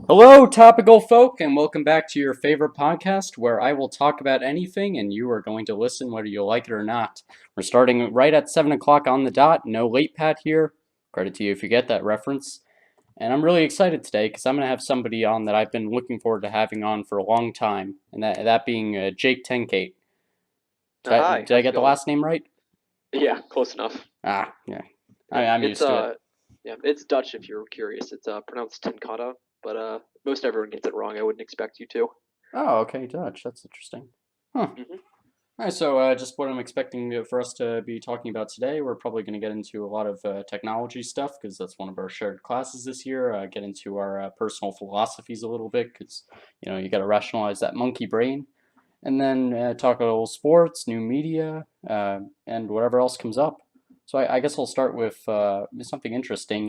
Hello, topical folk, and welcome back to your favorite podcast where I will talk about anything and you are going to listen whether you like it or not. We're starting right at 7 o'clock on the dot. No late pat here. Credit to you if you get that reference. And I'm really excited today because I'm going to have somebody on that I've been looking forward to having on for a long time, and that being Jake TenKate. Hi, Did I how's it get the going? last name right? Yeah, close enough. Yeah. Yeah, I'm used to it. it's Dutch if you're curious. It's pronounced tenkata, but most everyone gets it wrong. I wouldn't expect you to. Oh, okay, Dutch. That's interesting. Huh. hmm All right, so just what I'm expecting for us to be talking about today, we're probably going to get into a lot of technology stuff because that's one of our shared classes this year. Get into our personal philosophies a little bit because you got to rationalize that monkey brain, and then talk a little sports, new media, and whatever else comes up. So I guess I'll start with something interesting.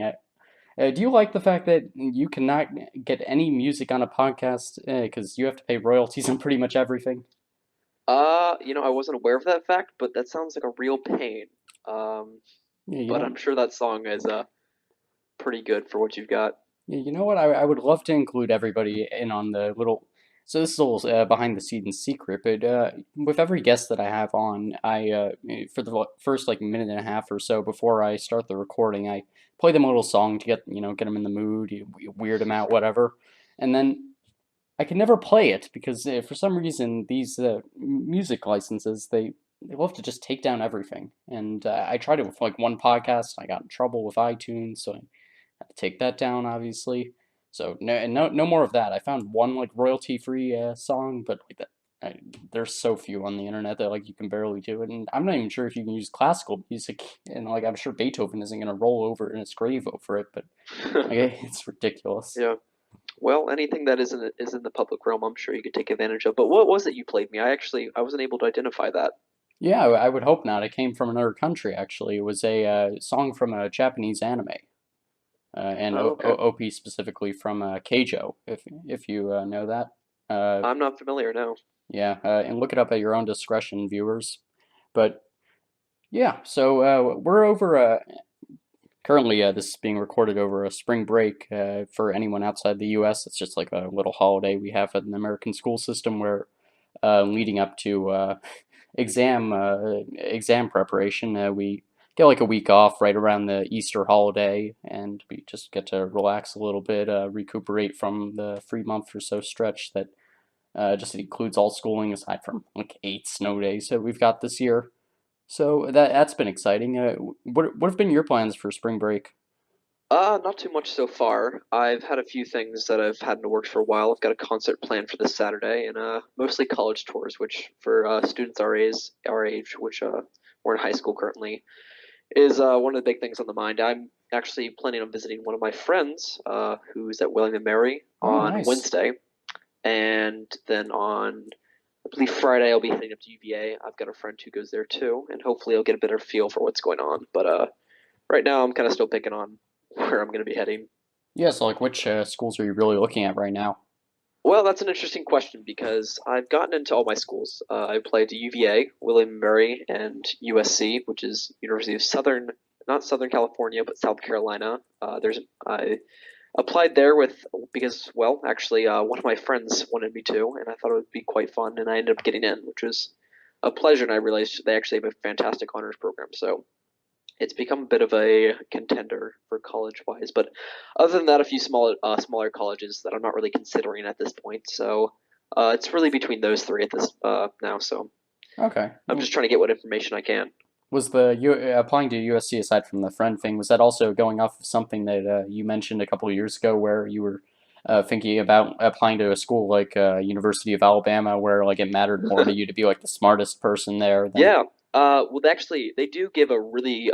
Do you like the fact that you cannot get any music on a podcast because you have to pay royalties on pretty much everything? I wasn't aware of that fact, but that sounds like a real pain. Um, Yeah, you but don't. I'm sure that song is pretty good for what you've got. Yeah, you know what? I would love to include everybody in on the little. So this is a little behind the scenes secret, but with every guest that I have on, I for the first like minute and a half or so before I start the recording, I play them a little song to get them in the mood, weird them out, whatever, and then I can never play it because for some reason these music licenses they love to just take down everything, and I tried it with like one podcast, I got in trouble with iTunes, so have to take that down, obviously. So no more of that. I found one like royalty free song, but like that, there's so few on the internet that like you can barely do it. And I'm not even sure if you can use classical music. And like I'm sure Beethoven isn't gonna roll over in his grave over it, but like it's ridiculous. Yeah. Well, anything that is in the public realm, I'm sure you could take advantage of. But what was it you played me? I wasn't able to identify that. Yeah, I would hope not. It came from another country actually. It was a song from a Japanese anime. And Oh, okay. OP specifically from Keijo, if you know that. Uh, I'm not familiar now. Yeah, and look it up at your own discretion, viewers. But yeah, so we're over. Currently, this is being recorded over a spring break for anyone outside the U.S. It's just like a little holiday we have in the American school system where, leading up to exam preparation, we get like a week off right around the Easter holiday, and we just get to relax a little bit, recuperate from the 3 month or so stretch that just includes all schooling aside from like 8 snow days that we've got this year. So that's been exciting. What have been your plans for spring break? Not too much so far. I've had a few things that I've had in the works for a while. I've got a concert planned for this Saturday, and mostly college tours, which for students our age, which we're in high school currently, is one of the big things on the mind. I'm actually planning on visiting one of my friends, who's at William and Mary Oh, on nice. Wednesday, and then on I believe Friday I'll be heading up to UVA. I've got a friend who goes there too, and hopefully I'll get a better feel for what's going on. But right now I'm kind of still picking on where I'm going to be heading. Yeah, so like which schools are you really looking at right now? Well, that's an interesting question because I've gotten into all my schools. I applied to UVA, William and Mary, and USC, which is University of Southern, not Southern California, but South Carolina. There's I applied there with because well, actually, one of my friends wanted me to, and I thought it would be quite fun, and I ended up getting in, which was a pleasure. And I realized they actually have a fantastic honors program, so it's become a bit of a contender for college wise. But other than that, a few smaller colleges that I'm not really considering at this point. So it's really between those three at this now. So Okay. I'm just trying to get what information I can. Was the applying to USC aside from the friend thing? Was that also going off of something that you mentioned a couple of years ago, where you were thinking about applying to a school like University of Alabama, where like it mattered more to you to be like the smartest person there than? Yeah. Well, actually, they do give a really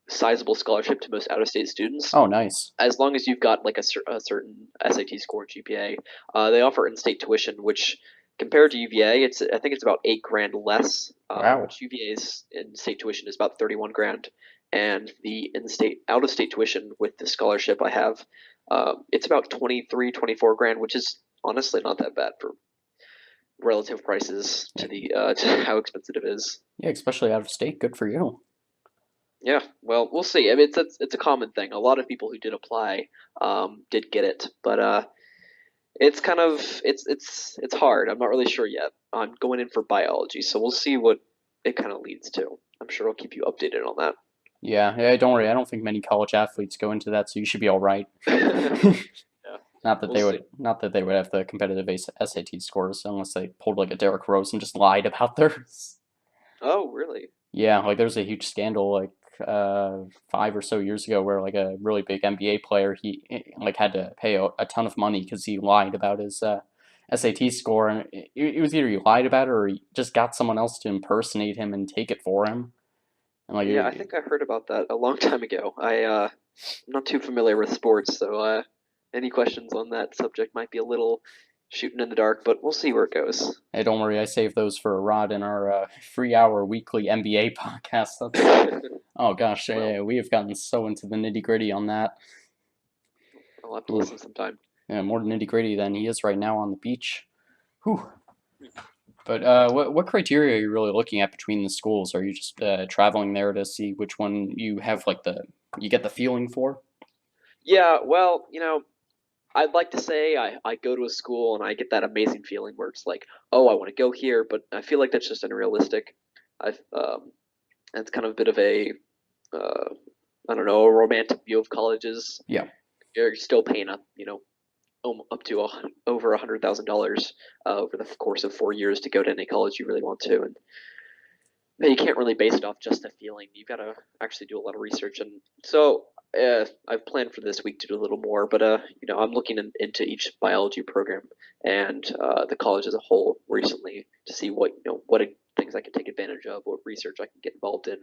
sizable scholarship to most out-of-state students, Oh, nice. as long as you've got like a certain SAT score GPA. They offer in-state tuition, which compared to UVA, I think it's about 8 grand less. Wow. Which UVA's in-state tuition is about 31 grand, and the in-state out-of-state tuition with the scholarship I have, it's about 23, 24 grand, which is honestly not that bad for relative prices Yeah, to how expensive it is. yeah, especially out of state. Good for you. Yeah, well, we'll see. I mean, it's a common thing. A lot of people who did apply did get it, but It's kind of it's hard. I'm not really sure yet. I'm going in for biology, so we'll see what it kind of leads to. I'm sure I'll keep you updated on Yeah, yeah, don't worry. I don't think many college athletes go into that, so you should be all right. that. Yeah, we'll see. Not that they would have the competitive SAT scores unless they pulled like a Derrick Rose and just lied about theirs. Oh, really? Yeah, like there was a huge scandal like 5 or so years ago where like a really big NBA player like had to pay a ton of money because he lied about his SAT score, and it was either he lied about it or he just got someone else to impersonate him and take it for him. And like Yeah, I think I heard about that a long time ago. I'm not too familiar with sports, so any questions on that subject might be a little shooting in the dark, but we'll see where it goes. hey, don't worry, I saved those for a Rod in our 3 hour weekly NBA podcast. That's oh gosh, Well, we have gotten so into the nitty gritty on that. I'll have to Ooh, listen sometime. yeah, more nitty gritty than he is right now on the beach. Whew. But what criteria are you really looking at between the schools? Are you just traveling there to see which one you have like you get the feeling for? Yeah, well, I'd like to say I go to a school and I get that amazing feeling where it's like, oh, I want to go here, but I feel like that's just unrealistic. I've It's kind of a bit of a uh, I don't know, a romantic view of colleges. Yeah. You're still paying up to over $100,000 over the course of 4 years to go to any college you really want to, and you can't really base it off just a feeling. You've got to actually do a lot of research, and so I've planned for this week to do a little more. But I'm looking into each biology program and the college as a whole recently to see what things I can take advantage of, what research I can get involved in.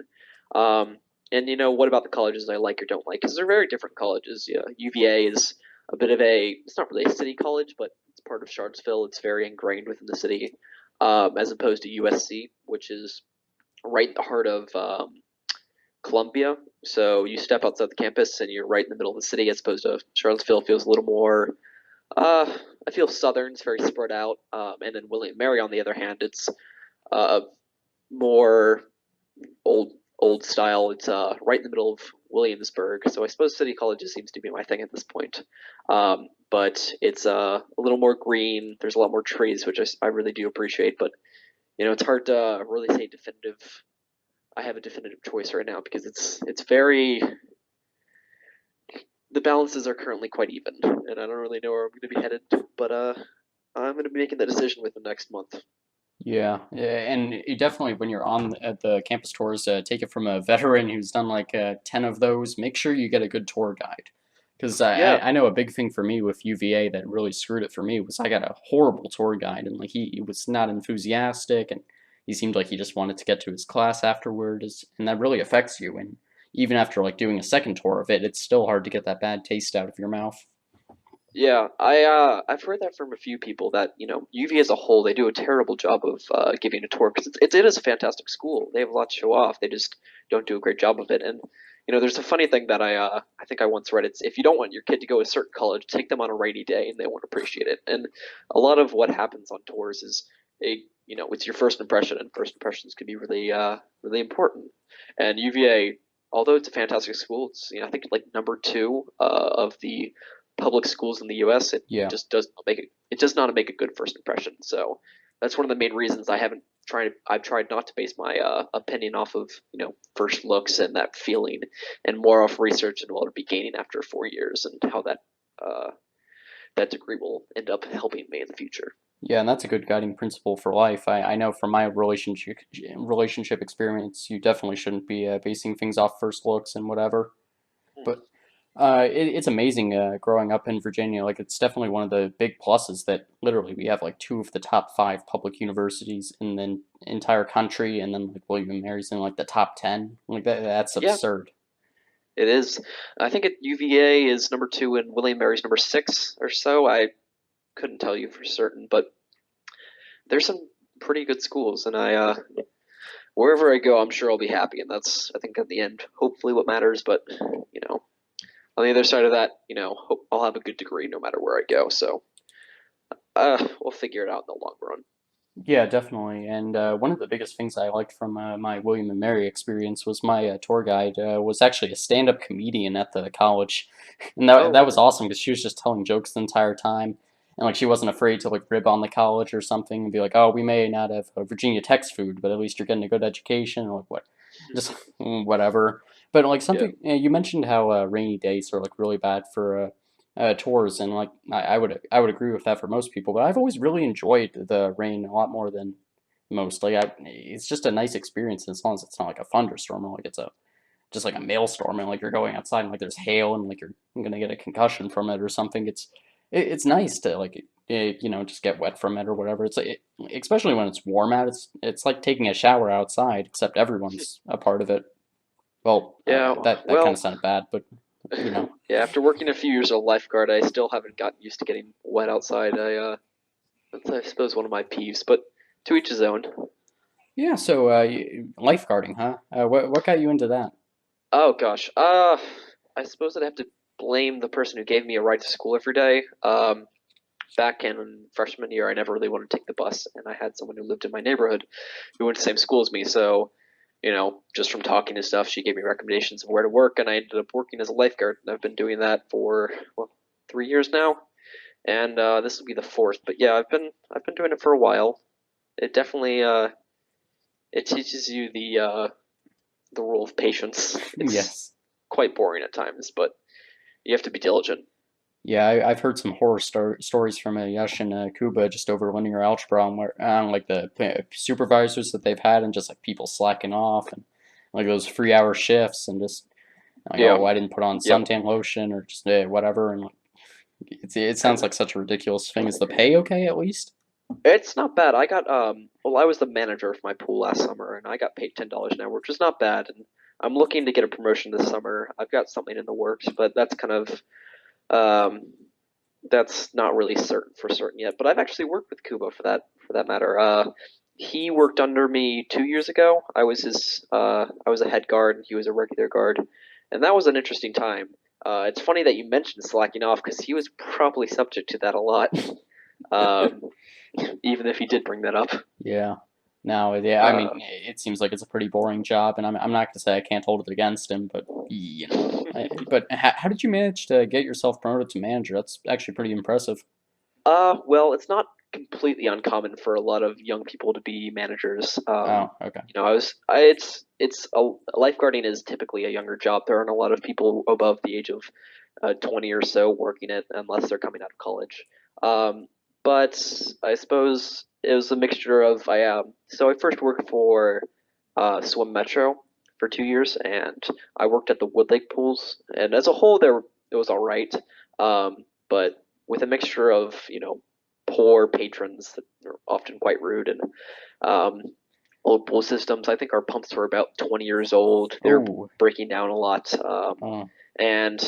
And what about the colleges I like or don't like? Because they're very different colleges. Yeah, UVA is a bit of it's not really a city college, but it's part of Charlottesville. It's very ingrained within the city, as opposed to USC, which is right in the heart of Columbia. So you step outside the campus and you're right in the middle of the city, as opposed to Charlottesville feels a little more. I feel southern. It's very spread out. And then William Mary, on the other hand, it's uh, more old style. It's right in the middle of Williamsburg. So I suppose city colleges seems to be my thing at this point. But it's a little more green. There's a lot more trees, which I really do appreciate. But it's hard to really say definitive. I have a definitive choice right now because it's very the balances are currently quite even, and I don't really know where I'm going to be headed. But I'm going to be making that decision within the next month. Yeah, and definitely when you're on at the campus tours, take it from a veteran who's done like 10 of those. Make sure you get a good tour guide. Because Yeah, I know a big thing for me with UVA that really screwed it for me was I got a horrible tour guide, and like he was not enthusiastic, and he seemed like he just wanted to get to his class afterwards, and that really affects you. And even after like doing a second tour of it, it's still hard to get that bad taste out of your mouth. yeah. I've heard that from a few people that UV as a whole they do a terrible job of giving a tour because it is a fantastic school. They have a lot to show off. They just don't do a great job of it. And there's a funny thing that I think I once read. It's if you don't want your kid to go to a certain college, take them on a rainy day, and they won't appreciate it. And a lot of what happens on tours is it's your first impression, and first impressions can be really important. And UVA, although it's a fantastic school, it's I think like number two of the public schools in the U.S. It Yeah. just does not make it. It does not make a good first impression. So that's one of the main reasons I've tried not to base my opinion off of first looks and that feeling, and more off research and what I'll be gaining after 4 years and how uh, that degree will end up helping me in the future. Yeah, and that's a good guiding principle for life. I know from my relationship experience, you definitely shouldn't be basing things off first looks and whatever. But it's amazing growing up in Virginia. Like, it's definitely one of the big pluses that literally we have like two of the top five public universities in the entire country, and then like William and Mary's in like the top 10. Like that's Yeah, absurd. it is. I think UVA is number two and William Mary's number six or so. I couldn't tell you for certain, but there's some pretty good schools, and I wherever I go, I'm sure I'll be happy, and that's I think at the end, hopefully, what matters. But on the other side of that, hope I'll have a good degree no matter where I go. So we'll figure it out in the long run. Yeah, definitely. And one of the biggest things I liked from my William and Mary experience was my tour guide was actually a stand-up comedian at the college, and that Oh, was awesome because she was just telling jokes the entire time. and like she wasn't afraid to like rib on the college or something and be like, oh, we may not have Virginia Tech's food, but at least you're getting a good education, or like what, just whatever. But like Yeah. something you mentioned how rainy days are like really bad for tours, and like I would agree with that for most people. But I've always really enjoyed the rain a lot more than most. Like it's just a nice experience as long as it's not like a thunderstorm or like it's a just like a maelstrom and like you're going outside and like there's hail and like you're gonna get a concussion from it or something. It's nice to like just get wet from it or whatever. It's like especially when it's warm out. It's like taking a shower outside, except everyone's a part of it. Well, Yeah. that kind of Well, sounded bad, but you know. yeah. After working a few years as a lifeguard, I still haven't gotten used to getting wet outside. That's, I suppose, one of my peeves, but to each his own. Yeah, so lifeguarding, huh? What got you into that? Oh gosh. I suppose I'd have to blame the person who gave me a ride to school every day. Back in freshman year, I never really wanted to take the bus, and I had someone who lived in my neighborhood who went to the same school as me. So, just from talking and stuff, she gave me recommendations of where to work, and I ended up working as a lifeguard. And I've been doing that for 3 years now, and this will be the fourth. But yeah, I've been doing it for a while. It definitely it teaches you the rule of patience. It's Yes. quite boring at times, but you have to be diligent. Yeah, I've heard some horror stories from Yash and Kuba just over linear algebra on where like the supervisors that they've had and just like people slacking off and like those 3 hour shifts and just like, Yeah. oh, I didn't put on Yep. suntan lotion or just whatever, and like it sounds like such a ridiculous thing. Is the pay okay at least? It's not bad. I was the manager of my pool last summer, and I got paid $10 an hour, which is not bad. And I'm looking to get a promotion this summer. I've got something in the works, but um, that's not really certain yet. But I've actually worked with Kuba for that matter. He worked under me 2 years ago. I was a head guard, and he was a regular guard, and that was an interesting time. It's funny that you mentioned slacking off because he was probably subject to that a lot. Um, even if he did bring that up. Yeah. No, yeah, I mean, Uh, it seems like it's a pretty boring job, and I'm not gonna say I can't hold it against him, but but how did you manage to get yourself promoted to manager? That's actually pretty impressive. well, it's not completely uncommon for a lot of young people to be managers. Oh, okay. It's lifeguarding is typically a younger job. There aren't a lot of people above the age of 20 or so working it unless they're coming out of college. Um, but I suppose it was a mixture of so I first worked for Swim Metro for 2 years, and I worked at the Wood Lake pools. And as a whole, there it was all right, but with a mixture of poor patrons that are often quite rude and um, old pool systems. I think our pumps were about 20 years old. They're Oh, breaking down a lot. oh, And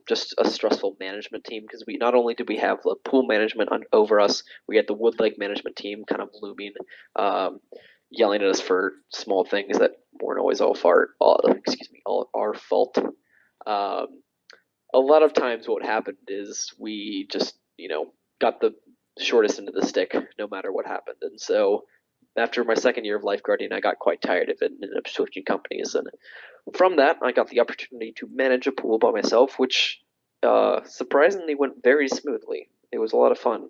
just a stressful management team because we not only did we have the pool management over us, we had the Wood Lake management team kind of looming, um, yelling at us for small things that weren't always all our fault. Um, a lot of times, what happened is we just got the shortest end of the stick no matter what happened, and so after my second year of lifeguarding, I got quite tired of it and ended up switching companies. And from that, I got the opportunity to manage a pool by myself, which surprisingly went very smoothly. It was a lot of fun.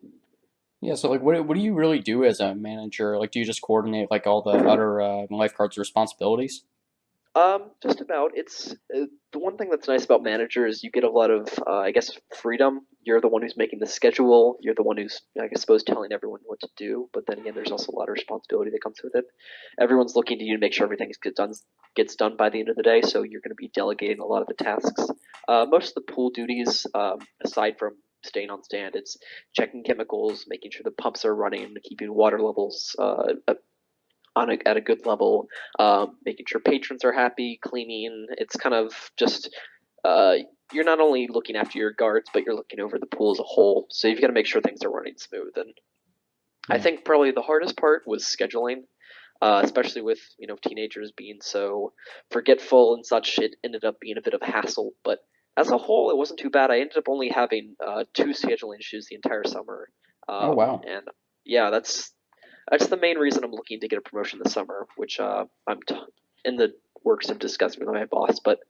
yeah. So like, what do you really do as a manager? Like, do you just coordinate like all the other lifeguards' responsibilities? Just about. It's the one thing that's nice about manager is you get a lot of, I guess, freedom. You're the one who's making the schedule. You're the one who's, I suppose, telling everyone what to do. But then again, there's also a lot of responsibility that comes with it. Everyone's looking to you to make sure everything gets done by the end of the day. So you're going to be delegating a lot of the tasks. Most of the pool duties, aside from staying on stand, it's checking chemicals, making sure the pumps are running, keeping water levels at a good level, making sure patrons are happy, cleaning. It's kind of just uh, you're not only looking after your guards, but you're looking over the pool as a whole. So you've got to make sure things are running smooth. And I Yeah. think probably the hardest part was scheduling, especially with teenagers being so forgetful and such. It ended up being a bit of a hassle, but as a whole, it wasn't too bad. I ended up only having two scheduling issues the entire summer, Oh wow. and yeah, that's the main reason I'm looking to get a promotion this summer, which in the works of discussing with my boss. But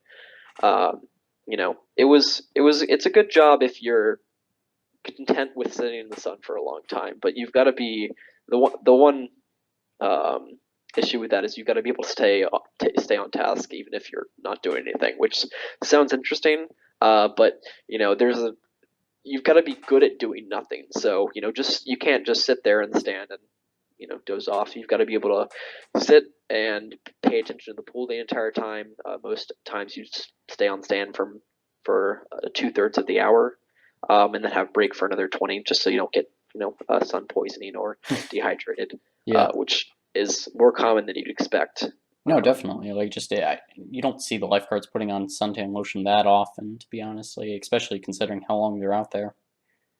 it's a good job if you're content with sitting in the sun for a long time, but you've got to be the one um, issue with that is you've got to be able to stay on task even if you're not doing anything, which sounds interesting. But there's a you've got to be good at doing nothing. So just you can't just sit there and stand and doze off. You've got to be able to sit and pay attention to the pool the entire time. Most times you just stay on stand for 2/3 of the hour, and then have break for another 20, just so you don't get sun poisoning or dehydrated, Yeah. which is more common than you'd expect. No, definitely. Like, just you don't see the lifeguards putting on suntan lotion that often, to be honest, like, especially considering how long they're out there.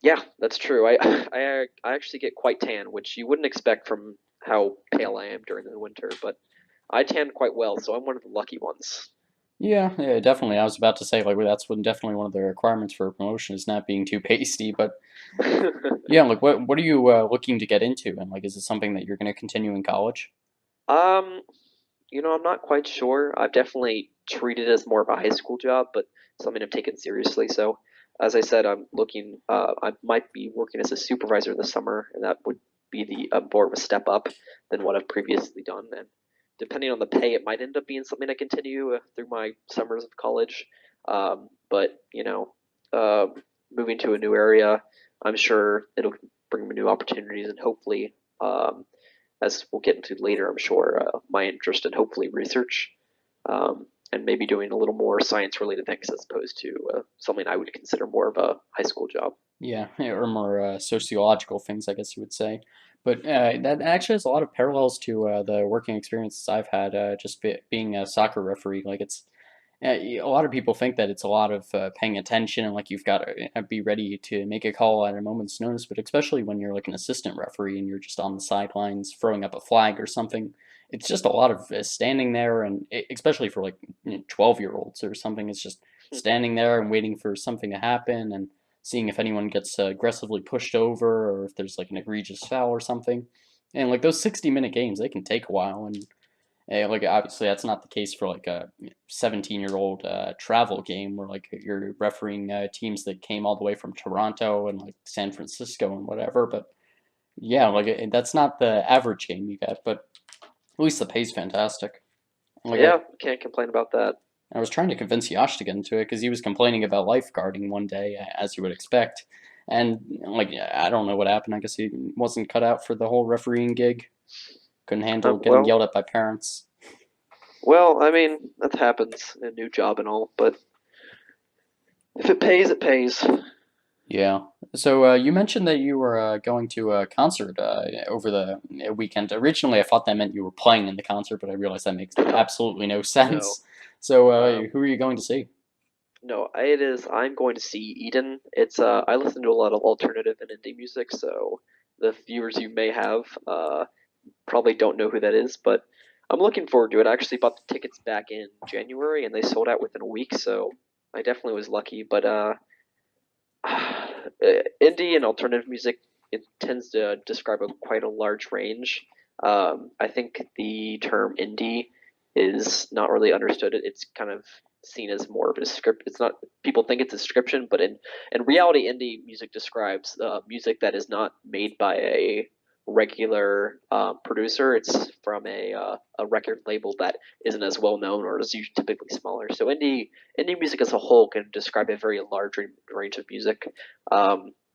Yeah, that's true. I actually get quite tan, which you wouldn't expect from how pale I am during the winter, but I tan quite well, so I'm one of the lucky ones. Yeah, yeah, definitely. I was about to say, like, well, that's definitely one of the requirements for a promotion is not being too pasty. But yeah, like, what are you looking to get into, and like, is it something that you're going to continue in college? um, I'm not quite sure. I've definitely treated it as more of a high school job, but something I've taken seriously. So, as I said, I'm looking. I might be working as a supervisor this summer, and that would be the more of a step up than what I've previously done. And depending on the pay, it might end up being something I continue through my summers of college. But uh, moving to a new area, I'm sure it'll bring me new opportunities, and hopefully, as we'll get into later, I'm sure my interest in hopefully research, and maybe doing a little more science related things as opposed to something I would consider more of a high school job. Yeah, or more sociological things, I guess you would say. But that actually has a lot of parallels to the working experiences I've had, just being a soccer referee. Like, it's a lot of people think that it's a lot of paying attention and like you've got to be ready to make a call at a moment's notice. But especially when you're like an assistant referee and you're just on the sidelines throwing up a flag or something, it's just a lot of standing there, and especially for like 12-year-olds or something, it's just standing there and waiting for something to happen and seeing if anyone gets aggressively pushed over or if there's like an egregious foul or something. And like those 60-minute games, they can take a while, and like obviously that's not the case for like a 17-year-old travel game where like you're refereeing teams that came all the way from Toronto and like San Francisco and whatever. But yeah, like that's not the average game you get, but at least the pay's fantastic. Like Yeah, can't complain about that. I was trying to convince Yash to get into it because he was complaining about lifeguarding one day, as you would expect. And like I don't know what happened. I guess he wasn't cut out for the whole refereeing gig. Couldn't handle getting Well, yelled at by parents. I mean that happens in a new job and all, but if it pays, it pays. Yeah. So you mentioned that you were going to a concert over the weekend. Originally, I thought that meant you were playing in the concert, but I realized that makes absolutely no No, sense. So um, who are you going to see? no, it is. I'm going to see Eden. It's I listen to a lot of alternative and indie music, so the viewers you may have probably don't know who that is, but I'm looking forward to it. I actually bought the tickets back in January and they sold out within a week, so I definitely was lucky. But indie and alternative music, it tends to describe quite a large range. I think the term indie is not really understood. It's kind of seen as more of a script. It's not people think it's a description, but in reality, indie music describes music that is not made by a regular producer. It's from a record label that isn't as well known or is usually typically smaller. So indie music as a whole can describe a very large range of music.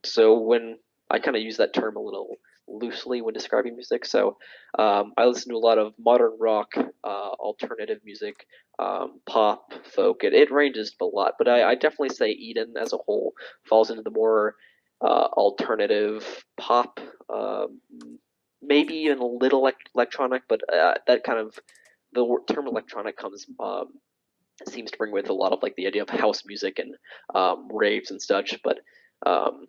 So when I kind of use that term a little loosely when describing music. So I listen to a lot of modern rock, alternative music, pop, folk. It ranges a lot, but I definitely say Eden as a whole falls into the more alternative pop, maybe even a little electronic, but that kind of the term electronic comes seems to bring with a lot of like the idea of house music and raves and such. But um,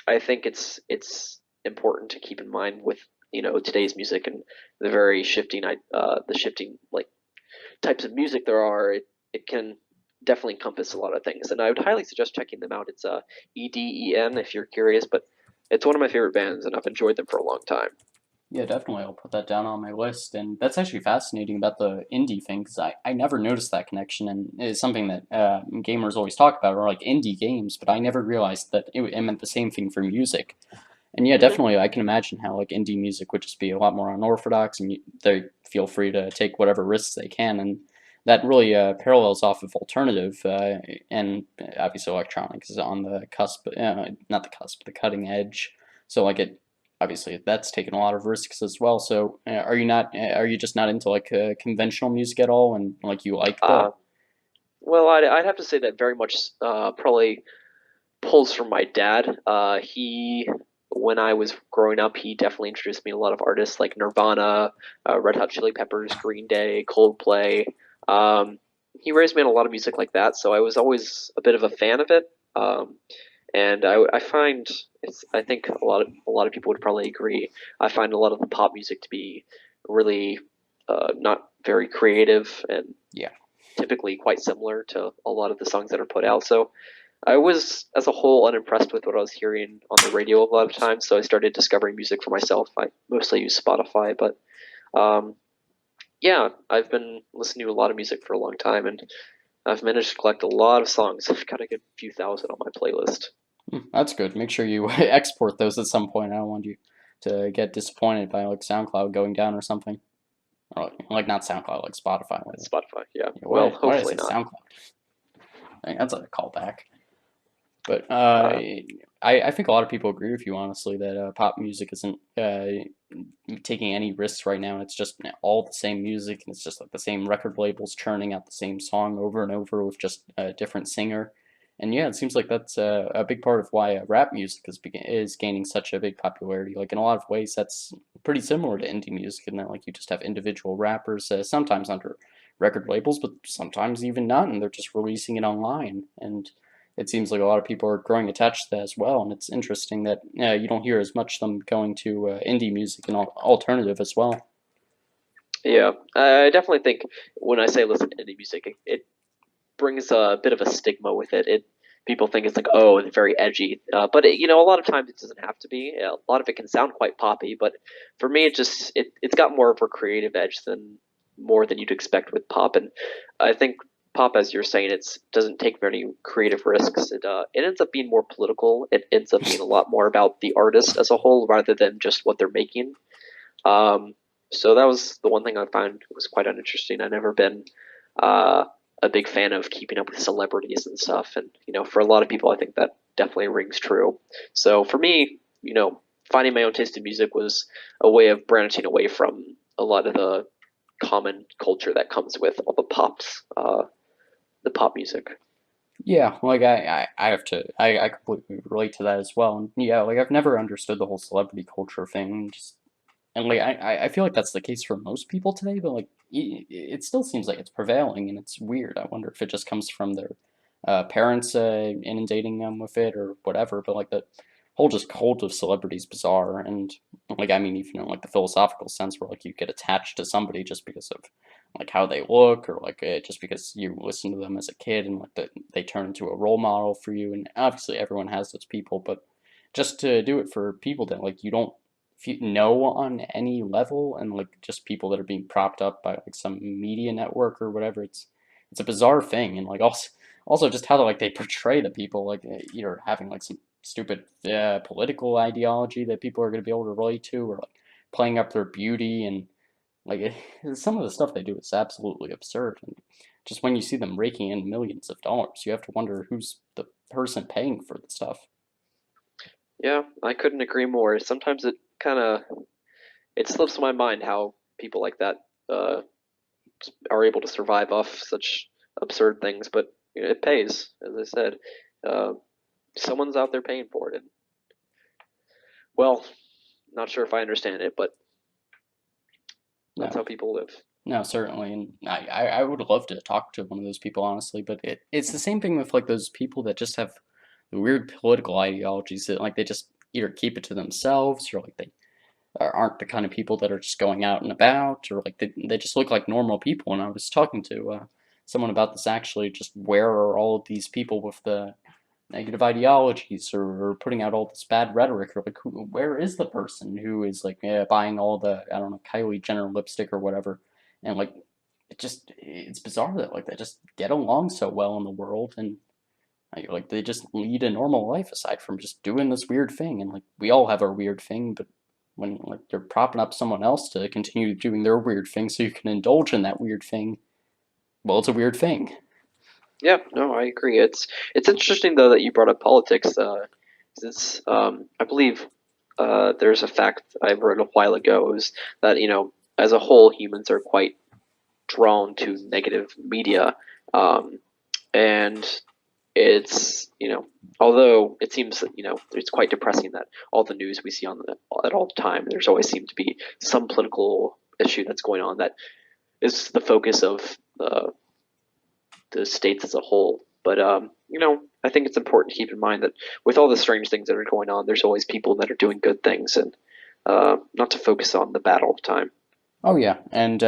I think it's important to keep in mind with today's music and the very shifting the shifting like types of music there are. It can definitely encompass a lot of things, and I would highly suggest checking them out. It's EDEN if you're curious, but it's one of my favorite bands, and I've enjoyed them for a long time. Yeah, definitely. I'll put that down on my list. And that's actually fascinating about the indie thing because I never noticed that connection. And it's something that gamers always talk about, or like indie games, but I never realized that it meant the same thing for music. And yeah, Hmm. definitely, I can imagine how like indie music would just be a lot more unorthodox, and they feel free to take whatever risks they can, and that really parallels off of alternative, and obviously electronics is on the cusp, not the cusp, the cutting edge. So like it, obviously that's taken a lot of risks as well. So are you not? Are you just not into like conventional music at all, and like you like the? Uh, well, I'd have to say that very much probably pulls from my dad. When I was growing up, he definitely introduced me to a lot of artists like Nirvana, Red Hot Chili Peppers, Green Day, Coldplay. Um, he raised me on a lot of music like that, so I was always a bit of a fan of it. Um, and I find I think a lot of people would probably agree. I find a lot of the pop music to be really not very creative and Yeah. typically quite similar to a lot of the songs that are put out. So I was, as a whole, unimpressed with what I was hearing on the radio a lot of times. So I started discovering music for myself. I mostly use Spotify, but um, yeah, I've been listening to a lot of music for a long time, and I've managed to collect a lot of songs. I've got a good few thousand on my playlist. That's good. Make sure you export those at some point. I don't want you to get disappointed by like SoundCloud going down or something. Or like not SoundCloud, like Spotify. Spotify, yeah. Why Well, why did I hopefully say not. SoundCloud? I think that's a callback. But Uh, I think a lot of people agree with you, honestly, that pop music isn't taking any risks right now. And it's just all the same music, and it's just like the same record labels churning out the same song over and over with just a different singer. And yeah, it seems like that's a big part of why rap music is gaining such a big popularity. Like in a lot of ways, that's pretty similar to indie music, in that like you just have individual rappers, sometimes under record labels, but sometimes even not, and they're just releasing it online. And it seems like a lot of people are growing attached to that as well. And it's interesting that you don't hear as much them going to indie music and alternative as well. yeah, I definitely think when I say listen to indie music, it brings a bit of a stigma with it. It People think it's like, oh, it's very edgy, but a lot of times it doesn't have to be. A lot of it can sound quite poppy, but for me, it's got more of a creative edge than more than you'd expect with pop. And I think pop, as you're saying, it doesn't take very creative risks. It ends up being more political. It ends up being a lot more about the artist as a whole rather than just what they're making. Um, so that was the one thing I found was quite uninteresting. I've never been uh, a big fan of keeping up with celebrities and stuff, and for a lot of people, I think that definitely rings true. So for me, finding my own taste in music was a way of branching away from a lot of the common culture that comes with all the pop music. Yeah, like I have to I completely relate to that as well. And yeah, like I've never understood the whole celebrity culture thing. Just and like I feel like that's the case for most people today, but like it still seems like it's prevailing, and it's weird. I wonder if it just comes from their parents inundating them with it or whatever. But like the whole just cult of celebrity is bizarre, and like I mean even in like the philosophical sense, where like you get attached to somebody just because of like how they look, or like just because you listen to them as a kid, and like they turn into a role model for you. And obviously everyone has those people, but just to do it for people that like you don't know on any level, and like just people that are being propped up by like some media network or whatever, it's a bizarre thing. And like also just how like they portray the people, like either having like some stupid political ideology that people are going to be able to relate to, or like playing up their beauty. And like some of the stuff they do is absolutely absurd. And just when you see them raking in millions of dollars, you have to wonder who's the person paying for the stuff. Yeah, I couldn't agree more. Sometimes it slips my mind how people like that uh, are able to survive off such absurd things, but it pays, as I said. Uh, Someone's out there paying for it. And, well, not sure if I understand it, but that's No, how people live. no, certainly. And I would love to talk to one of those people, honestly. But it's the same thing with like those people that just have the weird political ideologies that like they just either keep it to themselves, or like they aren't the kind of people that are just going out and about, or like they just look like normal people. And I was talking to someone about this actually, just where are all of these people with the negative ideologies or putting out all this bad rhetoric, or like where is the person who is like buying all the, I don't know, Kylie Jenner lipstick or whatever, and like it's bizarre that like they just get along so well in the world, and like they just lead a normal life aside from just doing this weird thing, and like we all have our weird thing, but when like you're propping up someone else to continue doing their weird thing so you can indulge in that weird thing, well, it's a weird thing. Yeah, no, I agree. It's interesting though that you brought up politics. 'Cause I believe there's a fact I read a while ago is that as a whole humans are quite drawn to negative media, um, and although it seems that it's quite depressing that all the news we see at all time, there's always seemed to be some political issue that's going on that is the focus of the states as a whole. But I think it's important to keep in mind that with all the strange things that are going on, there's always people that are doing good things, and not to focus on the bad all the time. Oh yeah, and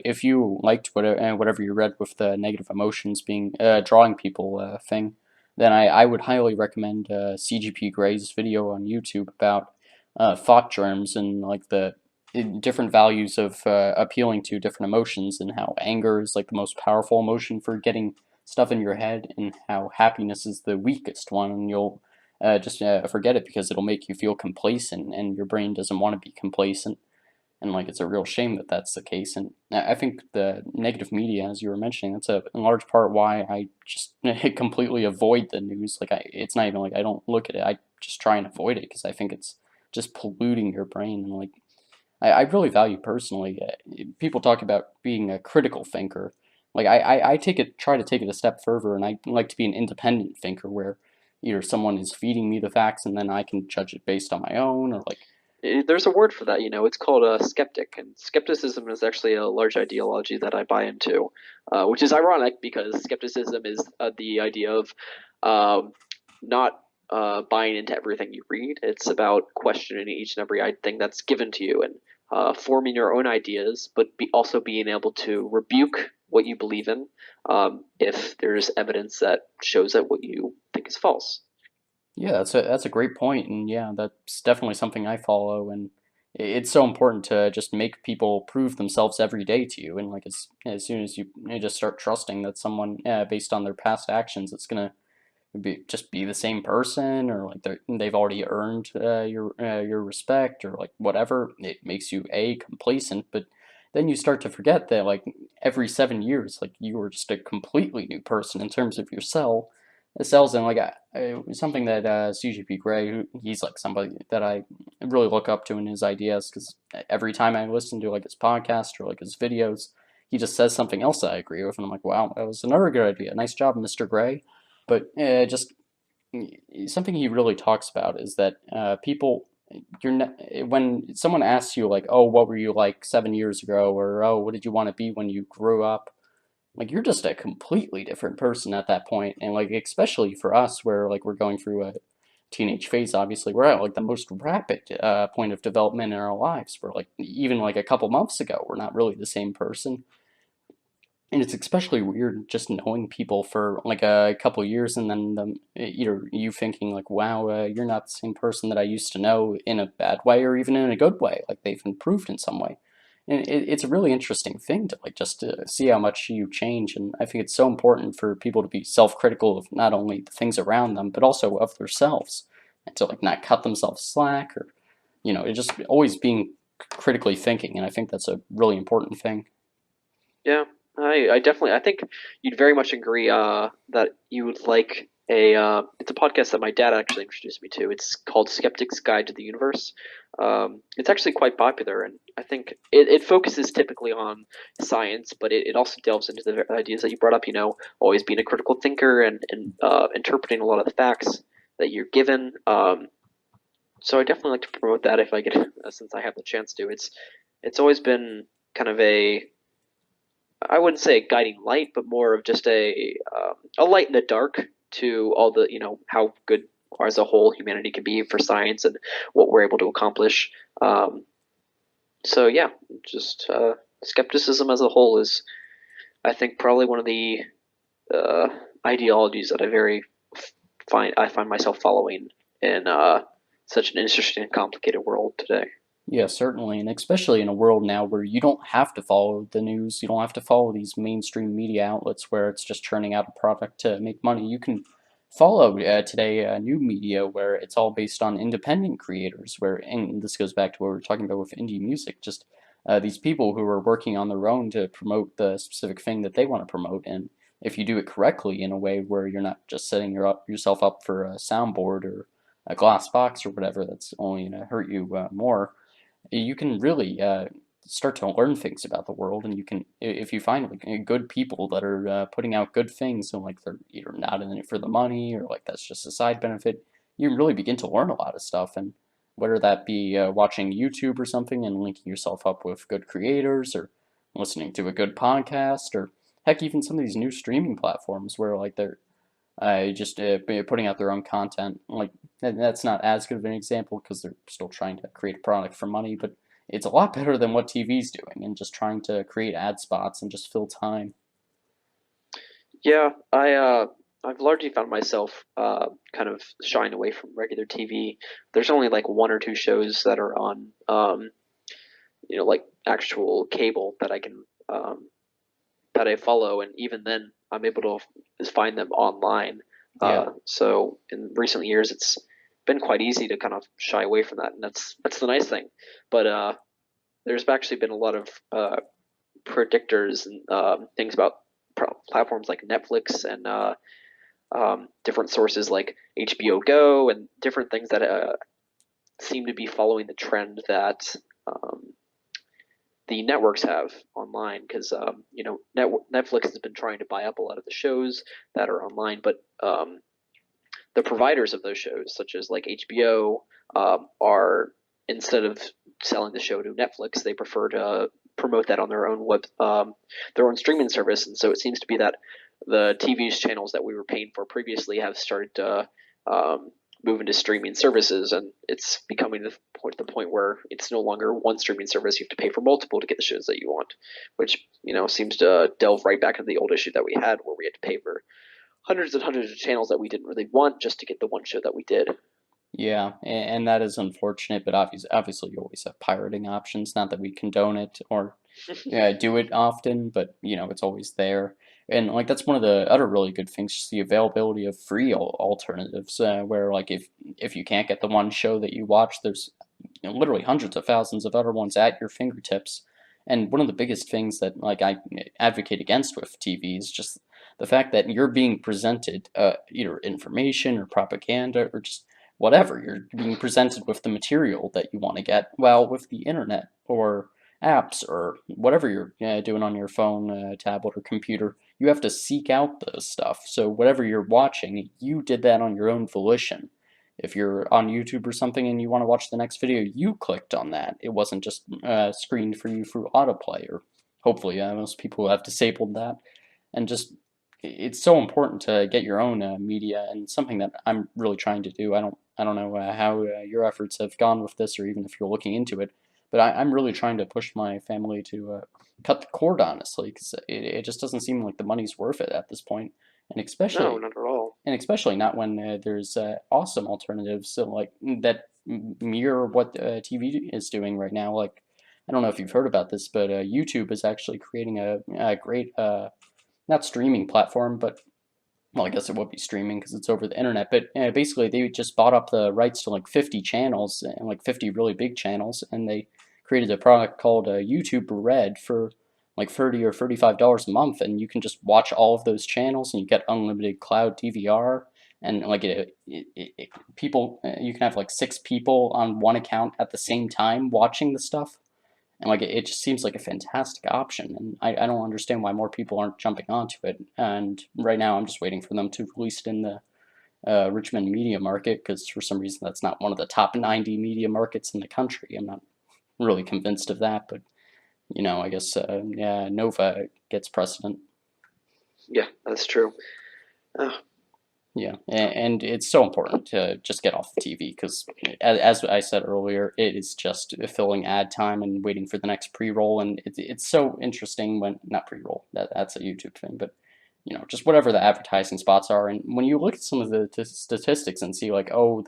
if you liked whatever you read with the negative emotions being drawing people thing, then I would highly recommend CGP Gray's video on YouTube about thought germs and like the different values of appealing to different emotions, and how anger is like the most powerful emotion for getting stuff in your head, and how happiness is the weakest one, and you'll just forget it because it'll make you feel complacent, and your brain doesn't want to be complacent, and like it's a real shame that that's the case. And I think the negative media, as you were mentioning, that's a in large part why I just completely avoid the news. Like it's not even like I don't look at it, I just try and avoid it because I think it's just polluting your brain. And like I really value personally, people talk about being a critical thinker. Like I try to take it a step further, and I like to be an independent thinker where either someone is feeding me the facts and then I can judge it based on my own, or like There's a word for that. It's called a skeptic, and skepticism is actually a large ideology that I buy into, which is ironic because skepticism is the idea of not buying into everything you read. It's about questioning each and every thing that's given to you and forming your own ideas, but also being able to rebuke what you believe in if there's evidence that shows that what you think is false. yeah, that's a great point, and yeah, that's definitely something I follow, and it's so important to just make people prove themselves every day to you, and like as soon as you just start trusting that someone, based on their past actions, it's gonna be the same person, or like they've already earned your respect, or like whatever, it makes you complacent, but then you start to forget that like every 7 years, like you were just a completely new person in terms of your cells, and like something that CGP Grey, he's like somebody that I really look up to in his ideas, because every time I listen to like his podcast or like his videos, he just says something else that I agree with, and I'm like, wow, that was another good idea. Nice job, Mr. Gray. But just something he really talks about is that people, when someone asks you like, oh, what were you like 7 years ago, or oh, what did you want to be when you grew up? Like you're just a completely different person at that point, and like especially for us, where like we're going through a teenage phase. Obviously, we're at like the most rapid point of development in our lives. We're like even like a couple months ago, we're not really the same person, and it's especially weird just knowing people for like a couple years, and then either you thinking like, wow, you're not the same person that I used to know, in a bad way or even in a good way, like they've improved in some way. And it's a really interesting thing to like just to see how much you change, and I think it's so important for people to be self-critical of not only the things around them but also of themselves, and to like not cut themselves slack, or it just always being critically thinking, and I think that's a really important thing. Yeah, I definitely I think you'd very much agree that you would like it's a podcast that my dad actually introduced me to. It's called Skeptic's Guide to the Universe. It's actually quite popular, and I think it focuses typically on science, but it also delves into the ideas that you brought up. Always being a critical thinker and interpreting a lot of the facts that you're given. So I definitely like to promote that if I get since I have the chance to. It's always been kind of I wouldn't say a guiding light, but more of just a light in the dark to all the how good as a whole humanity can be for science and what we're able to accomplish. So yeah, just skepticism as a whole is, I think, probably one of the uh, ideologies that I very find myself following in such an interesting and complicated world today. Yeah, certainly, and especially in a world now where you don't have to follow the news, you don't have to follow these mainstream media outlets where it's just churning out a product to make money. You can follow today new media where it's all based on independent creators, where, and this goes back to what we were talking about with indie music, just these people who are working on their own to promote the specific thing that they want to promote. And if you do it correctly in a way where you're not just setting yourself up for a soundboard or a glass box or whatever, that's only going to hurt you more. You can really start to learn things about the world, and you can, if you find like good people that are putting out good things, and like they're either not in it for the money or like that's just a side benefit, you can really begin to learn a lot of stuff. And whether that be watching YouTube or something and linking yourself up with good creators, or listening to a good podcast, or heck, even some of these new streaming platforms where like they're just putting out their own content. Like that's not as good of an example because they're still trying to create a product for money, but it's a lot better than what TV's doing and just trying to create ad spots and just fill time. Yeah, I've largely found myself kind of shying away from regular TV. There's only like one or two shows that are on like actual cable that I can that I follow, and even then I'm able to find them online. Yeah, So in recent years, it's been quite easy to kind of shy away from that, and that's the nice thing. But there's actually been a lot of predictors and things about platforms like Netflix and different sources like HBO Go and different things that seem to be following the trend that the networks have online, because Netflix has been trying to buy up a lot of the shows that are online, but the providers of those shows, such as like HBO, are, instead of selling the show to Netflix, they prefer to promote that on their own streaming service, and so it seems to be that the TV's channels that we were paying for previously have started to move into streaming services, and it's becoming the point where it's no longer one streaming service. You have to pay for multiple to get the shows that you want, which seems to delve right back into the old issue that we had, where we had to pay for hundreds and hundreds of channels that we didn't really want just to get the one show that we did. yeah, and that is unfortunate, but obviously you always have pirating options. Not that we condone it or do it often, but it's always there. And like that's one of the other really good things, just the availability of free alternatives. Where like if you can't get the one show that you watch, there's literally hundreds of thousands of other ones at your fingertips. And one of the biggest things that like I advocate against with TV is just the fact that you're being presented either information or propaganda or just whatever. You're being presented with the material that you want to get. Well, with the internet or apps or whatever you're doing on your phone, tablet, or computer, you have to seek out the stuff. So whatever you're watching, you did that on your own volition. If you're on YouTube or something and you want to watch the next video, you clicked on that. It wasn't just screened for you through autoplay, or hopefully most people have disabled that. And just it's so important to get your own media, and something that I'm really trying to do. I don't know how your efforts have gone with this, or even if you're looking into it, but I'm really trying to push my family to cut the cord, honestly, because it just doesn't seem like the money's worth it at this point, and No, especially not at all. not when there's awesome alternatives so like that mirror what TV is doing right now. Like I don't know if you've heard about this, but YouTube is actually creating a great not streaming platform, but well, I guess it would be streaming because it's over the internet. But basically, they just bought up the rights to like 50 channels and like 50 really big channels, and they created a product called YouTube Red for like $30 or $35 a month, and you can just watch all of those channels, and you get unlimited cloud DVR. And like people, you can have like 6 people on one account at the same time watching the stuff, and like it just seems like a fantastic option, and I don't understand why more people aren't jumping onto it. And right now, I'm just waiting for them to release it in the Richmond media market because for some reason that's not one of the top 90 media markets in the country. I'm not really convinced of that, but I guess yeah, Nova gets precedent. Yeah, that's true. Uh, Yeah, and it's so important to just get off the TV because, as I said earlier, it is just filling ad time and waiting for the next pre-roll, and it's so interesting when not pre-roll, that's a YouTube thing, but just whatever the advertising spots are. And when you look at some of the statistics and see like, oh,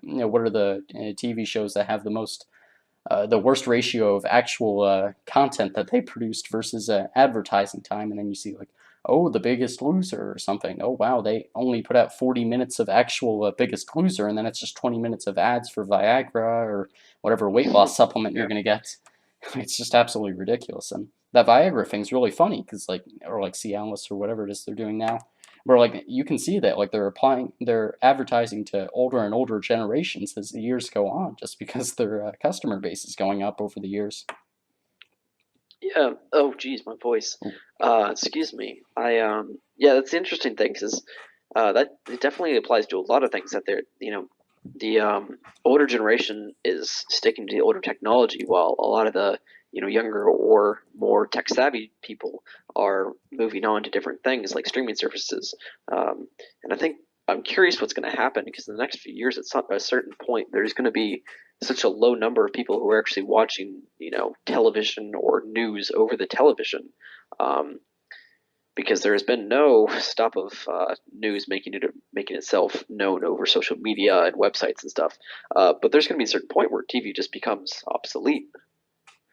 what are the TV shows that have the worst ratio of actual content that they produced versus advertising time, and then you see like, oh, The Biggest Loser or something. Oh wow, they only put out 40 minutes of actual Biggest Loser, and then it's just 20 minutes of ads for Viagra or whatever weight loss supplement you're Yeah. gonna get. It's just absolutely ridiculous. And that Viagra thing's really funny because or like Cialis or whatever it is they're doing now, where like you can see that like they're advertising to older and older generations as the years go on, just because their customer base is going up over the years. Yeah. Oh, geez, my voice. Excuse me. Yeah, that's the interesting thing because that it definitely applies to a lot of things that the older generation is sticking to the older technology, while a lot of the younger or more tech savvy people are moving on to different things like streaming services. And I think I'm curious what's going to happen because in the next few years, at a certain point, there's going to be such a low number of people who are actually watching, television or news over the television. Um, because there has been no stop of news making itself known over social media and websites and stuff. But there's going to be a certain point where TV just becomes obsolete.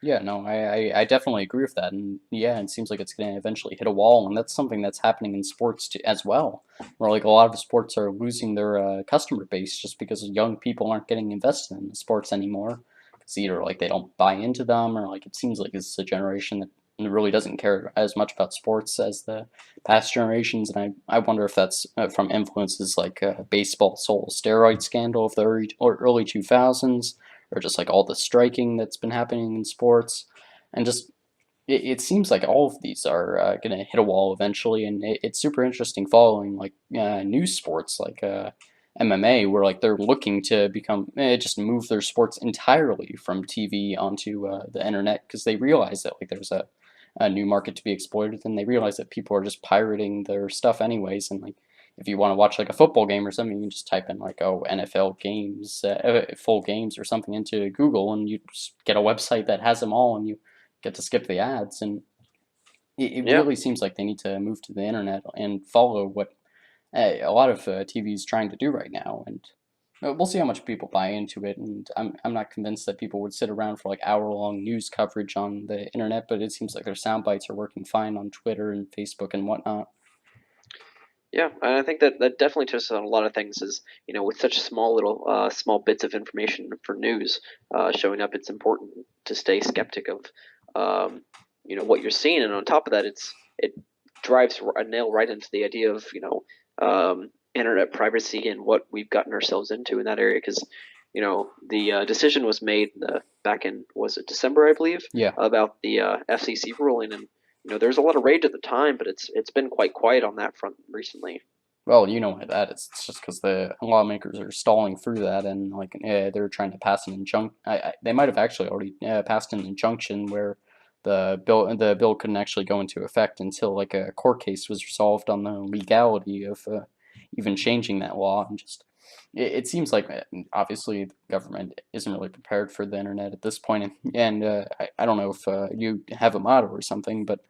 Yeah, no, I definitely agree with that, and yeah, it seems like it's going to eventually hit a wall, and that's something that's happening in sports too, as well, where like a lot of sports are losing their customer base just because young people aren't getting invested in the sports anymore. Because either like they don't buy into them, or like it seems like it's a generation that really doesn't care as much about sports as the past generations, and I wonder if that's from influences like baseball's whole steroid scandal of the early 2000s, or just like all the striking that's been happening in sports, and just it seems like all of these are going to hit a wall eventually, and it's super interesting following like new sports like MMA, where like they're looking to become just move their sports entirely from TV onto the internet because they realize that like there's a new market to be exploited, and they realize that people are just pirating their stuff anyways, and like if you want to watch like a football game or something, you can just type in like, oh, NFL games, full games or something into Google, and you just get a website that has them all, and you get to skip the ads. And it Yeah, really seems like they need to move to the internet and follow what a lot of TV is trying to do right now. And we'll see how much people buy into it. And I'm not convinced that people would sit around for like hour-long news coverage on the internet, but it seems like their sound bites are working fine on Twitter and Facebook and whatnot. yeah, and I think that definitely touches on a lot of things. Is with such small bits of information for news showing up, it's important to stay skeptic of what you're seeing, and on top of that, it drives a nail right into the idea of internet privacy and what we've gotten ourselves into in that area. Because the decision was made back in, was it December, I believe, Yeah. about the FCC ruling, and there was a lot of rage at the time, but it's been quite quiet on that front recently. Well, you know why that is. It's just because the lawmakers are stalling through that, and like they're trying to pass an injunction. They might have actually already passed an injunction where the bill couldn't actually go into effect until like a court case was resolved on the legality of even changing that law. And just it seems like obviously the government isn't really prepared for the internet at this point, and I don't know if you have a motto or something, but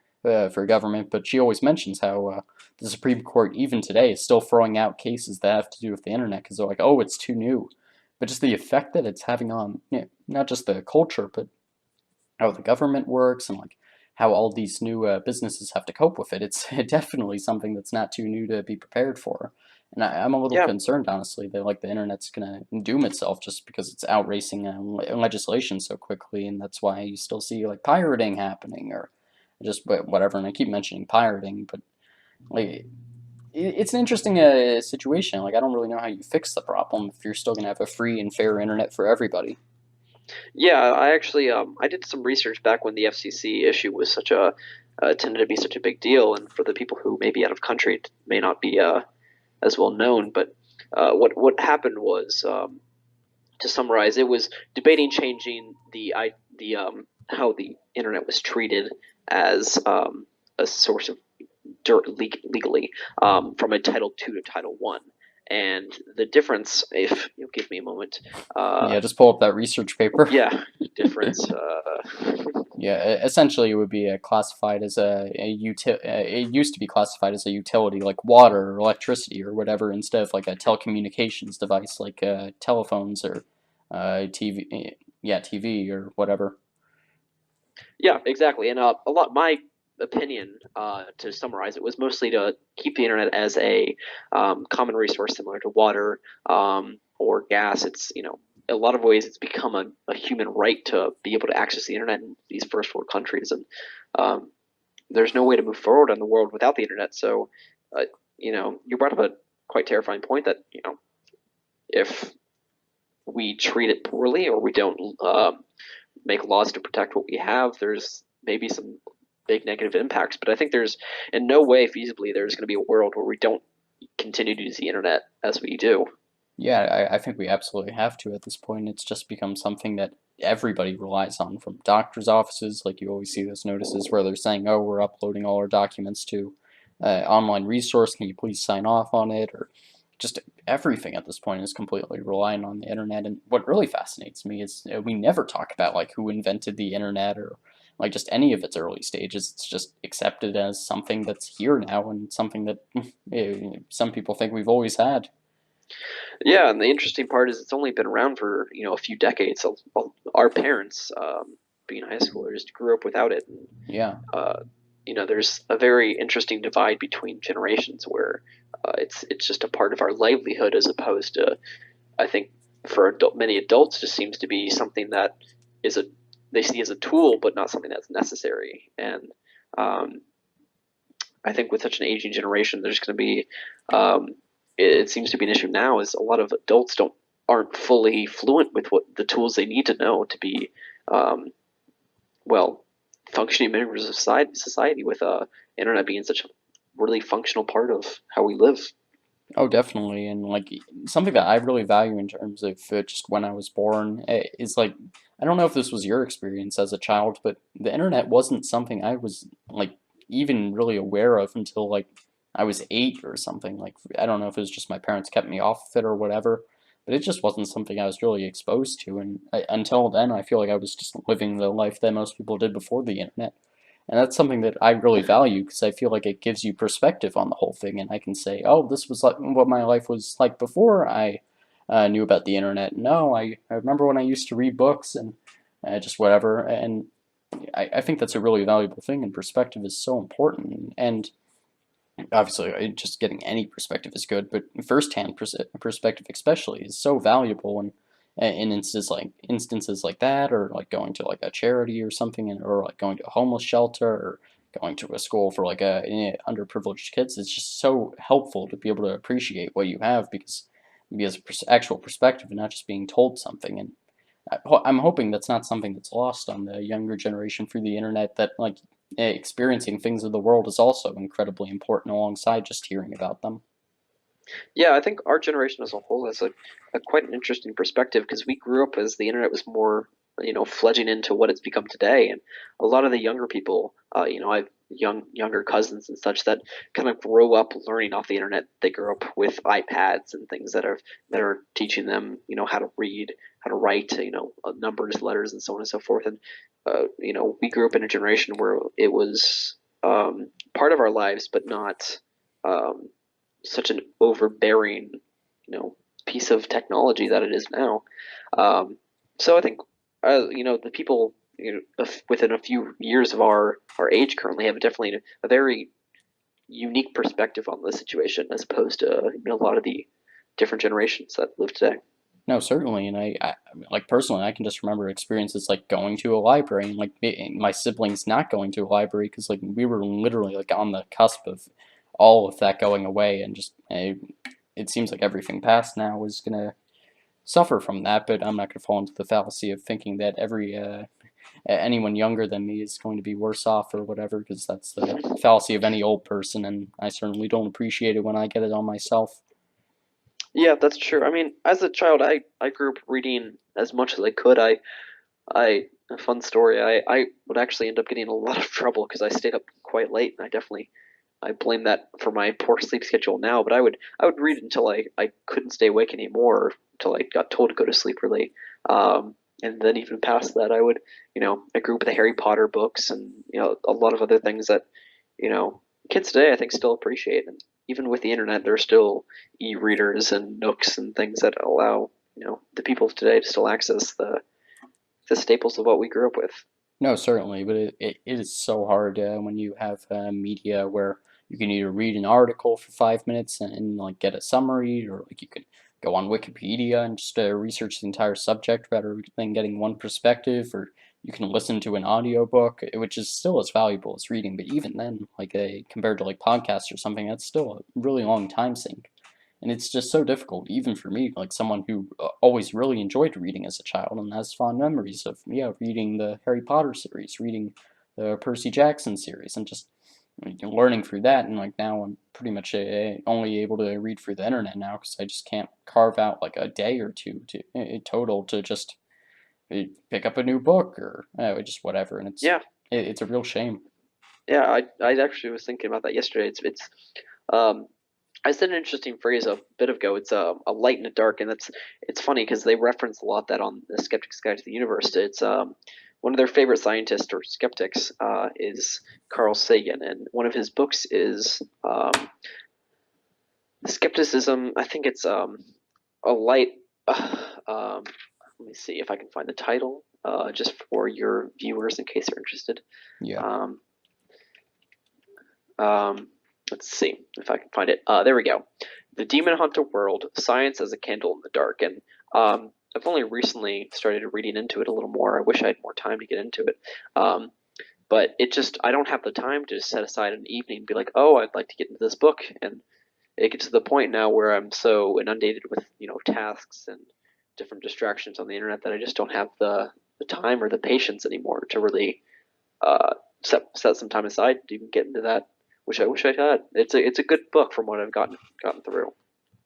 for government, but she always mentions how the Supreme Court, even today, is still throwing out cases that have to do with the internet because they're like, oh, it's too new. But just the effect that it's having on not just the culture, but how the government works and like how all these new businesses have to cope with it. It's definitely something that's not too new to be prepared for. And I'm a little Yeah, concerned, honestly, that like the internet's gonna doom itself just because it's outracing legislation so quickly, and that's why you still see like pirating happening or just whatever. And I keep mentioning pirating, but like it's an interesting situation. Like I don't really know how you fix the problem if you're still gonna have a free and fair internet for everybody. yeah. I actually I did some research back when the FCC issue was such a tended to be such a big deal, and for the people who may be out of country, it may not be as well known. But what happened was, to summarize, it was debating changing the how the internet was treated as a source of dirt legally, from a Title II to Title I. And the difference, if you'll give me a moment, uh, Yeah, just pull up that research paper. yeah, difference. Yeah, essentially it would be classified as it used to be classified as a utility like water or electricity or whatever instead of like a telecommunications device like telephones or TV, yeah, TV or whatever. Yeah, exactly. And a lot my opinion, to summarize it, was mostly to keep the internet as a common resource similar to water or gas. It's a lot of ways it's become a human right to be able to access the internet in these first world countries, and um, there's no way to move forward on the world without the internet. So, uh, you brought up a quite terrifying point that if we treat it poorly or we don't make laws to protect what we have, there's maybe some big negative impacts. But I think there's in no way feasibly there's going to be a world where we don't continue to use the internet as we do. Yeah, I think we absolutely have to at this point. It's just become something that everybody relies on, from doctors' offices. Like you always see those notices where they're saying, "Oh, we're uploading all our documents to online resource. Can you please sign off on it?" Or just everything at this point is completely relying on the internet. And what really fascinates me is we never talk about like who invented the internet or like just any of its early stages. It's just accepted as something that's here now and something that some people think we've always had. Yeah, and the interesting part is it's only been around for a few decades. So our parents, being high schoolers, grew up without it. And, Yeah. there's a very interesting divide between generations where it's just a part of our livelihood as opposed to, I think, for many adults, just seems to be something that is a they see as a tool, but not something that's necessary. And um, I think with such an aging generation, there's going to be um, it seems to be an issue now is a lot of adults aren't fully fluent with what the tools they need to know to be um, well functioning members of society with internet being such a really functional part of how we live. Oh, definitely. And like something that I really value in terms of just when I was born is like I don't know if this was your experience as a child, but the internet wasn't something I was like even really aware of until like I was 8 or something. Like I don't know if it was just my parents kept me off of it or whatever, but it just wasn't something I was really exposed to. And until then, I feel like I was just living the life that most people did before the internet. And that's something that I really value because I feel like it gives you perspective on the whole thing. And I can say, oh, this was like what my life was like before I knew about the internet. No, I remember when I used to read books and just whatever. And I think that's a really valuable thing. And perspective is so important. And obviously, just getting any perspective is good, but firsthand perspective especially is so valuable. And in instances like that, or like going to like a charity or something, or like going to a homeless shelter, or going to a school for like underprivileged kids, it's just so helpful to be able to appreciate what you have because of actual perspective and not just being told something. And I'm hoping that's not something that's lost on the younger generation through the internet. That like experiencing things of the world is also incredibly important alongside just hearing about them. Yeah, I think our generation as a whole has a quite an interesting perspective because we grew up as the internet was more, fledging into what it's become today, and a lot of the younger people, I have younger cousins and such that kind of grow up learning off the internet. They grow up with iPads and things that are teaching them, how to read, how to write, numbers, letters, and so on and so forth. And we grew up in a generation where it was part of our lives, but not. Um, Such an overbearing, piece of technology that it is now. Um, so I think, the people, within a few years of our age currently have definitely a very unique perspective on the situation as opposed to a lot of the different generations that live today. No, certainly, and like personally, I can just remember experiences like going to a library and like my siblings not going to a library because like we were literally like on the cusp of all of that going away, and just it seems like everything past now is gonna suffer from that. But I'm not gonna fall into the fallacy of thinking that every anyone younger than me is going to be worse off or whatever, because that's the fallacy of any old person, and I certainly don't appreciate it when I get it on myself. Yeah, that's true. I mean, as a child, I grew up reading as much as I could. A fun story. I would actually end up getting in a lot of trouble because I stayed up quite late, and I definitely I blame that for my poor sleep schedule now. But I would read until I couldn't stay awake anymore, until I got told to go to sleep really. And then even past that, I would, I grew up with the Harry Potter books and a lot of other things that you know kids today I think still appreciate. And even with the internet, there are still e-readers and Nooks and things that allow the people of today to still access the staples of what we grew up with. No, certainly, but it is so hard when you have media where you can either read an article for 5 minutes and like get a summary, or like you can go on Wikipedia and just research the entire subject rather than getting one perspective, or you can listen to an audiobook, which is still as valuable as reading, but even then, like compared to like podcasts or something, that's still a really long time sink. And it's just so difficult, even for me, like someone who always really enjoyed reading as a child and has fond memories of, yeah, reading the Harry Potter series, reading the Percy Jackson series, and just learning through that. And like now I'm pretty much only able to read through the internet now because I just can't carve out like a day or two to total to just pick up a new book or just whatever. And Yeah, it's a real shame. yeah. I actually was thinking about that yesterday. Um, I said an interesting phrase a bit ago. It's a light and a dark, and it's funny because they reference a lot that on the Skeptic's Guide to the Universe. It's one of their favorite scientists or skeptics is Carl Sagan, and one of his books is Skepticism. I think it's a light. Let me see if I can find the title just for your viewers in case they're interested. Yeah. Um, um, let's see if I can find it. There we go. The Demon Hunter World: Science as a Candle in the Dark. And I've only recently started reading into it a little more. I wish I had more time to get into it. But I don't have the time to set aside an evening and be like, oh, I'd like to get into this book. And it gets to the point now where I'm so inundated with, tasks and different distractions on the internet that I just don't have the time or the patience anymore to really set some time aside to even get into that, which I wish I had. It's a good book from what I've gotten through.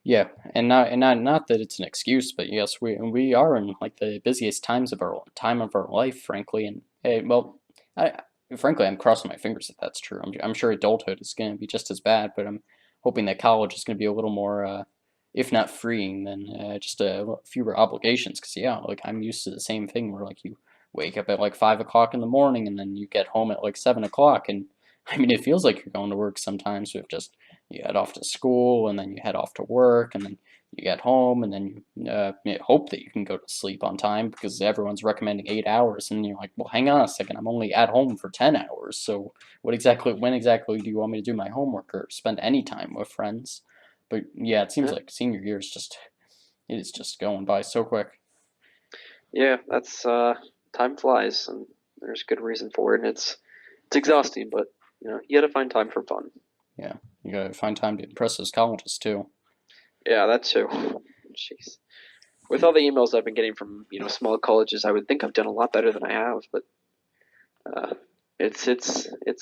Yeah, and not that it's an excuse, but yes, we are in like the busiest time of our life, frankly. And hey, well, I frankly I'm crossing my fingers that that's true. I'm sure adulthood is going to be just as bad, but I'm hoping that college is going to be a little more, if not freeing, then just fewer obligations. Because yeah, like I'm used to the same thing where like you wake up at like 5 o'clock in the morning and then you get home at like 7 o'clock, and I mean it feels like you're going to work sometimes with just you head off to school and then you head off to work and then you get home and then you hope that you can go to sleep on time because everyone's recommending 8 hours and you're like, well, hang on a second, I'm only at home for 10 hours, so when exactly do you want me to do my homework or spend any time with friends? But yeah, it seems Yeah, like senior year is just it is just going by so quick. yeah, that's time flies, and there's good reason for it. And it's exhausting, but you got to find time for fun. Yeah, you gotta find time to impress those colleges too. Yeah, that too. Jeez. With all the emails I've been getting from small colleges, I would think I've done a lot better than I have, but uh, it's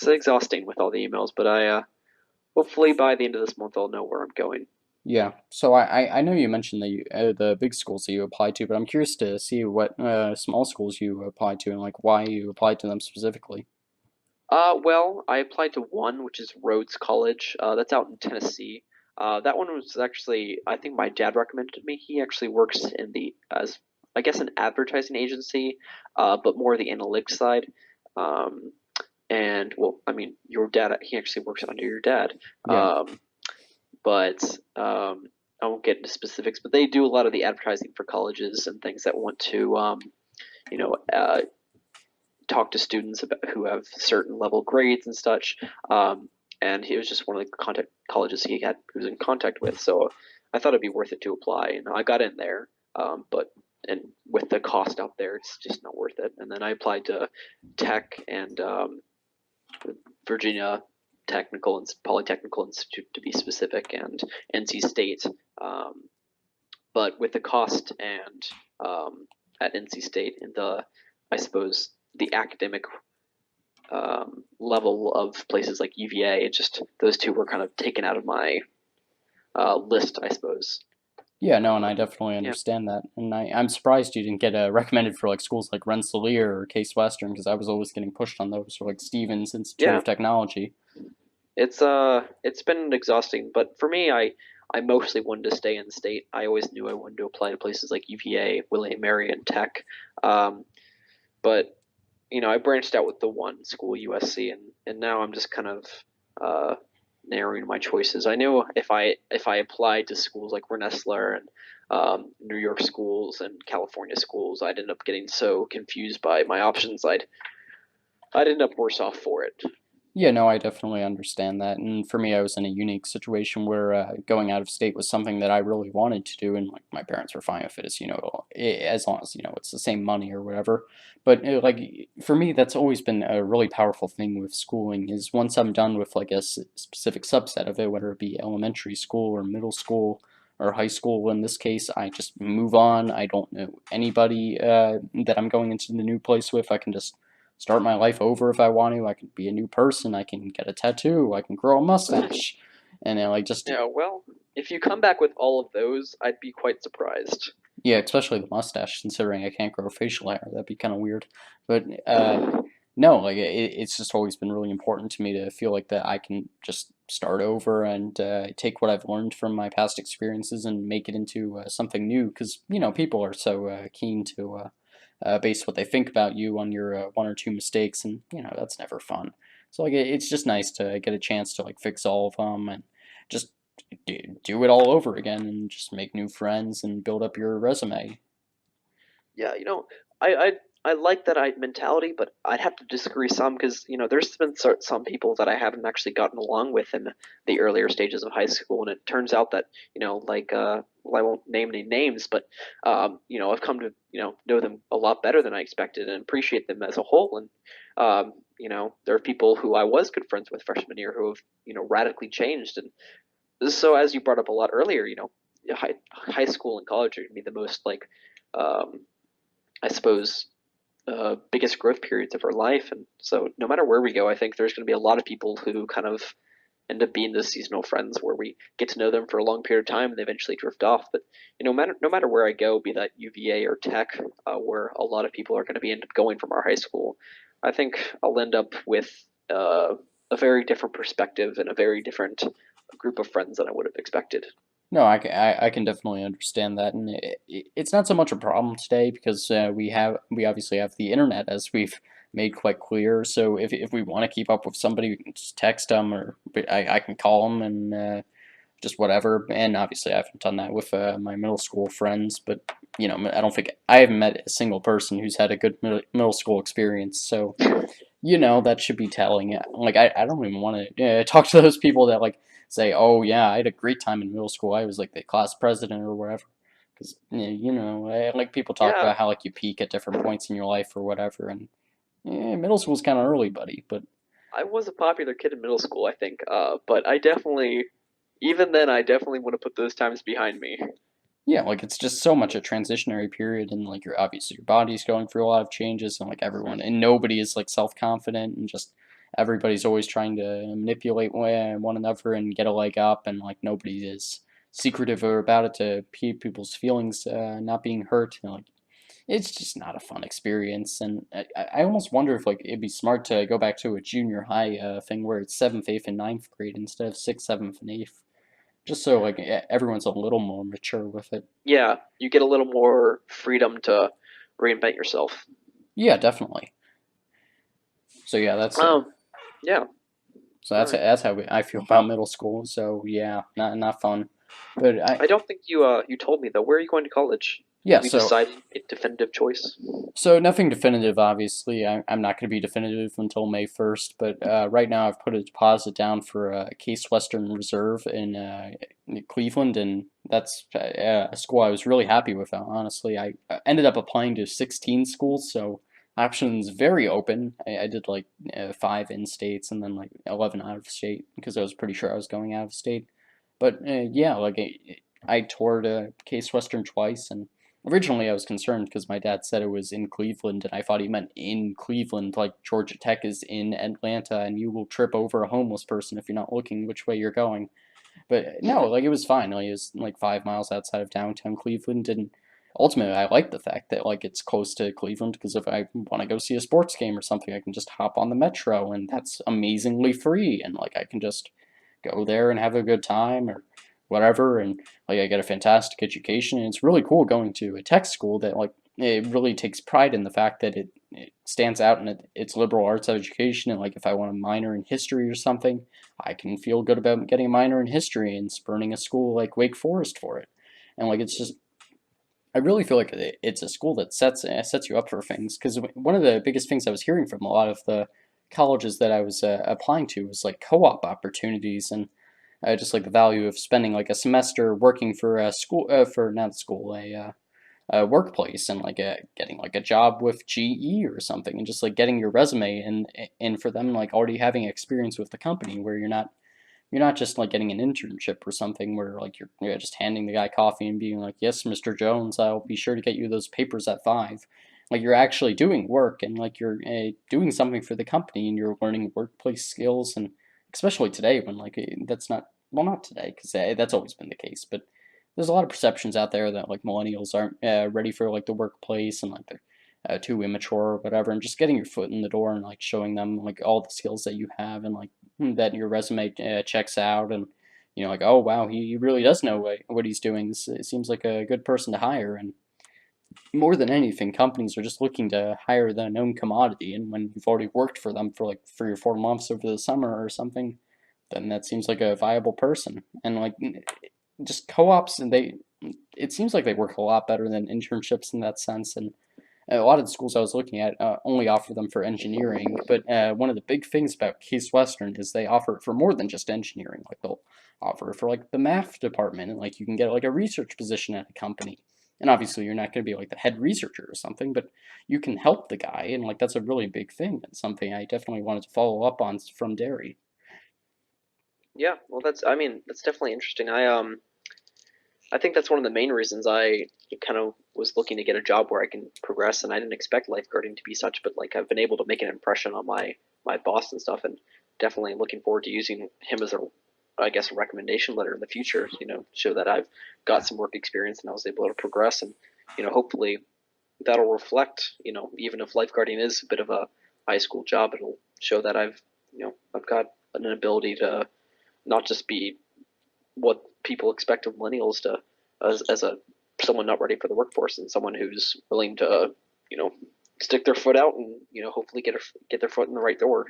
exhausting with all the emails. But I hopefully by the end of this month I'll know where I'm going. Yeah, so I know you mentioned that the big schools that you applied to, but I'm curious to see what small schools you applied to and like why you applied to them specifically. Well, I applied to one, which is Rhodes College. That's out in Tennessee. That one was actually, I think my dad recommended it to me. He actually works in as I guess an advertising agency, but more the analytics side. Um, and well, I mean, your dad, he actually works under your dad. Yeah, Um, but I won't get into specifics, but they do a lot of the advertising for colleges and things that want to, you know, uh, talk to students about who have certain level grades and such. And he was just one of the contact colleges he was in contact with. So I thought it'd be worth it to apply, and I got in there. But and with the cost out there, it's just not worth it. And then I applied to Tech and Virginia Technical and Polytechnical Institute to be specific, and NC State. Um, but with the cost and at NC State and I suppose the academic level of places like UVA, it just those two were kind of taken out of my list, I suppose. yeah, no, and I definitely Yeah, understand that, and I'm surprised you didn't get recommended for like schools like Rensselaer or Case Western because I was always getting pushed on those or like Stevens Institute yeah, of Technology. it's been exhausting, but for me, I mostly wanted to stay in state. I always knew I wanted to apply to places like UVA, William Mary, and Tech. Um, but I branched out with the one school, USC, and now I'm just kind of uh, narrowing my choices. I knew if I applied to schools like Rensselaer and New York schools and California schools, I'd end up getting so confused by my options. I'd end up worse off for it. Yeah, no, I definitely understand that. And for me, I was in a unique situation where going out of state was something that I really wanted to do, and like my parents were fine with it, as as long as it's the same money or whatever. But like for me, that's always been a really powerful thing with schooling. Is once I'm done with like a specific subset of it, whether it be elementary school or middle school or high school. In this case, I just move on. I don't know anybody that I'm going into the new place with. I can just start my life over if I want to. I can be a new person. I can get a tattoo. I can grow a mustache, and like just Yeah, well, if you come back with all of those, I'd be quite surprised. yeah, especially the mustache. Considering I can't grow facial hair, that'd be kind of weird. But no, like it's just always been really important to me to feel like that I can just start over and take what I've learned from my past experiences and make it into something new. Because people are so keen to base what they think about you on your one or two mistakes, and that's never fun. So like it's just nice to get a chance to like fix all of them and just do it all over again and just make new friends and build up your resume. Yeah, I like that mentality, but I'd have to disagree some because there's been some people that I haven't actually gotten along with in the earlier stages of high school, and it turns out that like well, I won't name any names, but I've come to know them a lot better than I expected and appreciate them as a whole, and there are people who I was good friends with freshman year who have radically changed, and so as you brought up a lot earlier, high school and college are going to be the most like um, I suppose, biggest growth periods of our life. And so, no matter where we go, I think there's going to be a lot of people who kind of end up being those seasonal friends where we get to know them for a long period of time and they eventually drift off. But no matter where I go, be that UVA or Tech, where a lot of people are going to be end up going from our high school, I think I'll end up with a very different perspective and a very different group of friends than I would have expected. No, I can definitely understand that, and it's not so much a problem today because we obviously have the internet as we've made quite clear. So if we want to keep up with somebody, we can just text them, or I can call them and just whatever. And obviously, I haven't done that with my middle school friends, but I don't think I haven't met a single person who's had a good middle school experience. So that should be telling. Like I don't even want to talk to those people that like say, oh yeah, I had a great time in middle school. I was like the class president or whatever. Because like people talk Yeah, about how like you peak at different points in your life or whatever, and middle school's kind of early, buddy. But I was a popular kid in middle school, I think, but even then, I definitely want to put those times behind me. yeah, like it's just so much a transitionary period, and like your body's going through a lot of changes, and like everyone and nobody is like self confident, and just everybody's always trying to manipulate one another and get a leg up, and like nobody is secretive or about it to people's feelings not being hurt. And, like it's just not a fun experience, and I almost wonder if like it'd be smart to go back to a junior high thing where it's seventh, eighth, and ninth grade instead of sixth, seventh, and eighth, just so like everyone's a little more mature with it. Yeah, you get a little more freedom to reinvent yourself. Yeah, definitely. So yeah, Um, yeah, all right. that's how I feel about middle school. So yeah, not fun. But I don't think you told me though. Where are you going to college? yeah, Have you decided a definitive choice? nothing definitive. Obviously, I'm not going to be definitive until May 1st. But right now, I've put a deposit down for Case Western Reserve in Cleveland, and that's a school I was really happy with. Honestly, I ended up applying to 16 schools, so options very open. I did like 5 in states and then like 11 out of state because I was pretty sure I was going out of state. But yeah, like I toured Case Western twice, and originally I was concerned because my dad said it was in Cleveland, and I thought he meant in Cleveland, like Georgia Tech is in Atlanta, and you will trip over a homeless person if you're not looking which way you're going. But no, like it was fine. Like it was like 5 miles outside of downtown Cleveland, and ultimately, I like the fact that like it's close to Cleveland because if I want to go see a sports game or something, I can just hop on the metro and that's amazingly free, and like I can just go there and have a good time or whatever, and like I get a fantastic education. And it's really cool going to a tech school that like it really takes pride in the fact that it stands out in its liberal arts education. And like if I want a minor in history or something, I can feel good about getting a minor in history and spurning a school like Wake Forest for it. And like it's just I really feel like it's a school that sets you up for things. Because one of the biggest things I was hearing from a lot of the colleges that I was applying to was like co-op opportunities, and just like the value of spending like a semester working for a school for not school a workplace, and like getting like a job with GE or something, and just like getting your resume and for them like already having experience with the company where you're not just like getting an internship or something where like you're just handing the guy coffee and being like, yes, Mr. Jones, I'll be sure to get you those papers at 5. Like you're actually doing work and like you're doing something for the company and you're learning workplace skills. And especially today when like that's not, well, not today because that's always been the case, but there's a lot of perceptions out there that like millennials aren't ready for like the workplace and like they're too immature or whatever, and just getting your foot in the door and like showing them like all the skills that you have and like that your resume checks out, and like, oh wow, he really does know what he's doing. This it seems like a good person to hire. And more than anything, companies are just looking to hire the known commodity, and when you've already worked for them for like 3 or 4 months over the summer or something, then that seems like a viable person. And like just co-ops, and they it seems like they work a lot better than internships in that sense. And a lot of the schools I was looking at only offer them for engineering, but one of the big things about Case Western is they offer it for more than just engineering. Like they'll offer it for like the math department, and like you can get like a research position at a company. And obviously, you're not going to be like the head researcher or something, but you can help the guy, and like that's a really big thing. It's something I definitely wanted to follow up on from Derry. Yeah, well, that's definitely interesting. I think that's one of the main reasons I kind of was looking to get a job where I can progress, and I didn't expect lifeguarding to be such, but like I've been able to make an impression on my boss and stuff, and definitely looking forward to using him as I guess, a recommendation letter in the future. Show that I've got some work experience and I was able to progress, and hopefully that'll reflect. Even if lifeguarding is a bit of a high school job, it'll show that I've got an ability to not just be what people expect of millennials to as a someone not ready for the workforce, and someone who's willing to stick their foot out and hopefully get their foot in the right door.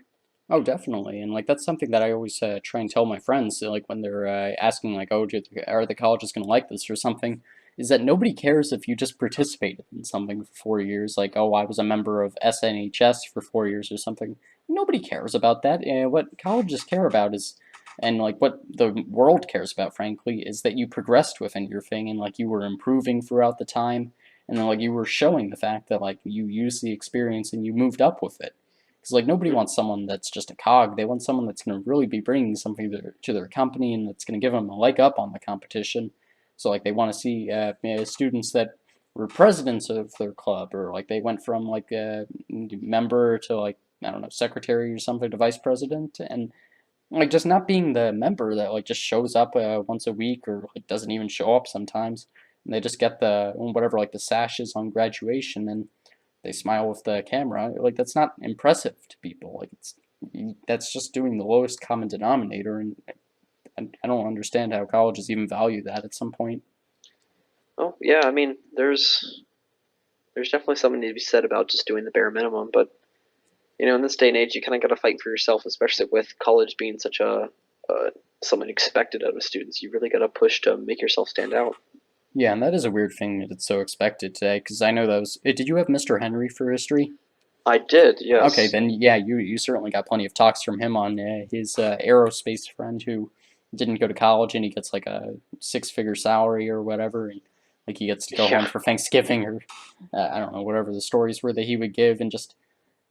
Oh, definitely, and like that's something that I always try and tell my friends, like when they're asking, like, "Oh, are the colleges going to like this or something?" Is that nobody cares if you just participated in something for 4 years, like, "Oh, I was a member of SNHS for 4 years or something." Nobody cares about that. What colleges care about is, and like what the world cares about, frankly, is that you progressed within your thing and like you were improving throughout the time, and then like you were showing the fact that like you used the experience and you moved up with it. Because like nobody Hmm. wants someone that's just a cog. They want someone that's going to really be bringing something to their company and that's going to give them a leg up on the competition. So like they want to see students that were presidents of their club, or like they went from like a member to like, I don't know, secretary or something to vice president, and like just not being the member that like just shows up once a week or like doesn't even show up sometimes, and they just get the whatever like the sashes on graduation and they smile with the camera. Like that's not impressive to people. Like that's just doing the lowest common denominator, and I don't understand how colleges even value that at some point. Oh yeah, I mean, there's definitely something to be said about just doing the bare minimum, but in this day and age, you kind of got to fight for yourself, especially with college being such something expected out of students. You really got to push to make yourself stand out. Yeah, and that is a weird thing that it's so expected today. Because I know that was. Did you have Mr. Henry for history? I did, Okay, yes. then yeah, you certainly got plenty of talks from him on his aerospace friend who didn't go to college and he gets like a 6-figure salary or whatever, and like he gets to go home Yeah. for Thanksgiving or I don't know, whatever the stories were that he would give. And just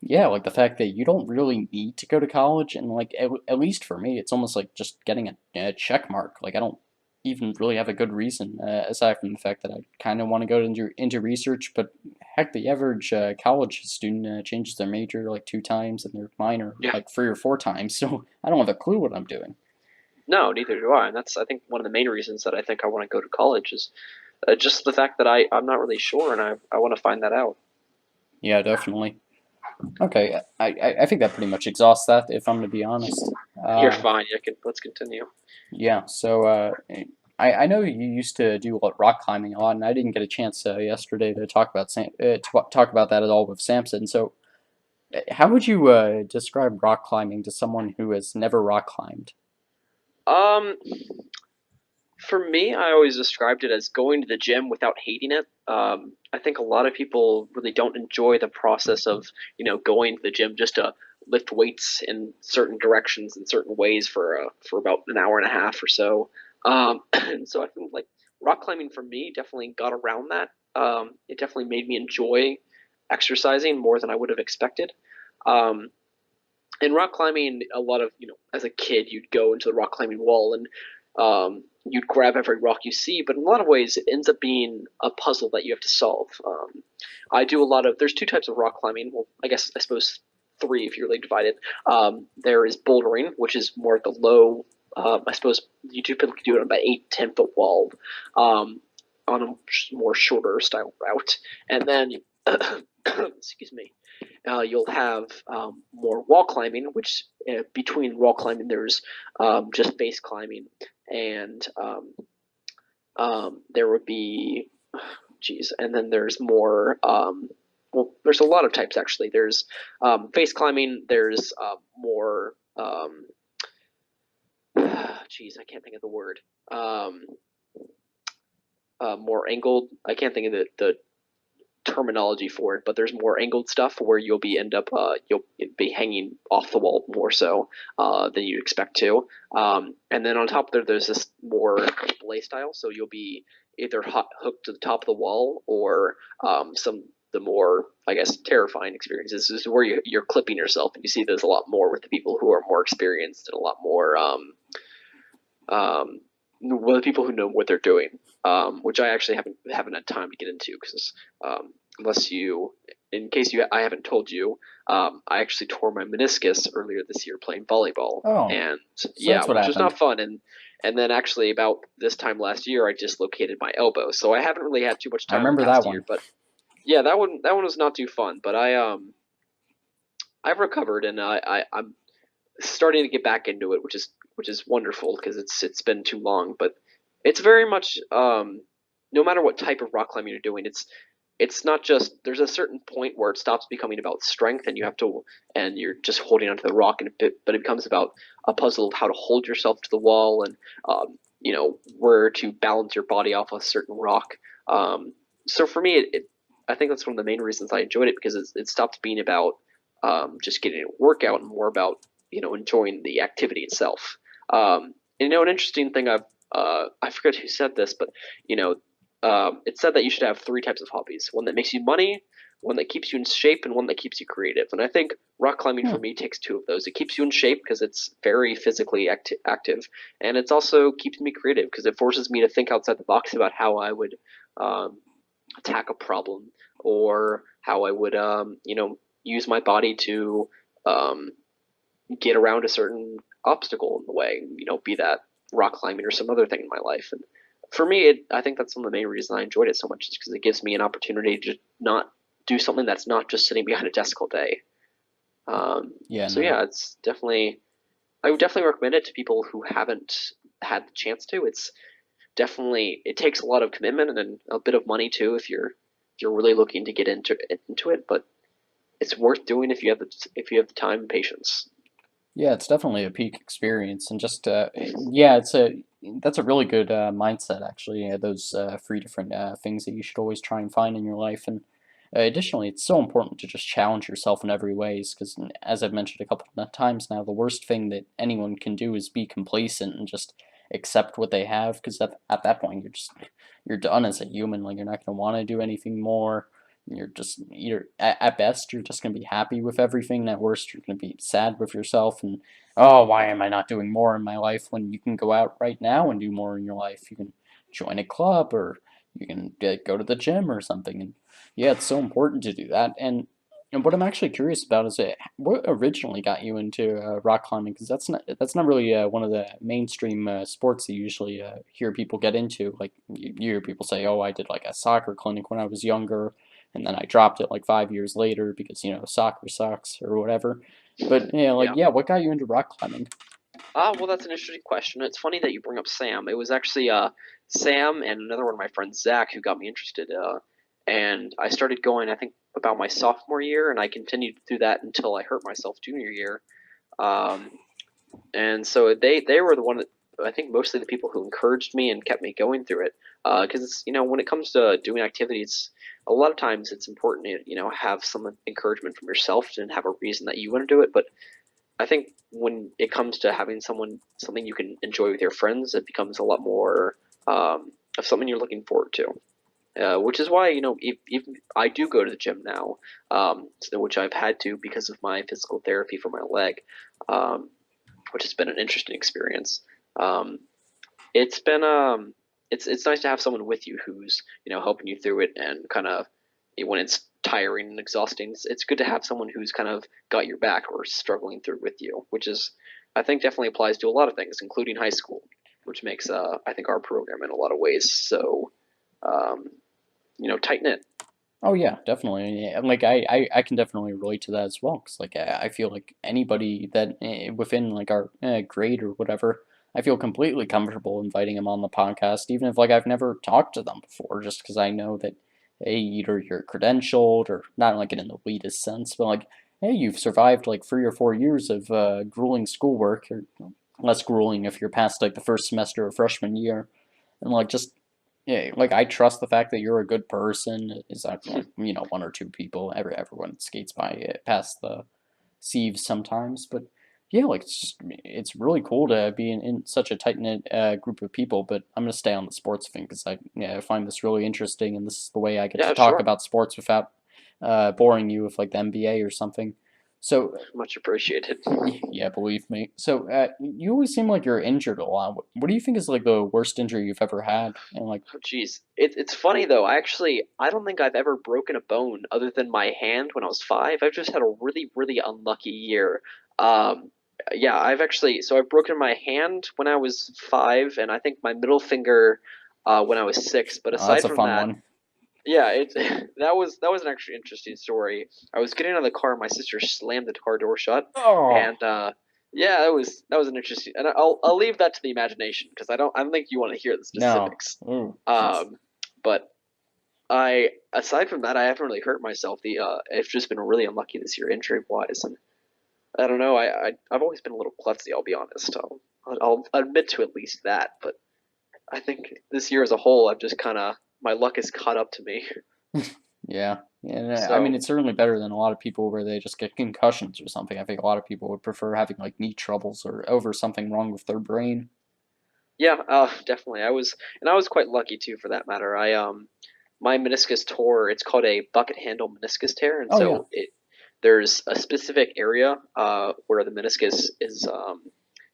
yeah, like the fact that you don't really need to go to college, and like at least for me, it's almost like just getting a check mark. Like I don't even really have a good reason aside from the fact that I kind of want to go into research. But heck, the average college student changes their major like 2 times and their minor Yeah. like 3 or 4 times. So I don't have a clue what I'm doing. No, neither do I. And that's, I think, one of the main reasons that I think I want to go to college is just the fact that I'm not really sure, and I want to find that out. Yeah, definitely. Okay, I think that pretty much exhausts that, if I'm to be honest. You're Uh, fine. Let's continue. yeah, so I know you used to do rock climbing a lot, and I didn't get a chance yesterday to talk about that at all with Samson. So, how would you describe rock climbing to someone who has never rock climbed? Um, For me, I always described it as going to the gym without hating it. I think a lot of people really don't enjoy the process of, going to the gym just to lift weights in certain directions in certain ways for about an hour and a half or so. And so I think like rock climbing for me definitely got around that. It definitely made me enjoy exercising more than I would have expected. Um, in rock climbing, a lot of as a kid, you'd go into the rock climbing wall and you'd grab every rock you see. But in a lot of ways, it ends up being a puzzle that you have to solve. I do a lot of. There's two types of rock climbing. Well, I suppose three if you're really divided. There is bouldering, which is more at the low. I suppose you typically do it on about 8 to 10 foot wall, on a more shorter style route, and then excuse me, you'll have more wall climbing, which between wall climbing there's just base climbing, and there would be, geez, and then there's more. Well, there's a lot of types actually. There's face climbing. There's more. Geez, I can't think of the word. More angled. I can't think of the terminology for it, but there's more angled stuff where you'll be hanging off the wall more so than you'd expect to. And then on top there's this more belay style, so you'll be either hooked to the top of the wall or some the more I guess terrifying experiences. This is where you're clipping yourself, and you see there's a lot more with the people who are more experienced and a lot more um, well, the people who know what they're doing, which I actually haven't had time to get into because unless you, in case I haven't told you, I actually tore my meniscus earlier this year playing volleyball, Oh, and so yeah, that's what which was happened. not fun. And then actually about this time last year, I dislocated my elbow, so I haven't really had too much I time in the remember that past year. one. But yeah, that one was not too fun. But I've recovered, and I'm starting to get back into it, which is wonderful because it's been too long. But it's very much no matter what type of rock climbing you're doing, it's not just there's a certain point where it stops becoming about strength and you're just holding onto the rock but it becomes about a puzzle of how to hold yourself to the wall and where to balance your body off a certain rock. So for me, I think that's one of the main reasons I enjoyed it because it stopped being about just getting a workout and more about enjoying the activity itself. An interesting thing I forget who said this, but you know, it said that you should have three types of hobbies: one that makes you money, one that keeps you in shape, and one that keeps you creative. And I think rock climbing Hmm. for me takes two of those. It keeps you in shape because it's very physically active, and it's also keeps me creative because it forces me to think outside the box about how I would um, attack a problem or how I would use my body to um, get around a certain obstacle in the way, be that rock climbing or some other thing in my life. And for me, I think that's one of the main reasons I enjoyed it so much is because it gives me an opportunity to not do something that's not just sitting behind a desk all day. Yeah, So no. yeah, I would definitely recommend it to people who haven't had the chance to. It takes a lot of commitment and a bit of money too if you're really looking to get into it, but it's worth doing if you have the time and patience. Yeah, it's definitely a peak experience, and just yeah, that's a really good mindset actually. Those three different things that you should always try and find in your life, and additionally, it's so important to just challenge yourself in every ways, because as I've mentioned a couple of times now, the worst thing that anyone can do is be complacent and just accept what they have, because at that point you're done as a human. Like you're not gonna want to do anything more. You're just at best you're just gonna be happy with everything. And at worst, you're gonna be sad with yourself and oh, why am I not doing more in my life when you can go out right now and do more in your life? You can join a club or you can go to the gym or something. And yeah, it's so important to do that. And And what I'm actually curious about is what originally got you into rock climbing? Because that's not really one of the mainstream sports that you usually hear people get into. Like you hear people say, "Oh, I did like a soccer clinic when I was younger, and then I dropped it like 5 years later because soccer sucks or whatever." But like Yeah. yeah, what got you into rock climbing? Well, that's an interesting question. It's funny that you bring up Sam. It was actually Sam and another one of my friends, Zach, who got me interested. And I started going, I think, about my sophomore year, and I continued to do that until I hurt myself junior year. Um, and so they were the one that I think mostly the people who encouraged me and kept me going through it. Because when it comes to doing activities, a lot of times it's important to have some encouragement from yourself and have a reason that you want to do it. But I think when it comes to having something you can enjoy with your friends, it becomes a lot more of something you're looking forward to. Which is why if I do go to the gym now, which I've had to because of my physical therapy for my leg, um, which has been an interesting experience. Um, it's been it's nice to have someone with you who's helping you through it and kind of when it's tiring and exhausting. It's good to have someone who's kind of got your back or struggling through with you, which is I think definitely applies to a lot of things, including high school, which makes I think our program in a lot of ways so um, tight knit. Oh yeah, definitely. Yeah, like I can definitely relate to that as well. Cause like I feel like anybody that within like our grade or whatever, I feel completely comfortable inviting them on the podcast, even if like I've never talked to them before, just because I know that hey, either you're credentialed or not like in an elitist sense, but like hey, you've survived like 3 or 4 years of grueling schoolwork, or less grueling if you're past like the first semester of freshman year, and like just yeah, like I trust the fact that you're a good person. Is that like one or two people? Everyone skates by it past the sieves sometimes, but yeah, like it's really cool to be in such a tight knit group of people. But I'm gonna stay on the sports thing because I find this really interesting, and this is the way I get to Yeah, talk sure, about sports without boring you with like the NBA or something. So much appreciated. yeah, believe me. So you always seem like you're injured a lot. What do you think is like the worst injury you've ever had? And like Oh, geez, it's funny though. I don't think I've ever broken a bone other than my hand when I was 5. I've just had a really unlucky year. Um, yeah, I've broken my hand when I was 5, and I think my middle finger when I was 6. But that's aside a from fun that, one. yeah, it that was an actually interesting story. I was getting out of the car, and my sister slammed the car door shut, Oh, and yeah, that was an interesting. And I'll leave that to the imagination because I don't think you want to hear the no. specifics. Oh, jeez. Um, but I aside from that, I haven't really hurt myself. I've just been really unlucky this year injury wise, and I don't know. I've always been a little klutzy. I'll be honest. I'll admit to at least that, but I think this year as a whole, I've just kind of my luck has caught up to me. Yeah. And I mean, So it's certainly better than a lot of people where they just get concussions or something. I think a lot of people would prefer having like knee troubles or over something wrong with their brain. yeah, definitely. I was quite lucky too, for that matter. My meniscus tore. It's called a bucket handle meniscus tear, and Oh yeah. so there's a specific area where the meniscus is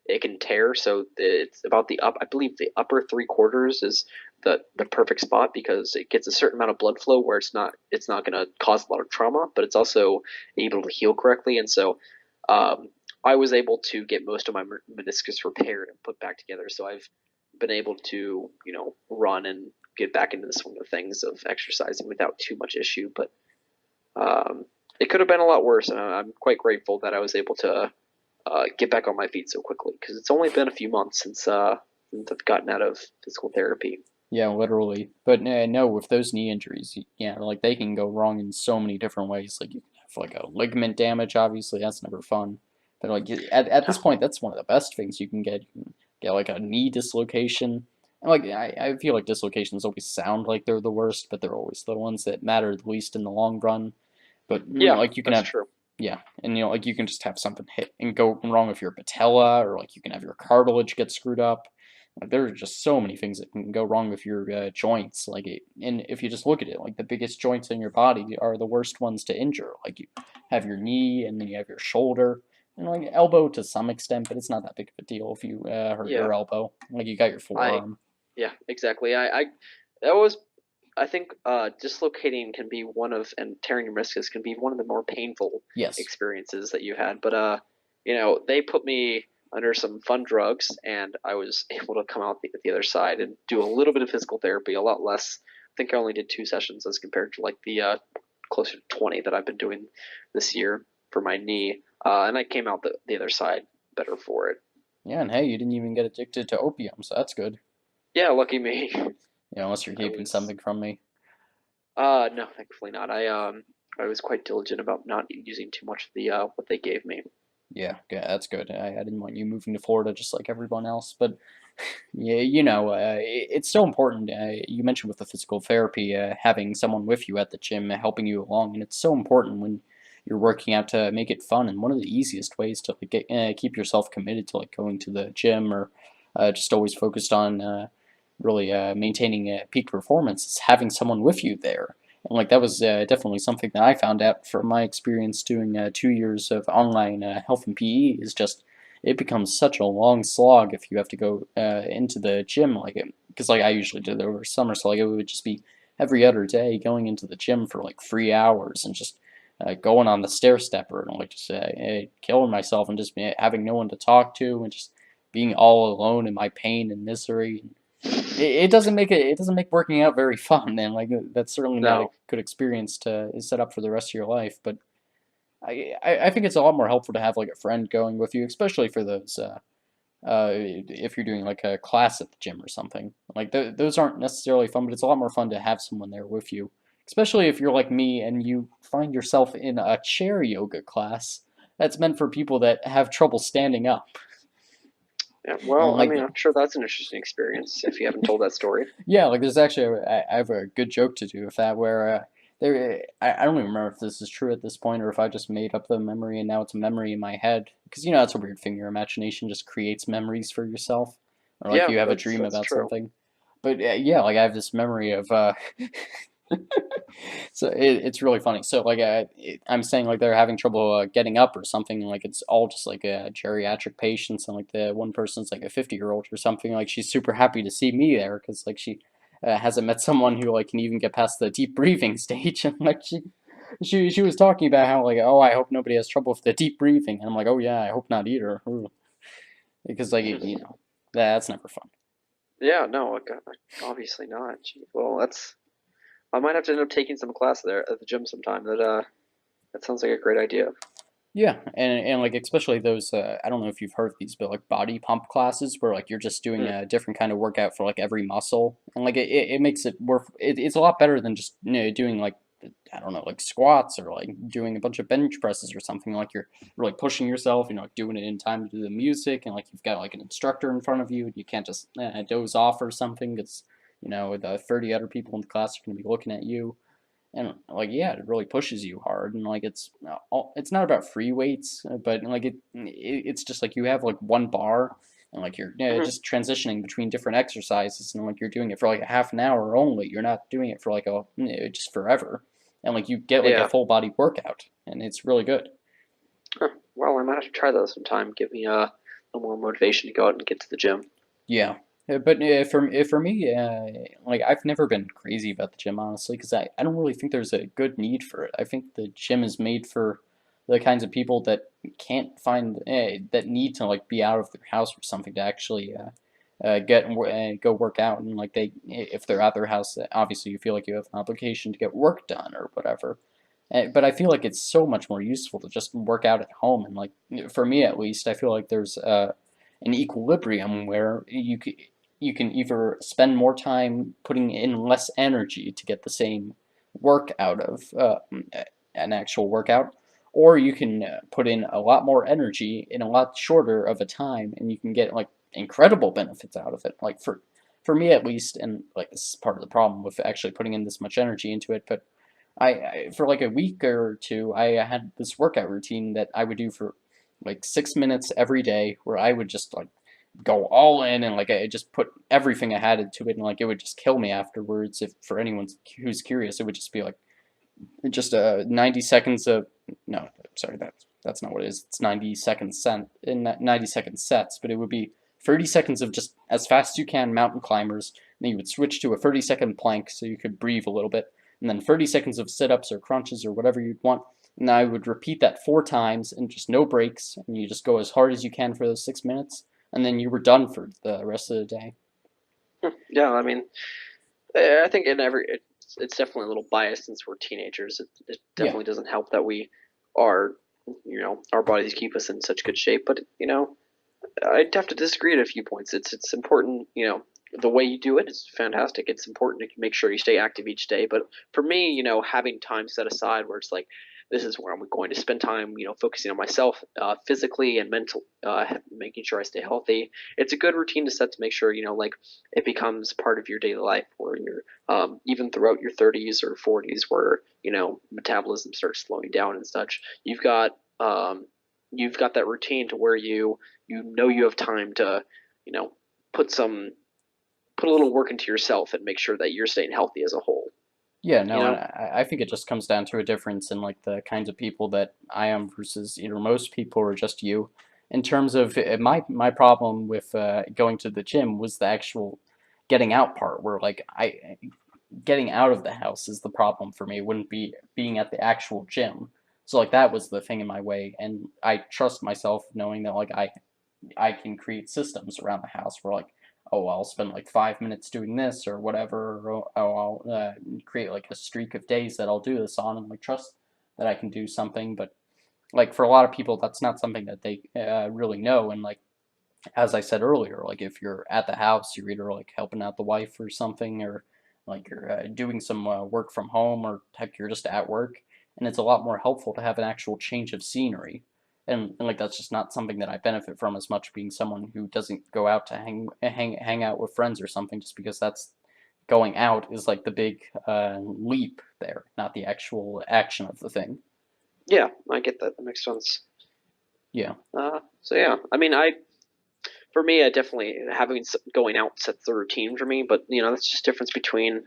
it can tear. So it's about I believe the upper three quarters is the perfect spot because it gets a certain amount of blood flow where it's not going to cause a lot of trauma, but it's also able to heal correctly, and so um, I was able to get most of my meniscus repaired and put back together. So I've been able to run and get back into the swing of things of exercising without too much issue, but um, it could have been a lot worse, and I'm quite grateful that I was able to get back on my feet so quickly because it's only been a few months since I've gotten out of physical therapy. Yeah, literally. But no, with those knee injuries, yeah, like they can go wrong in so many different ways. Like you can have like a ligament damage, obviously, that's never fun. But like at this Yeah, point, that's one of the best things you can get. You can get like a knee dislocation. And like I feel like dislocations always sound like they're the worst, but they're always the ones that matter the least in the long run. But yeah, like you can that's have true. yeah, and like you can just have something hit and go wrong with your patella, or like you can have your cartilage get screwed up. Like there are just so many things that can go wrong with your joints. And if you just look at it, like the biggest joints in your body are the worst ones to injure. Like you have your knee, and then you have your shoulder, and like elbow to some extent, but it's not that big of a deal if you hurt Yeah, your elbow. Like you got your I forearm. yeah, exactly. I that was I think dislocating can be one of, and tearing your meniscus can be one of the more painful Yes. experiences that you had. But they put me under some fun drugs, and I was able to come out the other side and do a little bit of physical therapy, a lot less. I think I only did 2 sessions as compared to like the closer to 20 that I've been doing this year for my knee, and I came out the other side better for it. Yeah, and hey, you didn't even get addicted to opium, so that's good. Yeah, lucky me. Unless you're I keeping was something from me. no, thankfully not. I was quite diligent about not using too much of the what they gave me. Yeah, yeah, that's good. I didn't want you moving to Florida just like everyone else, but yeah, it's so important. You mentioned with the physical therapy, having someone with you at the gym, helping you along, and it's so important when you're working out to make it fun. And one of the easiest ways to like keep yourself committed to like going to the gym or just always focused on really maintaining peak performance is having someone with you there. And like that was definitely something that I found out from my experience doing 2 years of online health and PE is just it becomes such a long slog if you have to go into the gym like it because like I usually did it over summer, so like it would just be every other day going into the gym for like 3 hours and just going on the stair stepper and like just killing myself and just having no one to talk to and just being all alone in my pain and misery. It doesn't make it doesn't make working out very fun, and like that's certainly not a No, good experience to set up for the rest of your life. But I think it's a lot more helpful to have like a friend going with you, especially for those if you're doing like a class at the gym or something. Like those aren't necessarily fun, but it's a lot more fun to have someone there with you, especially if you're like me and you find yourself in a chair yoga class that's meant for people that have trouble standing up. yeah, And well, I like mean, I'm sure that's an interesting experience if you haven't told that story. yeah, like there's actually I have a good joke to do with that where I don't even remember if this is true at this point or if I just made up the memory and now it's a memory in my head because that's a weird thing, your imagination just creates memories for yourself or like Yeah, you have a that's dream that's about true. something. But yeah, like I have this memory of so it's really funny. So like I'm saying like they're having trouble getting up or something. Like it's all just like geriatric patients and like the one person's like a 50-year-old or something. Like she's super happy to see me there because like she hasn't met someone who like can even get past the deep breathing stage. And like she was talking about how like oh I hope nobody has trouble with the deep breathing. And I'm like oh yeah I hope not either. Ooh. Because like that's never fun. Yeah, no, obviously not. Gee, well, that's I might have to end up taking some class there at the gym sometime. That sounds like a great idea. Yeah, and like especially those I don't know if you've heard of these, but like body pump classes where like you're just doing Hmm. a different kind of workout for like every muscle, and like it makes it worth. It's a lot better than just doing like I don't know like squats or like doing a bunch of bench presses or something. Like you're really pushing yourself, like doing it in time to do the music, and like you've got like an instructor in front of you, and you can't just doze off or something because the 30 other people in the class are going to be looking at you and like yeah it really pushes you hard and like it's not about free weights but like it's just like you have like one bar and like you're Hmm. just transitioning between different exercises and like you're doing it for like a half an hour only you're not doing it for like just forever and like you get like a Yeah. full body workout and it's really good. Huh. Well, I might have to try that sometime. Give me a more motivation to go out and get to the gym. Yeah. But for me, like I've never been crazy about the gym honestly, because I don't really think there's a good need for it. I think the gym is made for the kinds of people that can't find that need to like be out of their house or something to actually get and go work out and like they if they're at their house, obviously you feel like you have an obligation to get work done or whatever. But I feel like it's so much more useful to just work out at home and like for me at least, I feel like there's an equilibrium where you can either spend more time putting in less energy to get the same work out of an actual workout, or you can put in a lot more energy in a lot shorter of a time, and you can get like incredible benefits out of it. Like for me at least, and like this is part of the problem with actually putting in this much energy into it, but I for like a week or two, I had this workout routine that I would do for like 6 minutes every day, where I would just like go all in and like I just put everything I had into it, and like it would just kill me afterwards. If for anyone who's curious, it would just be like just 90 seconds of sorry that's not what it is. It's 90 second 90-second sets, but it would be 30 seconds of just as fast as you can mountain climbers, and then you would switch to a 30-second plank so you could breathe a little bit, and then 30 seconds of sit-ups or crunches or whatever you'd want. And I would repeat that 4 times and just no breaks, and you just go as hard as you can for those 6 minutes, and then you were done for the rest of the day. Yeah, I mean, I think it's definitely a little biased since we're teenagers. It Yeah. definitely doesn't help that we are, our bodies keep us in such good shape. But I'd have to disagree at a few points. It's important, the way you do it is fantastic. It's important to make sure you stay active each day. But for me, having time set aside where it's like, this is where I'm going to spend time, focusing on myself physically and mental, making sure I stay healthy. It's a good routine to set to make sure, like it becomes part of your daily life where you're, even throughout your 30s or 40s where, metabolism starts slowing down and such. You've got that routine to where you have time to, you know, put some put a little work into yourself and make sure that you're staying healthy as a whole. Yeah, You no, and know? I think it just comes down to a difference in like the kinds of people that I am versus either most people or just you. In terms of my problem with going to the gym was the actual getting out part, where like I getting out of the house is the problem for me. It wouldn't be being at the actual gym. So like that was the thing in my way, and I trust myself knowing that like I can create systems around the house where like, oh, I'll spend like 5 minutes doing this or whatever, or oh, I'll create like a streak of days that I'll do this on, and like trust that I can do something. But like for a lot of people, that's not something that they really know. And like as I said earlier, like if you're at the house, you're either like helping out the wife or something, or like you're doing some work from home, or heck, you're just at work, and it's a lot more helpful to have an actual change of scenery. And like that's just not something that I benefit from as much, being someone who doesn't go out to hang out with friends or something, just because that's going out is like the big leap there, not the actual action of the thing. Yeah, I get that. That makes sense. Yeah. So yeah, I mean, for me, I definitely having going out sets the routine for me. But that's just difference between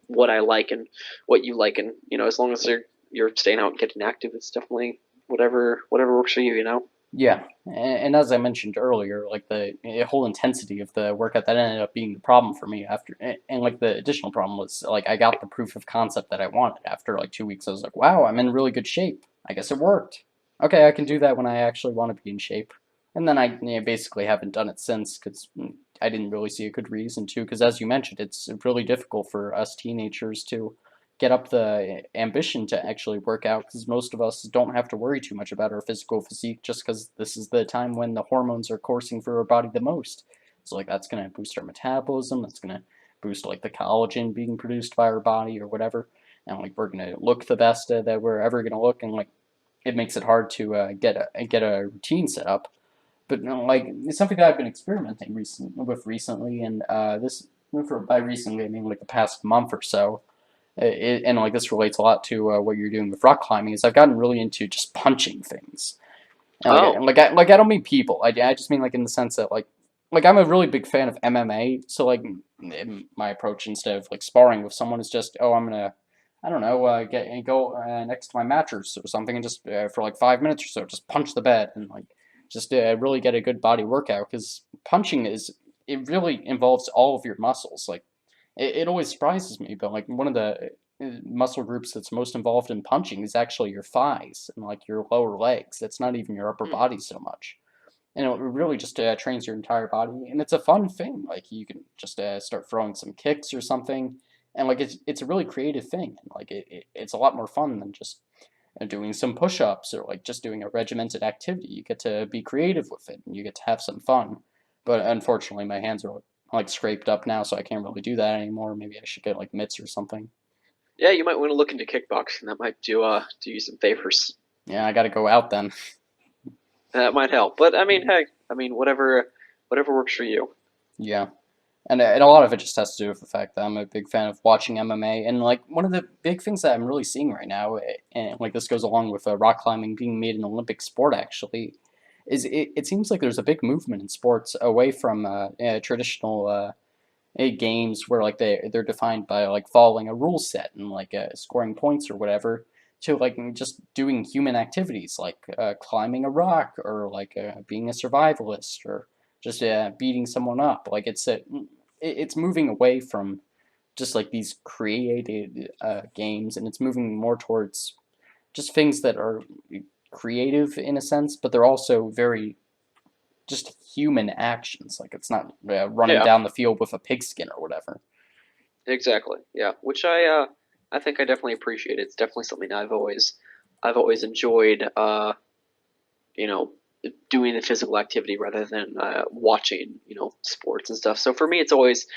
what I like and what you like, and as long as you're staying out and getting active, it's definitely whatever works for you. Yeah, and as I mentioned earlier, like the whole intensity of the workout that ended up being the problem for me after, and like the additional problem was like I got the proof of concept that I wanted after like 2 weeks. I was like, wow, I'm in really good shape. I guess it worked. Okay, I can do that when I actually want to be in shape. And then I basically haven't done it since because I didn't really see a good reason to. Because as you mentioned, it's really difficult for us teenagers to get up the ambition to actually work out, because most of us don't have to worry too much about our physical physique, just because this is the time when the hormones are coursing through our body the most. So like that's going to boost our metabolism, that's going to boost like the collagen being produced by our body or whatever, and like we're going to look the best that we're ever going to look, and like it makes it hard to get a routine set up. But like it's something that I've been experimenting with recently, and this for by recently I mean like the past month or so. And like this relates a lot to what you're doing with rock climbing, is I've gotten really into just punching things. And Oh, I don't mean people. I just mean like in the sense that like I'm a really big fan of MMA. So like my approach instead of like sparring with someone is just, oh, I'm gonna, I don't know, go next to my mattress or something, and just for like 5 minutes or so just punch the bed, and like just really get a good body workout, because punching is, it really involves all of your muscles. Like it always surprises me, but like one of the muscle groups that's most involved in punching is actually your thighs and like your lower legs. It's not even your upper hmm. body so much. And it really just trains your entire body, and it's a fun thing. Like you can just start throwing some kicks or something, and like it's a really creative thing, and like it's a lot more fun than just doing some push-ups or like just doing a regimented activity. You get to be creative with it, and you get to have some fun. But unfortunately, my hands are like scraped up now, so I can't really do that anymore. Maybe I should get like mitts or something. Yeah, you might want to look into kickboxing. That might do you some favors. Yeah, I got to go out then. That might help. But I mean, hey, I mean, whatever works for you. Yeah. And a lot of it just has to do with the fact that I'm a big fan of watching MMA, and like one of the big things that I'm really seeing right now, and like this goes along with rock climbing being made an Olympic sport actually, is it seems like there's a big movement in sports away from traditional games where like they're defined by like following a rule set and like scoring points or whatever, to like just doing human activities like climbing a rock, or like being a survivalist, or just beating someone up. Like it's moving away from just like these created games, and it's moving more towards just things that are creative in a sense, but they're also very just human actions. Like it's not running Yeah, down the field with a pigskin or whatever. exactly. Yeah, which I think I definitely appreciate. It's definitely something I've always enjoyed. You know, doing the physical activity rather than watching, sports and stuff. So for me, it's always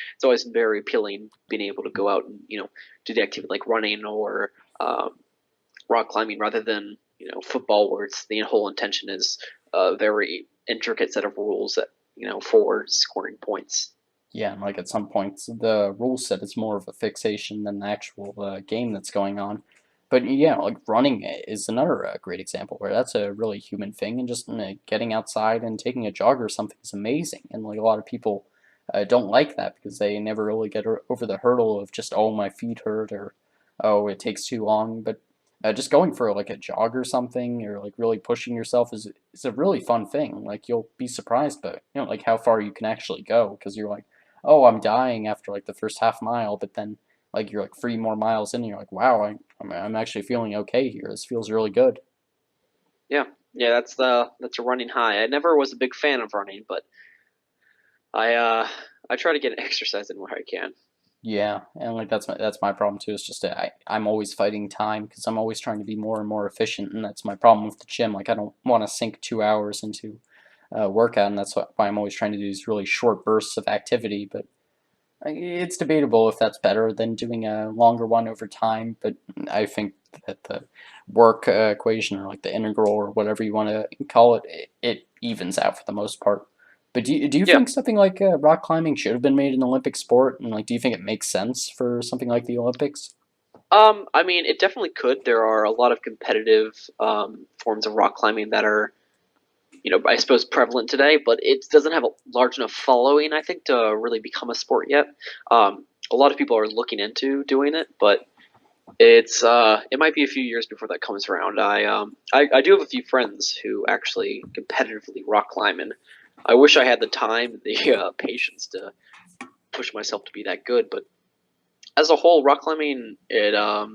very appealing being able to go out and do the activity like running or um, rock climbing rather than football, where it's the whole intention is a very intricate set of rules that for scoring points. Yeah, and like at some points, the rule set is more of a fixation than the actual game that's going on. But yeah, like running is another great example where that's a really human thing, and just getting outside and taking a jog or something is amazing. And like a lot of people don't like that because they never really get over the hurdle of just, oh, my feet hurt, or oh, it takes too long. But just going for like a jog or something, or like really pushing yourself is a really fun thing. Like you'll be surprised, but like how far you can actually go, because you're like, oh, I'm dying after like the first half mile, but then like you're like 3 more miles in, and you're like, wow, I'm actually feeling okay here. This feels really good. Yeah, yeah, that's a running high. I never was a big fan of running, but I uh, I try to get exercise in where I can. Yeah, and like that's my problem too. It's just I'm always fighting time because I'm always trying to be more and more efficient, and that's my problem with the gym. Like I don't want to sink 2 hours into workout, and that's why I'm always trying to do these really short bursts of activity. But it's debatable if that's better than doing a longer one over time, but I think that the work equation, or like the integral or whatever you want to call it, it evens out for the most part. But do you Yeah. think something like rock climbing should have been made an Olympic sport? And like, do you think it makes sense for something like the Olympics? I mean, it definitely could. There are a lot of competitive forms of rock climbing that are, I suppose prevalent today, but it doesn't have a large enough following, I think, to really become a sport yet. A lot of people are looking into doing it, but it might be a few years before that comes around. I do have a few friends who actually competitively rock climb, and I wish I had the time, the patience to push myself to be that good. But as a whole, rock climbing, I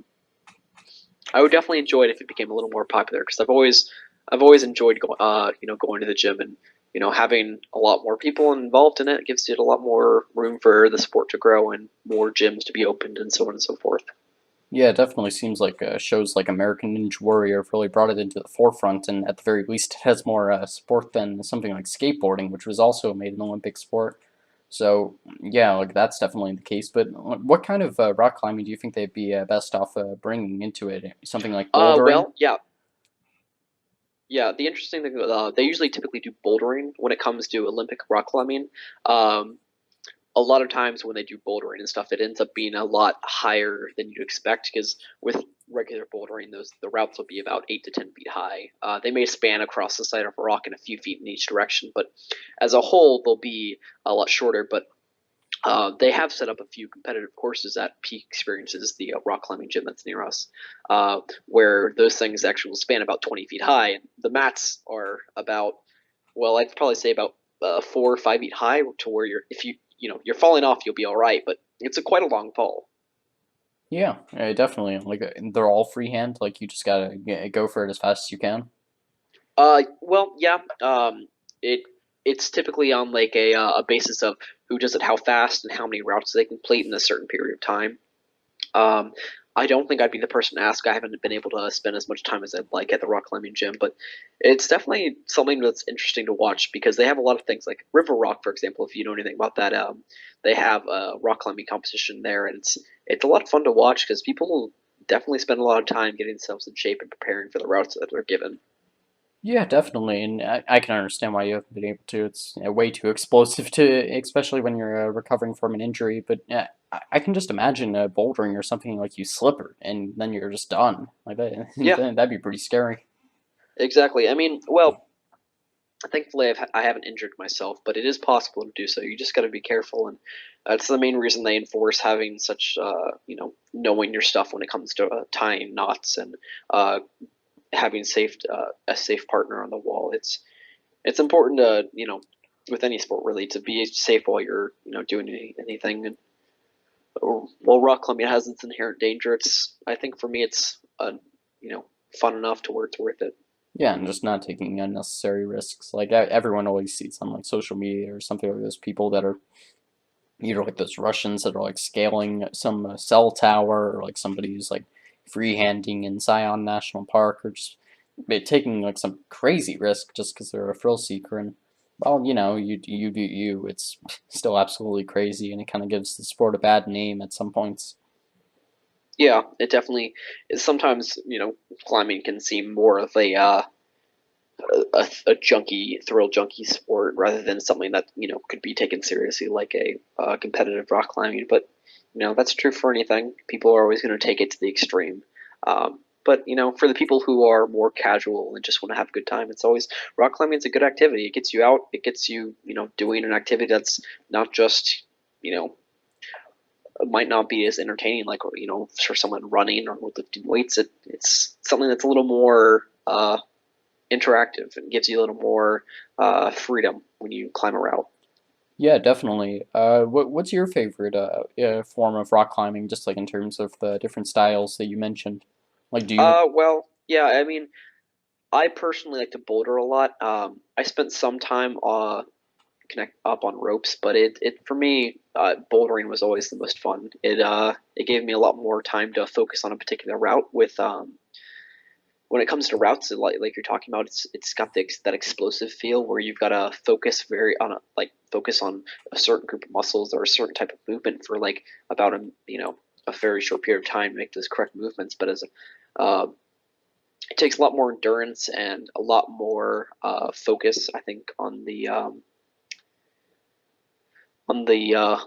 would definitely enjoy it if it became a little more popular because I've always enjoyed going to the gym and having a lot more people involved in it gives it a lot more room for the sport to grow and more gyms to be opened and so on and so forth. Yeah, it definitely seems like shows like American Ninja Warrior have really brought it into the forefront, and at the very least, it has more sport than something like skateboarding, which was also made an Olympic sport. So yeah, like that's definitely the case. But what kind of rock climbing do you think they'd be best off bringing into it? Something like bouldering? Well, yeah, yeah. The interesting thing, they usually typically do bouldering when it comes to Olympic rock climbing. Um, a lot of times when they do bouldering and stuff, it ends up being a lot higher than you'd expect because with regular bouldering, those the routes will be about 8 to 10 feet high. They may span across the side of a rock in a few feet in each direction, but as a whole, they'll be a lot shorter. But they have set up a few competitive courses at Peak Experiences, the rock climbing gym that's near us, where those things actually will span about 20 feet high. And the mats are about, well, I'd probably say about 4 or 5 feet high, to where if you're falling off, you'll be all right. But it's quite a long fall. Yeah, definitely. Like they're all freehand. Like you just gotta go for it as fast as you can. Well, yeah. It it's typically on like a basis of who does it how fast and how many routes they complete in a certain period of time. Um, I don't think I'd be the person to ask. I haven't been able to spend as much time as I'd like at the rock climbing gym, but it's definitely something that's interesting to watch because they have a lot of things like River Rock, for example. If you know anything about that, they have a rock climbing competition there, and it's a lot of fun to watch because people definitely spend a lot of time getting themselves in shape and preparing for the routes that they're given. Yeah, definitely, and I can understand why you haven't been able to. It's way too explosive to, especially when you're recovering from an injury. But I can just imagine bouldering or something like you slip it, and then you're just done. Like that, Yeah, that'd be pretty scary. exactly. I mean, well, thankfully I haven't injured myself, but it is possible to do so. You just got to be careful, and that's the main reason they enforce having such, knowing your stuff when it comes to tying knots and uh, having a safe partner on the wall. It's important to with any sport really, to be safe while you're doing anything. And while rock climbing has its inherent danger, I think for me it's you know fun enough to where it's worth it. Yeah, and just not taking unnecessary risks. Like everyone always sees on like social media or something like those people that are like those Russians that are like scaling some cell tower, or like somebody who's like freehanding in Zion National Park, or just taking like some crazy risk just because they're a thrill seeker. And well, you do you. It's still absolutely crazy, and it kind of gives the sport a bad name at some points. Yeah, it definitely is. Sometimes climbing can seem more of a junkie thrill junkie sport rather than something that could be taken seriously like a competitive rock climbing. But that's true for anything. People are always going to take it to the extreme. But for the people who are more casual and just want to have a good time, it's always rock climbing is a good activity. It gets you out. It gets you doing an activity that's not just you know might not be as entertaining like for someone running or lifting weights. It's something that's a little more interactive and gives you a little more freedom when you climb a route. Yeah, definitely. What's your favorite form of rock climbing? Just like in terms of the different styles that you mentioned. Like, do you? Well, yeah, I mean, I personally like to boulder a lot. I spent some time connect up on ropes, but it for me, bouldering was always the most fun. It gave me a lot more time to focus on a particular route. With when it comes to routes, like you're talking about, it's got that explosive feel where you've got to focus focus on a certain group of muscles or a certain type of movement for like about a very short period of time to make those correct movements. But it takes a lot more endurance and a lot more focus, I think, on the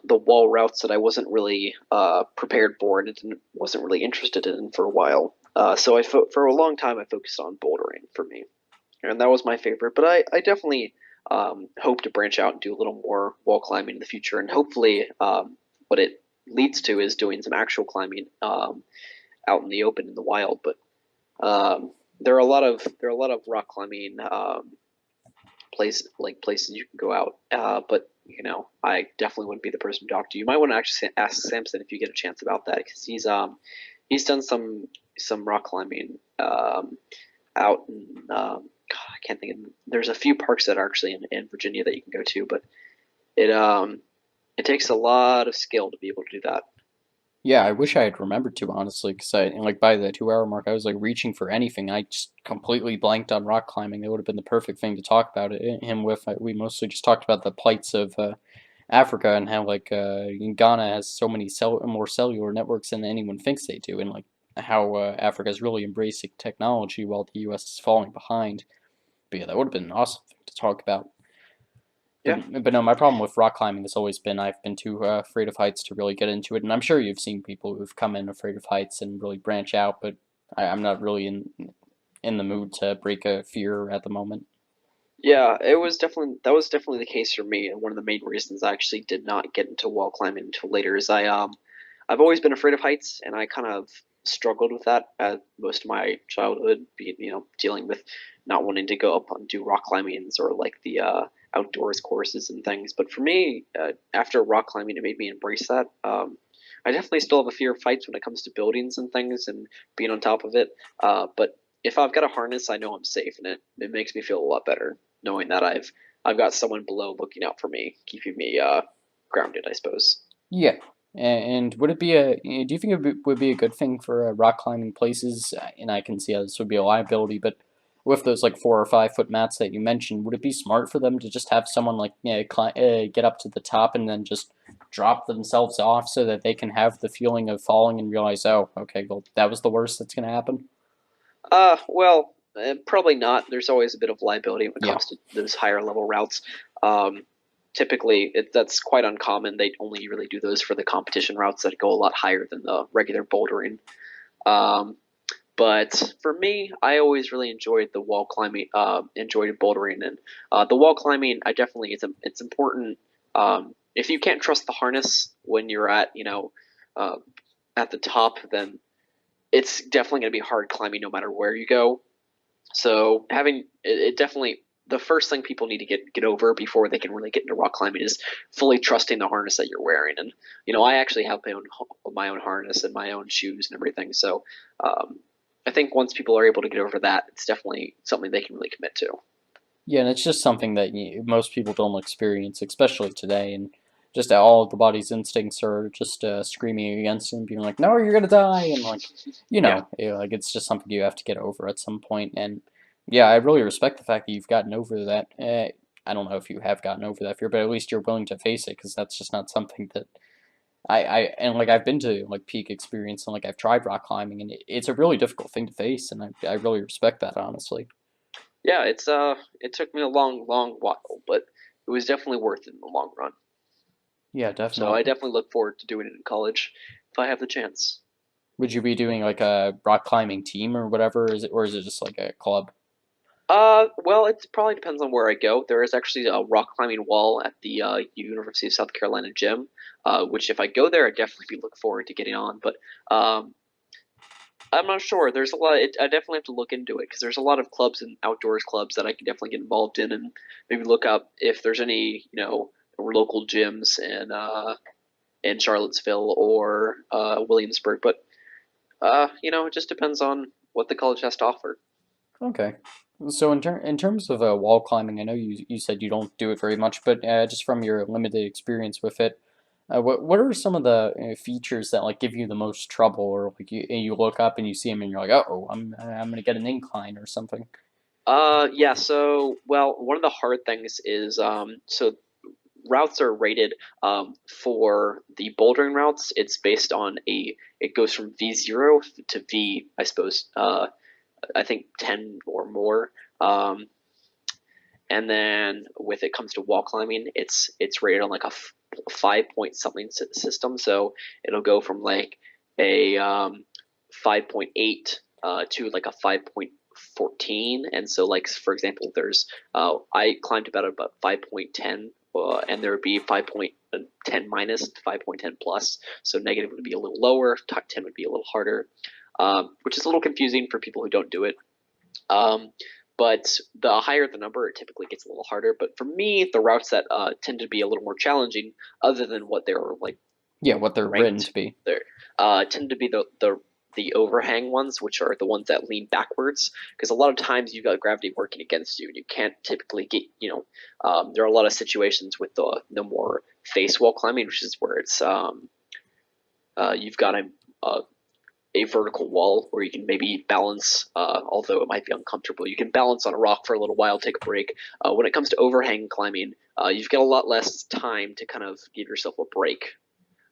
wall routes that I wasn't really prepared for and wasn't really interested in for a while. So for a long time I focused on bouldering for me, and that was my favorite. But I definitely hope to branch out and do a little more wall climbing in the future, and hopefully what it leads to is doing some actual climbing out in the open in the wild. But there are a lot of rock climbing places you can go out. But I definitely wouldn't be the person to talk to. You might want to actually ask Samson if you get a chance about that, because he's done some rock climbing out in God, I can't think of. There's a few parks that are actually in Virginia that you can go to, but it takes a lot of skill to be able to do that. Yeah, I wish I had remembered to, honestly, because like by the 2 hour mark, I was like reaching for anything. I just completely blanked on rock climbing. It would have been the perfect thing to talk about him with. We mostly just talked about the plights of Africa and how like Ghana has so many more cellular networks than anyone thinks they do, and like how Africa is really embracing technology while the U.S. is falling behind. But yeah, that would have been an awesome thing to talk about. Yeah. But no, my problem with rock climbing has always been I've been too afraid of heights to really get into it, and I'm sure you've seen people who've come in afraid of heights and really branch out, but I'm not really in the mood to break a fear at the moment. Yeah, that was definitely the case for me, and one of the main reasons I actually did not get into wall climbing until later is I've always been afraid of heights, and I kind of struggled with that most of my childhood, being dealing with not wanting to go up and do rock climbings or like the outdoors courses and things. But for me, after rock climbing, it made me embrace that. I definitely still have a fear of heights when it comes to buildings and things and being on top of it. But if I've got a harness, I know I'm safe, and it makes me feel a lot better knowing that I've got someone below looking out for me, keeping me grounded, I suppose. Yeah, and would it be do you think would be a good thing for rock climbing places? And I can see how this would be a liability, but with those like 4 or 5 foot mats that you mentioned, would it be smart for them to just have someone like get up to the top and then just drop themselves off so that they can have the feeling of falling and realize, oh, okay, well, that was the worst that's gonna happen? Well, probably not. There's always a bit of liability when it Yeah. comes to those higher level routes. Um, Typically, that's quite uncommon. They only really do those for the competition routes that go a lot higher than the regular bouldering. Um, but for me, I always really enjoyed the wall climbing, enjoyed bouldering, and the wall climbing. I definitely it's important. If you can't trust the harness when you're uh, at the top, then it's definitely going to be hard climbing no matter where you go. So having it definitely the first thing people need to get over before they can really get into rock climbing is fully trusting the harness that you're wearing. And I actually have my own harness and my own shoes and everything. So I think once people are able to get over that, it's definitely something they can really commit to. Yeah, and it's just something that most people don't experience, especially today, and just all of the body's instincts are just screaming against him, being like, "No, you're gonna die," and like, Yeah. like it's just something you have to get over at some point. And yeah, I really respect the fact that you've gotten over that. I don't know if you have gotten over that fear, but at least you're willing to face it, because that's just not something that and like I've been to like peak experience, and like I've tried rock climbing, and it's a really difficult thing to face, and I really respect that, honestly. Yeah, it took me a long, long while, but it was definitely worth it in the long run. Yeah, So I definitely. definitely look forward to doing it in college if I have the chance. Would you be doing like a rock climbing team or whatever? Or is it just like a club? Well, it probably depends on where I go. There is actually a rock climbing wall at the University of South Carolina gym, which if I go there, I definitely be look forward to getting on. But um, I'm not sure. There's a lot. I definitely have to look into it because there's a lot of clubs and outdoors clubs that I can definitely get involved in, and maybe look up if there's any local gyms in Charlottesville or Williamsburg. But it just depends on what the college has to offer. Okay. So in terms of wall climbing, I know you said you don't do it very much, but just from your limited experience with it, what are some of the features that like give you the most trouble, or like you look up and you see them and you're like, oh, I'm gonna get an incline or something. Yeah. So, well, one of the hard things is so routes are rated for the bouldering routes. It's based on it goes from V0 to V, I suppose. I think 10 or more. And then with it comes to wall climbing, it's rated on like a 5 point something system. So it'll go from like a 5.8 to like a 5.14. And so like for example, there's I climbed about 5.10. And there would be 5.10 minus 5.10 plus. So negative would be a little lower, top 10 would be a little harder, which is a little confusing for people who don't do it. Um, but the higher the number, it typically gets a little harder. But for me, the routes that tend to be a little more challenging, other than what they're like Yeah, what they're written ranked, to be. there tend to be the overhang ones, which are the ones that lean backwards. Because a lot of times you've got gravity working against you, and you can't typically get there are a lot of situations with the more face wall climbing, which is where it's you've got a vertical wall where you can maybe balance, although it might be uncomfortable. You can balance on a rock for a little while, take a break. When it comes to overhang climbing, you've got a lot less time to kind of give yourself a break.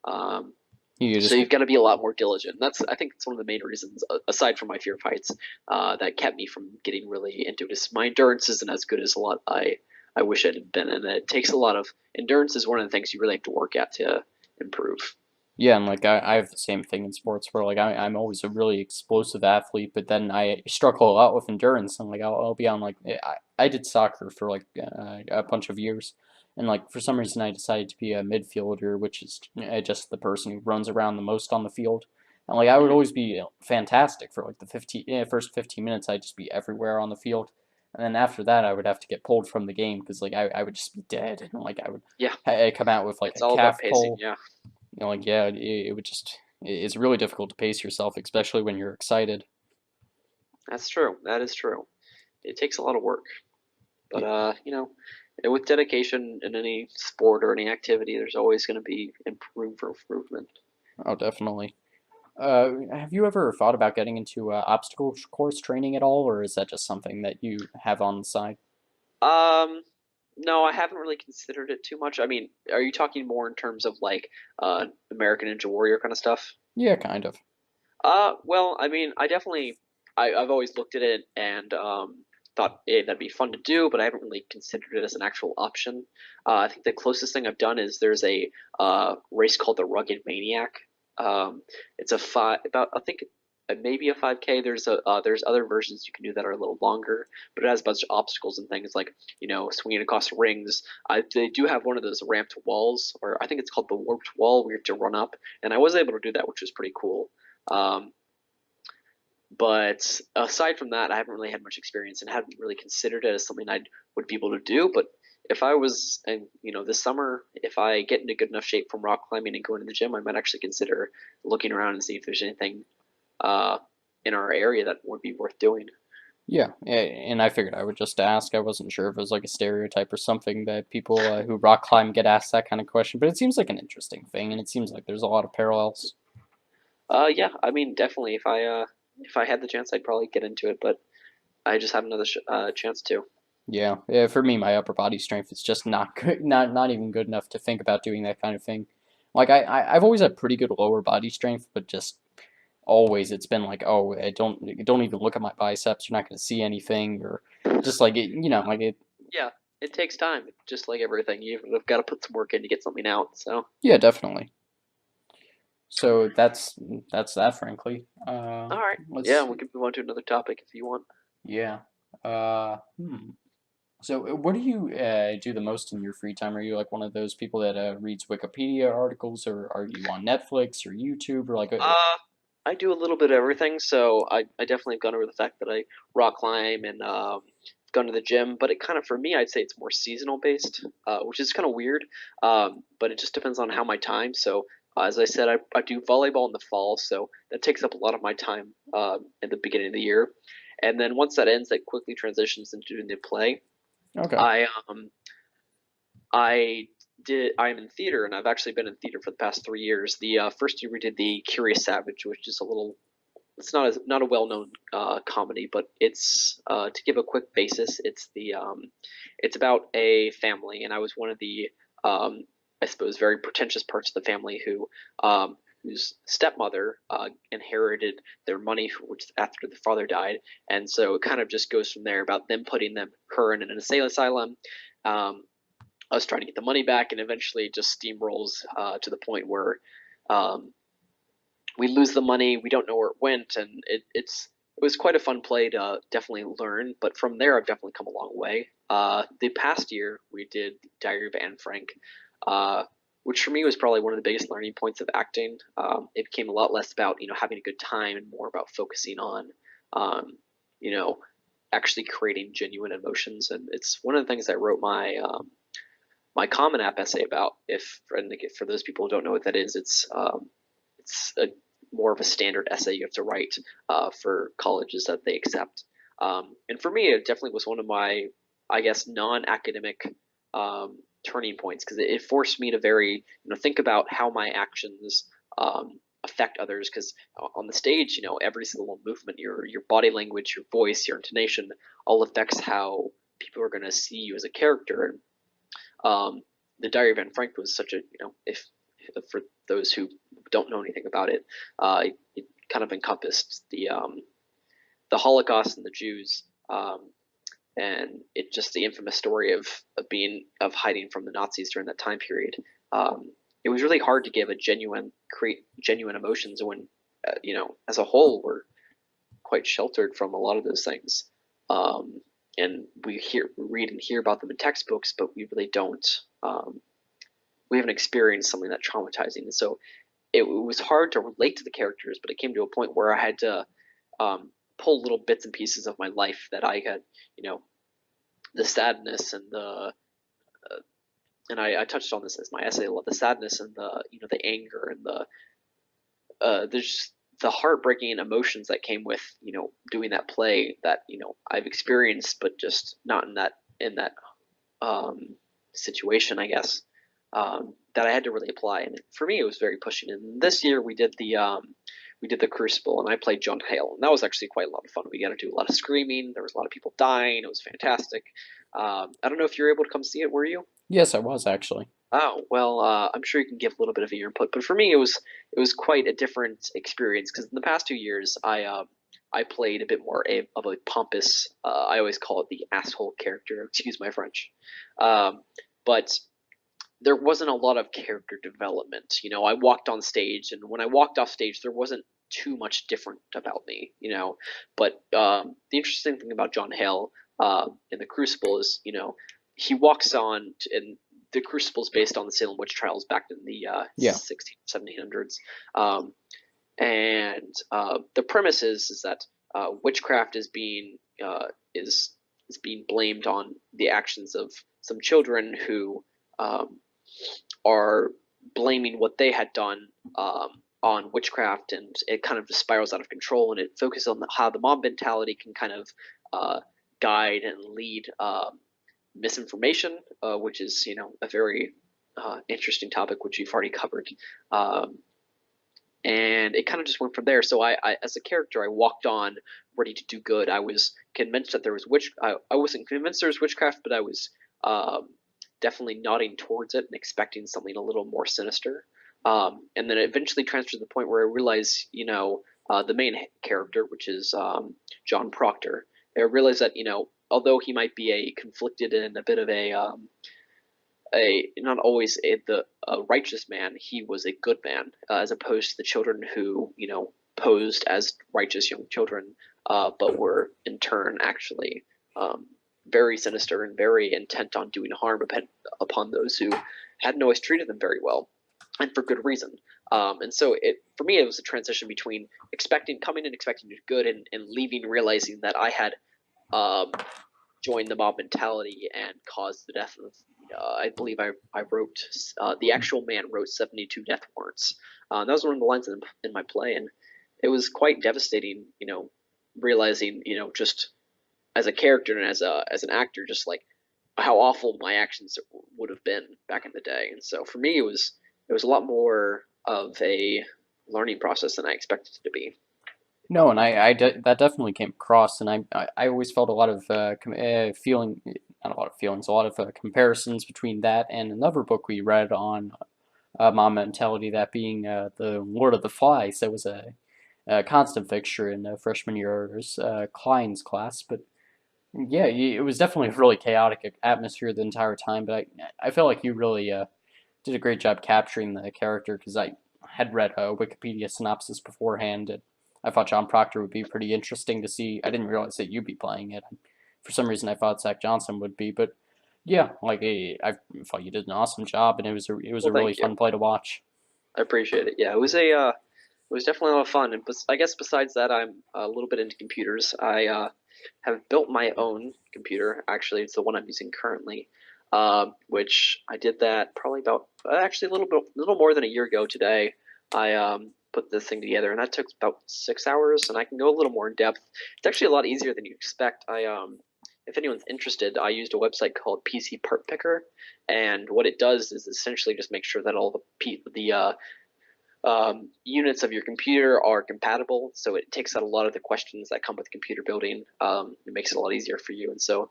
Um, You so just you've got to be a lot more diligent. I think that's one of the main reasons, aside from my fear of heights, that kept me from getting really into it. Is my endurance isn't as good as a lot I wish it had been, and it takes a lot of endurance. Is one of the things you really have to work at to improve. Yeah, and like I have the same thing in sports where like I'm always a really explosive athlete, but then I struggle a lot with endurance. And like I'll be on like I did soccer for like a bunch of years, and like for some reason I decided to be a midfielder, which is just the person who runs around the most on the field. And like I would Mm-hmm. always be fantastic for like the first 15 minutes. I'd just be everywhere on the field, and then after that I would have to get pulled from the game because like I would just be dead, and like I would Yeah, come out with like it's a all about calf pacing. pull. Yeah. Like yeah, it would just it's really difficult to pace yourself, especially when you're excited. That's true. That is true. It takes a lot of work, but Yeah. with dedication in any sport or any activity, there's always going to be improvement. Oh, definitely. Have you ever thought about getting into obstacle course training at all, or is that just something that you have on the side? Um, no, I haven't really considered it too much. I mean, are you talking more in terms of like American Ninja Warrior kind of stuff? Yeah, kind of. Well, I mean, I've always looked at it and thought that'd be fun to do, but I haven't really considered it as an actual option. I think the closest thing I've done is there's a race called the Rugged Maniac. It's a five about I think maybe a 5K. There's other versions you can do that are a little longer, but it has a bunch of obstacles and things like swinging across rings. They do have one of those ramped walls, or I think it's called the warped wall, where you have to run up, and I was able to do that, which was pretty cool. Um, But aside from that, I haven't really had much experience and hadn't really considered it as something I would be able to do. But if I was, and this summer, if I get into good enough shape from rock climbing and going to the gym, I might actually consider looking around and see if there's anything uh, in our area that would be worth doing. Yeah, and I figured I would just ask. I wasn't sure if it was like a stereotype or something that people who rock climb get asked that kind of question, but it seems like an interesting thing, and it seems like there's a lot of parallels. Yeah, I mean, definitely. If I had the chance, I'd probably get into it, but I just have another chance to. Yeah, yeah, for me, my upper body strength is just not good, not even good enough to think about doing that kind of thing. Like I've always had pretty good lower body strength, but just always it's been like, oh, I don't even look at my biceps. You're not gonna see anything, or just like it, like it. Yeah, it takes time, just like everything. You've got to put some work in to get something out. So, Yeah, definitely. So that's that, frankly. all right, Let's yeah, we see. can move on to another topic if you want. Yeah. Hmm. So, what do you do the most in your free time? Are you like one of those people that reads Wikipedia articles, or are you on Netflix or YouTube, or like, I do a little bit of everything, so I definitely have gone over the fact that I rock climb and gone to the gym, but it kind of for me, I'd say it's more seasonal based, which is kind of weird. But it just depends on how my time. So as I said, I do volleyball in the fall, so that takes up a lot of my time at the beginning of the year, and then once that ends, that quickly transitions into doing the play. okay, I I I'm in theater, and I've actually been in theater for the past 3 years. The first year we did the Curious Savage, which is a little it's not a well known comedy, but it's to give a quick basis. It's about a family, and I was one of the I suppose very pretentious parts of the family whose stepmother inherited their money, which after the father died, and so it kind of just goes from there about them putting her in an insane asylum. Um, us trying to get the money back, and eventually it just steamrolls to the point where um, we lose the money. We don't know where it went, and it was quite a fun play to definitely learn. But from there, I've definitely come a long way. The past year, we did Diary of Anne Frank, uh, which for me was probably one of the biggest learning points of acting. It became a lot less about having a good time and more about focusing on um, you know actually creating genuine emotions. And it's one of the things I wrote my Common App essay about. If for those people who don't know what that is, it's a more of a standard essay you have to write for colleges that they accept. And for me, it definitely was one of my, I guess, non-academic turning points because it forced me to think about how my actions affect others. Because on the stage, every single movement, your body language, your voice, your intonation, all affects how people are going to see you as a character. And the Diary of Anne Frank was such a if for those who don't know anything about it, it kind of encompassed the Holocaust and the Jews, and it just the infamous story of hiding from the Nazis during that time period. It was really hard to give a create genuine emotions when as a whole we're quite sheltered from a lot of those things. Um, and read and hear about them in textbooks, but we really don't. We haven't experienced something that traumatizing, and so it was hard to relate to the characters. But it came to a point where I had to pull little bits and pieces of my life that I had, the sadness and I touched on this as my essay a lot. The sadness and the anger and there's the heartbreaking emotions that came with doing that play that I've experienced, but just not in that situation, I guess. That I had to really apply, and for me, it was very pushing. And this year, we did the Crucible, and I played John Hale, and that was actually quite a lot of fun. We got to do a lot of screaming. There was a lot of people dying. It was fantastic. I don't know if you were able to come see it. Were you? yes, I was actually. Oh well, I'm sure you can give a little bit of your input, but for me, it was quite a different experience because in the past 2 years, I played a bit more of a pompous. I always call it the asshole character. Excuse my French, but there wasn't a lot of character development. I walked on stage, and when I walked off stage, there wasn't too much different about me. But the interesting thing about John Hale in the Crucible is, he walks on, and the Crucible is based on the Salem witch trials back in the Yeah. 16, 1700s. And the premise is that witchcraft is is being blamed on the actions of some children who um, are blaming what they had done on witchcraft, and it kind of just spirals out of control. And it focuses on how the mob mentality can kind of uh, guide and lead misinformation, which is a very interesting topic which you've already covered. Um, and it kind of just went from there. So as a character, I walked on ready to do good. I was convinced that there was I wasn't convinced there was witchcraft, but I was um, definitely nodding towards it and expecting something a little more sinister. And then it eventually transferred to the point where I realized, the main character, which is John Proctor. I realized that although he might be a conflicted and a bit of a not always a righteous man, he was a good man, as opposed to the children who posed as righteous young children, but were in turn actually very sinister and very intent on doing harm upon those who hadn't always treated them very well, and for good reason. And so for me, it was a transition between coming in expecting to do good, and leaving realizing that I had um, joined the mob mentality and caused the death of. I believe I wrote the actual man wrote 72 death warrants. That was one of the lines in my play, and it was quite devastating. Realizing just as a character and as an actor, just like how awful my actions would have been back in the day. And so for me, it was a lot more of a learning process than I expected it to be. No, and that definitely came across, and I always felt a lot of feeling, not a lot of feelings, a lot of comparisons between that and another book we read on mob mentality, that being the Lord of the Flies. That was a constant fixture in freshman year's Klein's class, but yeah, it was definitely a really chaotic atmosphere the entire time. But I felt like you really did a great job capturing the character, because I had read a Wikipedia synopsis beforehand, and I thought John Proctor would be pretty interesting to see. I didn't realize that you'd be playing it. For some reason, I thought Zach Johnson would be, but yeah, like I thought you did an awesome job, and it was a Well, really thank you. fun play to watch. I appreciate it. Yeah, it was definitely a lot of fun. And I guess besides that, I'm a little bit into computers. I have built my own computer. Actually, it's the one I'm using currently, which I did that probably about actually a little more than a year ago today. I put this thing together, and that took about 6 hours. And I can go a little more in depth. It's actually a lot easier than you expect. If anyone's interested, I used a website called PC Part Picker, and what it does is essentially just make sure that all the units of your computer are compatible. So it takes out a lot of the questions that come with computer building. It makes it a lot easier for you. And so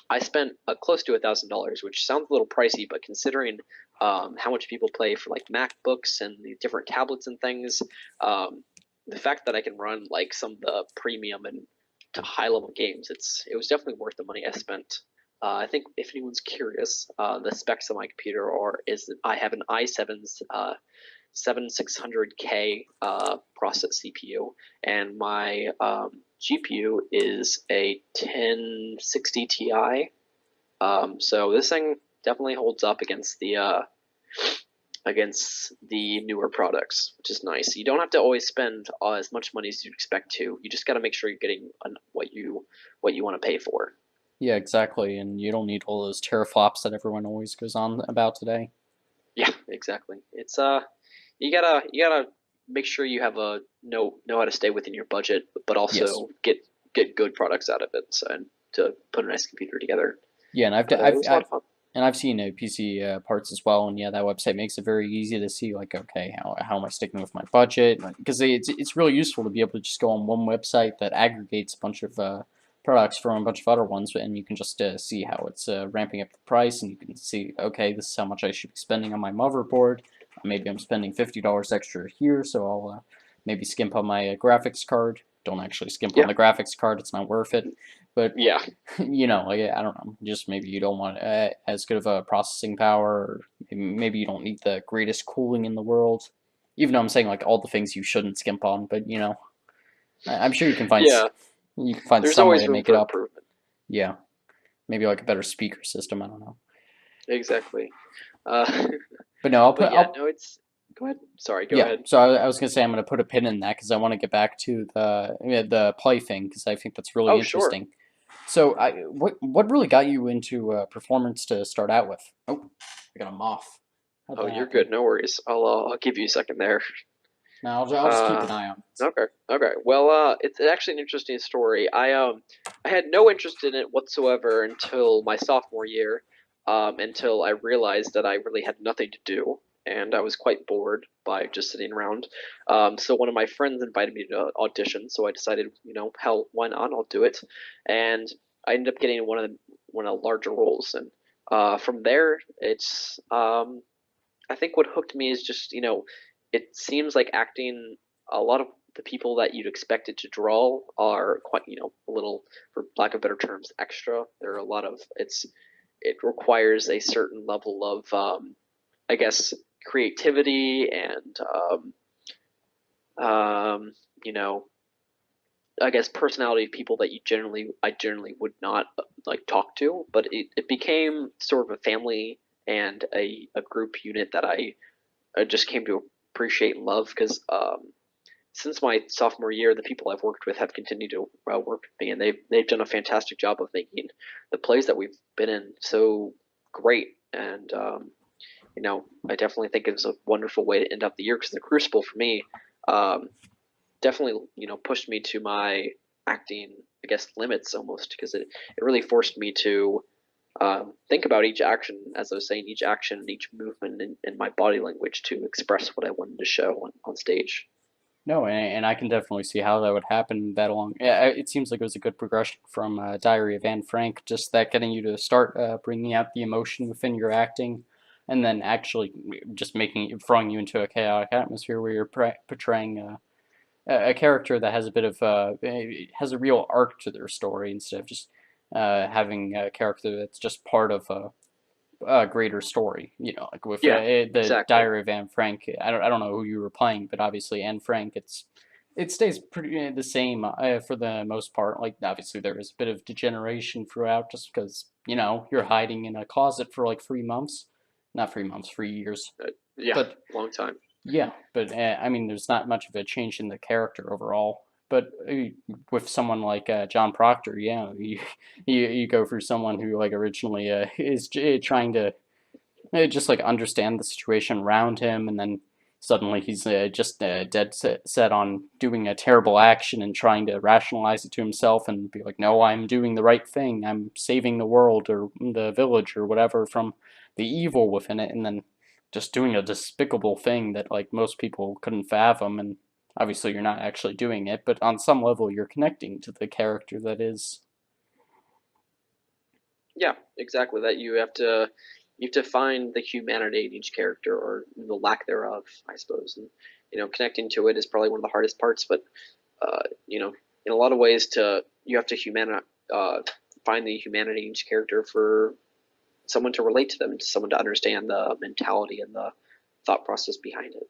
I spent close to $1,000, which sounds a little pricey, but considering how much people play for like MacBooks and the different tablets and things, the fact that I can run like some of the premium and to high level games, it was definitely worth the money I spent. I think if anyone's curious, the specs of my computer is that I have an i7's 7600K process CPU, and my GPU is a 1060 Ti. So this thing definitely holds up against the newer products, which is nice. You don't have to always spend as much money as you expect to. You just got to make sure you're getting what you want to pay for. Yeah, exactly, and you don't need all those teraflops that everyone always goes on about today. Yeah, exactly. It's you gotta make sure you have a know how to stay within your budget, but Yes. also get good products out of it, so, and to put a nice computer together. Yeah, and It was a lot of fun. I've seen PC parts as well, and yeah, that website makes it very easy to see, like, okay, how am I sticking with my budget? Because it's really useful to be able to just go on one website that aggregates a bunch of products from a bunch of other ones, and you can just see how it's ramping up the price, and you can see, okay, this is how much I should be spending on my motherboard. Maybe I'm spending $50 extra here, so I'll maybe skimp on my graphics card. Don't actually skimp on Yeah, the graphics card; it's not worth it. But yeah, like, I don't know, just maybe you don't want as good of a processing power, or maybe you don't need the greatest cooling in the world. Even though I'm saying like all the things you shouldn't skimp on, but I'm sure yeah. you can find There's some way always to room make it for up. improvement. Yeah, maybe like a better speaker system. I don't know, Exactly. Uh, but no, but yeah, no, Go ahead. Sorry, go Yeah, ahead. so I was gonna say I'm gonna put a pin in that because I want to get back to the play thing because I think that's really Oh, sure. interesting. So, what really got you into performance to start out with? Oh, I got a moth. How'd Oh, that you're happen? good. No worries. I'll give you a second there. Now I'll just keep Uh, an eye on it. okay, okay. Well, it's actually an interesting story. I had no interest in it whatsoever until my sophomore year, until I realized that I really had nothing to do, and I was quite bored by just sitting around. So one of my friends invited me to audition, so I decided, hell, why not? I'll do it, and I ended up getting one of the larger roles, and from there, it's I think what hooked me is just, it seems like acting, a lot of the people that you'd expect it to draw are quite, a little, for lack of better terms, extra. There are a lot of, it requires a certain level of, I guess, creativity and, um, you know, I guess personality of people that I generally would not like talk to, but it became sort of a family and a group unit that I just came to appreciate and love because since my sophomore year, the people I've worked with have continued to work with me, and they've done a fantastic job of making the plays that we've been in so great. And I definitely think it was a wonderful way to end up the year because the Crucible for me um, definitely pushed me to my acting, I guess, limits almost because it really forced me to think about each action, as I was saying, each action and each movement in my body language to express what I wanted to show on stage. No, and I can definitely see how that would happen that along. Yeah, it seems like it was a good progression from Diary of Anne Frank, just that getting you to start bringing out the emotion within your acting, and then actually just throwing you into a chaotic atmosphere where you're portraying a character that has a bit of has a real arc to their story instead of just having a character that's just part of a greater story. You know, like with Yeah, the exactly. Diary of Anne Frank. I don't know who you were playing, but obviously Anne Frank. It stays pretty the same for the most part. Like obviously there is a bit of degeneration throughout, just because you're hiding in a closet for like 3 months, not 3 months, 3 years. Yeah, But long time. yeah, but I mean, there's not much of a change in the character overall. But with someone like John Proctor, yeah, you go for someone who like originally is trying to just like understand the situation around him, and then suddenly he's just dead set on doing a terrible action and trying to rationalize it to himself and be like, no, I'm doing the right thing. I'm saving the world or the village or whatever from the evil within it, and then just doing a despicable thing that like most people couldn't fathom. And obviously, you're not actually doing it, but on some level, you're connecting to the character that is. Yeah, exactly. That you have to find the humanity in each character or the lack thereof, I suppose. And connecting to it is probably one of the hardest parts. But in a lot of ways, to you have to uh, find the humanity in each character for someone to relate to them, to someone to understand the mentality and the thought process behind it.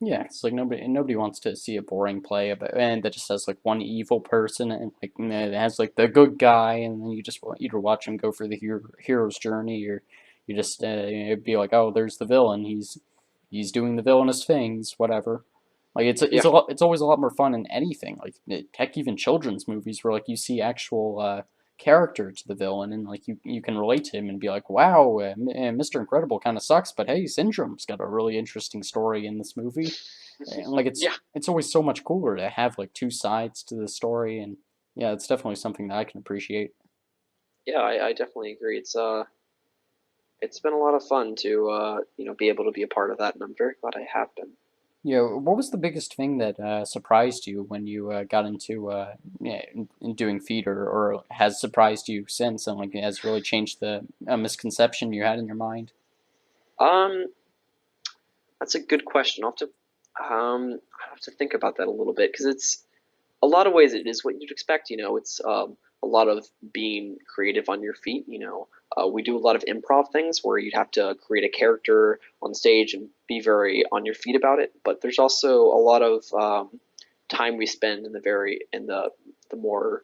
Yeah, it's like nobody wants to see a boring play about and that just has like one evil person and like it has like the good guy and then you just want either watch him go for the hero's journey or you just be like, oh, there's the villain, he's doing the villainous things, whatever. Like Yeah, it's always a lot more fun in anything, like heck, even children's movies where like you see actual character to the villain and like you can relate to him and be like, wow, Mr. Incredible kind of sucks, but hey, Syndrome's got a really interesting story in this movie. And like yeah, it's always so much cooler to have like two sides to the story, and yeah, it's definitely something that I can appreciate. yeah. I definitely agree. It's been a lot of fun to be able to be a part of that, and I'm very glad I have been. Yeah, what was the biggest thing that surprised you when you got into yeah, in doing theater, or has surprised you since, and like has really changed the misconception you had in your mind? Um, that's a good question. I have to think about that a little bit because it's a lot of ways it is what you'd expect. It's a lot of being creative on your feet. We do a lot of improv things where you'd have to create a character on stage and be very on your feet about it. But there's also a lot of time we spend in the more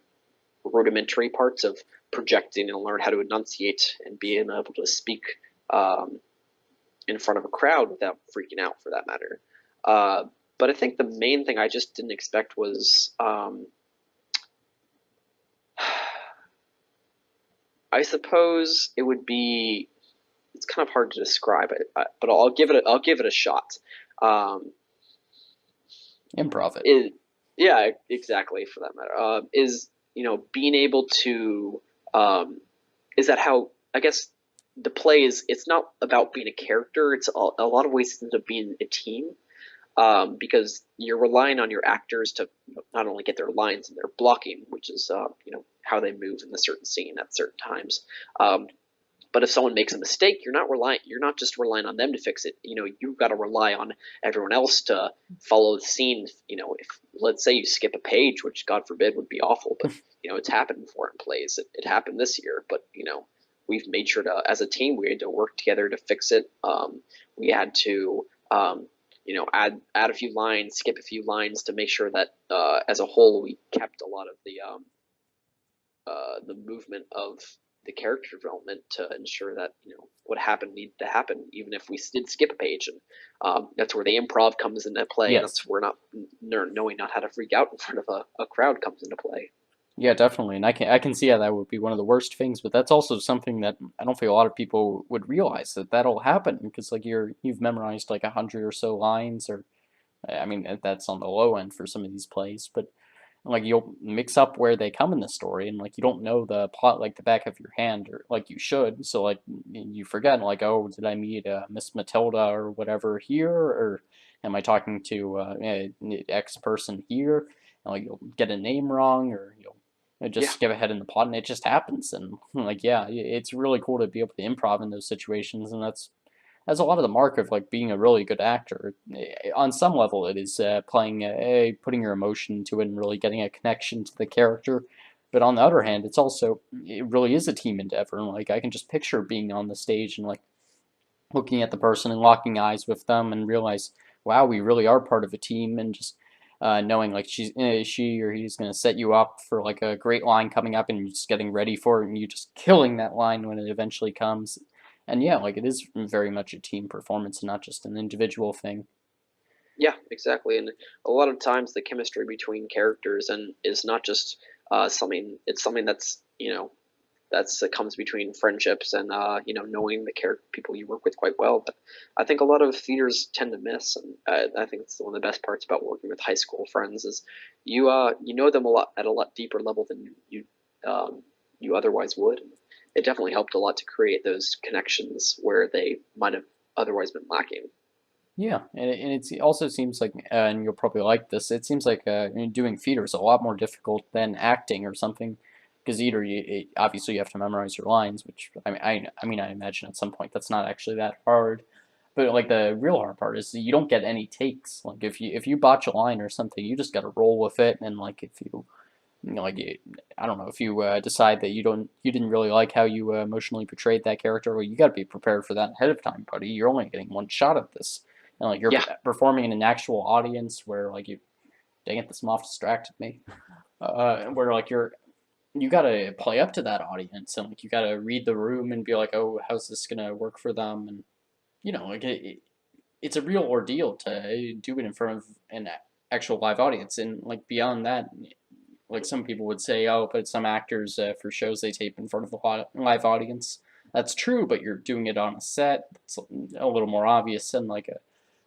rudimentary parts of projecting and learn how to enunciate and being able to speak um, in front of a crowd without freaking out, for that matter. Uh, but I think the main thing I just didn't expect was I suppose it would be. It's kind of hard to describe it, but I'll give it a shot. Um, Improv it. is Yeah, exactly, for that matter. Is being able to is that how I guess the play is. It's not about being a character. It's a lot of ways it ends up being a team, because you're relying on your actors to not only get their lines and their blocking, which is how they move in a certain scene at certain times. But if someone makes a mistake, you're not just relying on them to fix it. You've got to rely on everyone else to follow the scene. If let's say you skip a page, which God forbid would be awful, but it's happened before in plays. It happened this year, but we've made sure to, as a team, we had to work together to fix it. We had to add a few lines, skip a few lines to make sure that as a whole we kept a lot of the movement of the character development to ensure that what happened needed to happen, even if we did skip a page. And that's where the improv comes into play, and Yes. that's where not knowing not how to freak out in front of a crowd comes into play. Yeah, definitely, and I can see how that would be one of the worst things, but that's also something that I don't think a lot of people would realize that that'll happen because like you've memorized like 100 or so lines, or I mean that's on the low end for some of these plays, but like you'll mix up where they come in the story, and like you don't know the plot like the back of your hand, or like you should, so like you forget like, oh, did I meet Miss Matilda or whatever here, or am I talking to X person here? And like you'll get a name wrong, or you'll just Yeah, skip ahead in the plot, and it just happens. And like yeah, it's really cool to be able to improv in those situations, and that's a lot of the mark of like being a really good actor. On some level, it is playing putting your emotion into it and really getting a connection to the character. But on the other hand, it really is a team endeavor. And like I can just picture being on the stage and like looking at the person and locking eyes with them and realize, wow, we really are part of a team. And just knowing like she or he's going to set you up for like a great line coming up, and you're just getting ready for it, and you just killing that line when it eventually comes. And yeah, like it is very much a team performance and not just an individual thing. yeah, exactly. And a lot of times the chemistry between characters and is not just something. It's something that's that comes between friendships and knowing the people you work with quite well. But I think a lot of theaters tend to miss, and I think it's one of the best parts about working with high school friends is you know them a lot at a lot deeper level than you otherwise would. It definitely helped a lot to create those connections where they might have otherwise been lacking. Yeah, and it also seems like, and you'll probably like this, it seems like doing theater is a lot more difficult than acting or something, because either obviously you have to memorize your lines, which I imagine at some point that's not actually that hard, but like the real hard part is you don't get any takes. Like if you botch a line or something, you just got to roll with it, and like if like I don't know if you decide that you didn't really like how you emotionally portrayed that character, well, you got to be prepared for that ahead of time, buddy. You're only getting one shot at this, and like you're Yeah, performing in an actual audience where like dang it, this moth distracted me. Where like you got to play up to that audience, and like you got to read the room and be like, oh, how's this gonna work for them, and like it's a real ordeal to do it in front of an actual live audience, and like beyond that, like some people would say, oh, but some actors for shows they tape in front of a live audience. That's true, but you're doing it on a set. It's a little more obvious than like a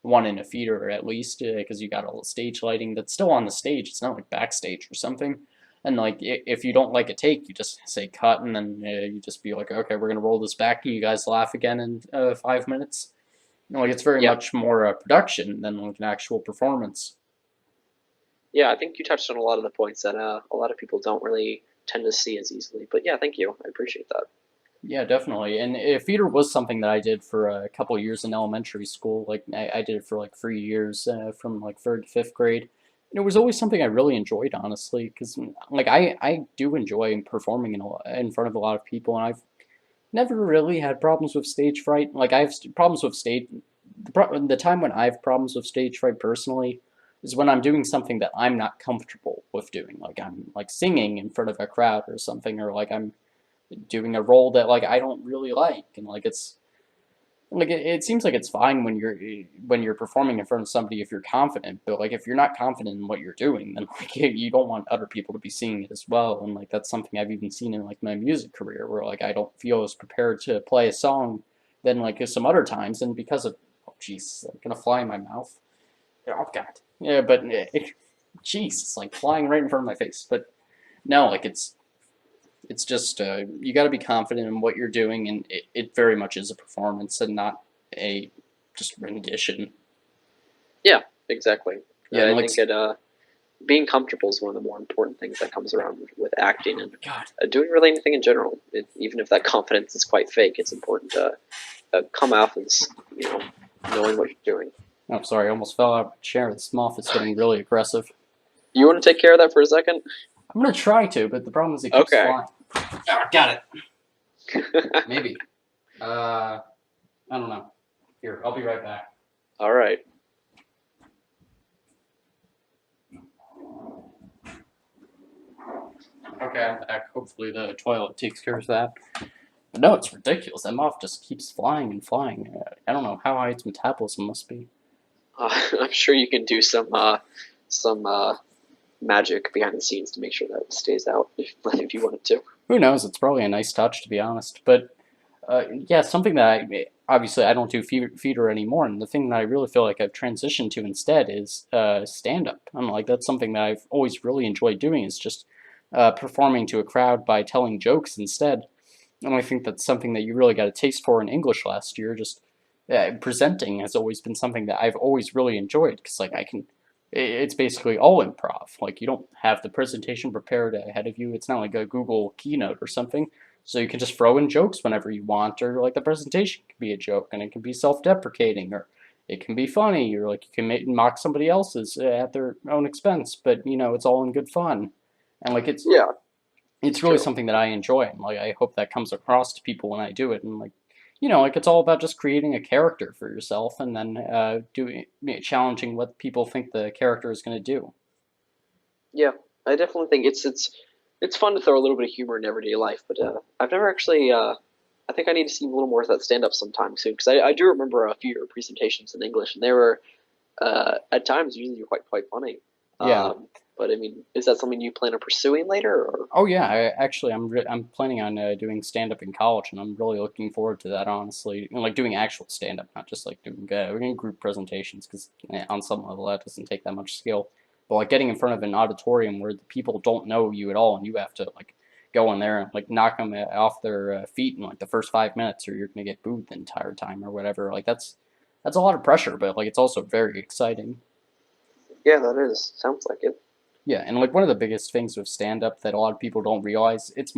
one in a theater at least, because you got all the stage lighting that's still on the stage. It's not like backstage or something. And like if you don't like a take, you just say cut, and then you just be like, okay, we're gonna roll this back, and you guys laugh again in 5 minutes. Like it's very yeah, much more production than like an actual performance. yeah. I think you touched on a lot of the points that a lot of people don't really tend to see as easily. But yeah, thank you. I appreciate that. Yeah, definitely. And theater was something that I did for a couple of years in elementary school. Like I did it for like 3 years, from like third to fifth grade. And it was always something I really enjoyed, honestly, because like I do enjoy performing in front of a lot of people, and I've never really had problems with stage fright. Like I have problems with stage. The time when I have problems with stage fright personally is when I'm doing something that I'm not comfortable with doing. Like I'm like singing in front of a crowd or something, or like I'm doing a role that like I don't really like, and like Like it seems like it's fine when you're performing in front of somebody if you're confident, but like if you're not confident in what you're doing, then like you don't want other people to be seeing it as well. And like that's something I've even seen in like my music career where like I don't feel as prepared to play a song than like some other times, and because of oh jeez, I'm gonna fly in my mouth. Oh god, yeah, but jeez, it's like flying right in front of my face. But no, like it's just you got to be confident in what you're doing, and it very much is a performance and not a just rendition. Yeah, exactly. Yeah, And I like, think being comfortable is one of the more important things that comes around with acting and God, doing really anything in general. Even if that confidence is quite fake, it's important to come off as knowing what you're doing. I'm sorry, I almost fell out of my chair. This moth is getting really aggressive. You want to take care of that for a second? I'm gonna try to, but the problem is it keeps Okay. flying. Oh, got it. Maybe. I don't know. Here, I'll be right back. All right. Okay, I'm back. Hopefully the toilet takes care of that. But no, it's ridiculous. That moth just keeps flying and flying. I don't know how high its metabolism must be. I'm sure you can do some magic behind the scenes to make sure that it stays out if you wanted to. Who knows? It's probably a nice touch, to be honest. But yeah, something that obviously I don't do theater anymore, and the thing that I really feel like I've transitioned to instead is stand up. I'm like that's something that I've always really enjoyed doing is just performing to a crowd by telling jokes instead. And I think that's something that you really got a taste for in English last year. Just presenting has always been something that I've always really enjoyed because like I can. It's basically all improv. Like you don't have the presentation prepared ahead of you. It's not like a Google keynote or something. So you can just throw in jokes whenever you want, or like the presentation can be a joke, and it can be self-deprecating, or it can be funny, or like you can mock somebody else's at their own expense. But it's all in good fun, and like Yeah, it's really true. something that I enjoy, and like I hope that comes across to people when I do it, and like like it's all about just creating a character for yourself, and then doing challenging what people think the character is going to do. Yeah, I definitely think it's fun to throw a little bit of humor in everyday life, but I've never actually. I think I need to see a little more of that stand up sometime soon because I do remember a few of your presentations in English, and they were at times usually quite funny. Yeah. But I mean, is that something you plan on pursuing later? Or Oh yeah. I'm planning on doing stand up in college, and I'm really looking forward to that. Honestly, like doing actual stand up, not just like doing group presentations, because on some level that doesn't take that much skill. But like getting in front of an auditorium where the people don't know you at all, and you have to like go in there and like knock them off their feet in like the first 5 minutes, or you're gonna get booed the entire time or whatever. Like that's a lot of pressure, but like it's also very exciting. yeah, that is sounds like it. Yeah, and like one of the biggest things with stand up that a lot of people don't realize, it's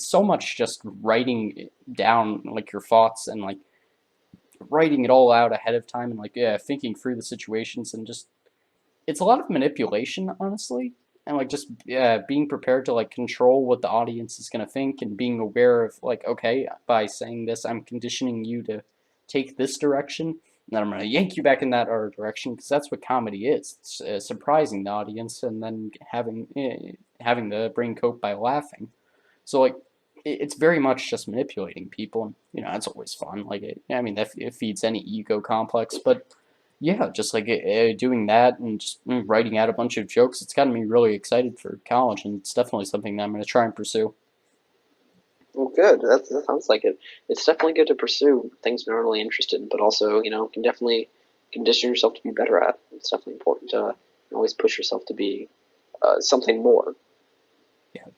so much just writing down like your thoughts and like writing it all out ahead of time and like yeah, thinking through the situations and just it's a lot of manipulation, honestly. And like just being prepared to like control what the audience is going to think and being aware of like okay, by saying this I'm conditioning you to take this direction and then I'm going to yank you back in that other direction because that's what comedy is. It's surprising the audience and then having the brain cope by laughing. So like it's very much just manipulating people and that's always fun. Like I mean it feeds any ego complex, but yeah, just like doing that and just writing out a bunch of jokes, it's gotten me really excited for college, and it's definitely something that I'm going to try and pursue. Well, good. That sounds like it. It's definitely good to pursue things you're not really interested in, but also can definitely condition yourself to be better at. It's definitely important to always push yourself to be something more.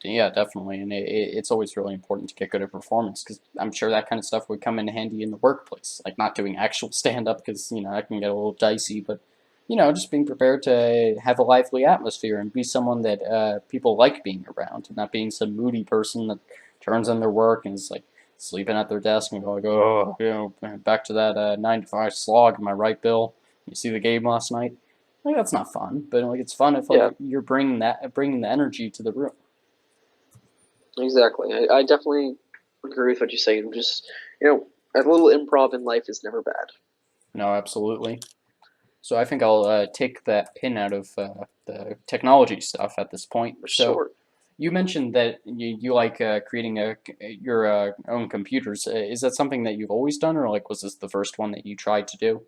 Yeah, definitely, and it's always really important to get good at performance because I'm sure that kind of stuff would come in handy in the workplace, like not doing actual stand up because that can get a little dicey, but just being prepared to have a lively atmosphere and be someone that people like being around, and not being some moody person that turns in their work and is like sleeping at their desk and go like, oh, back to that 9 to 5 slog. Am I right, Bill? You see the game last night? Like that's not fun, but like it's fun if Yeah, like you're bringing the energy to the room. exactly. I definitely agree with what you say. Just a little improv in life is never bad. No, absolutely. So I think I'll take that pin out of the technology stuff at this point. For So sure. You mentioned that you like creating your own computers. Is that something that you've always done, or like was this the first one that you tried to do?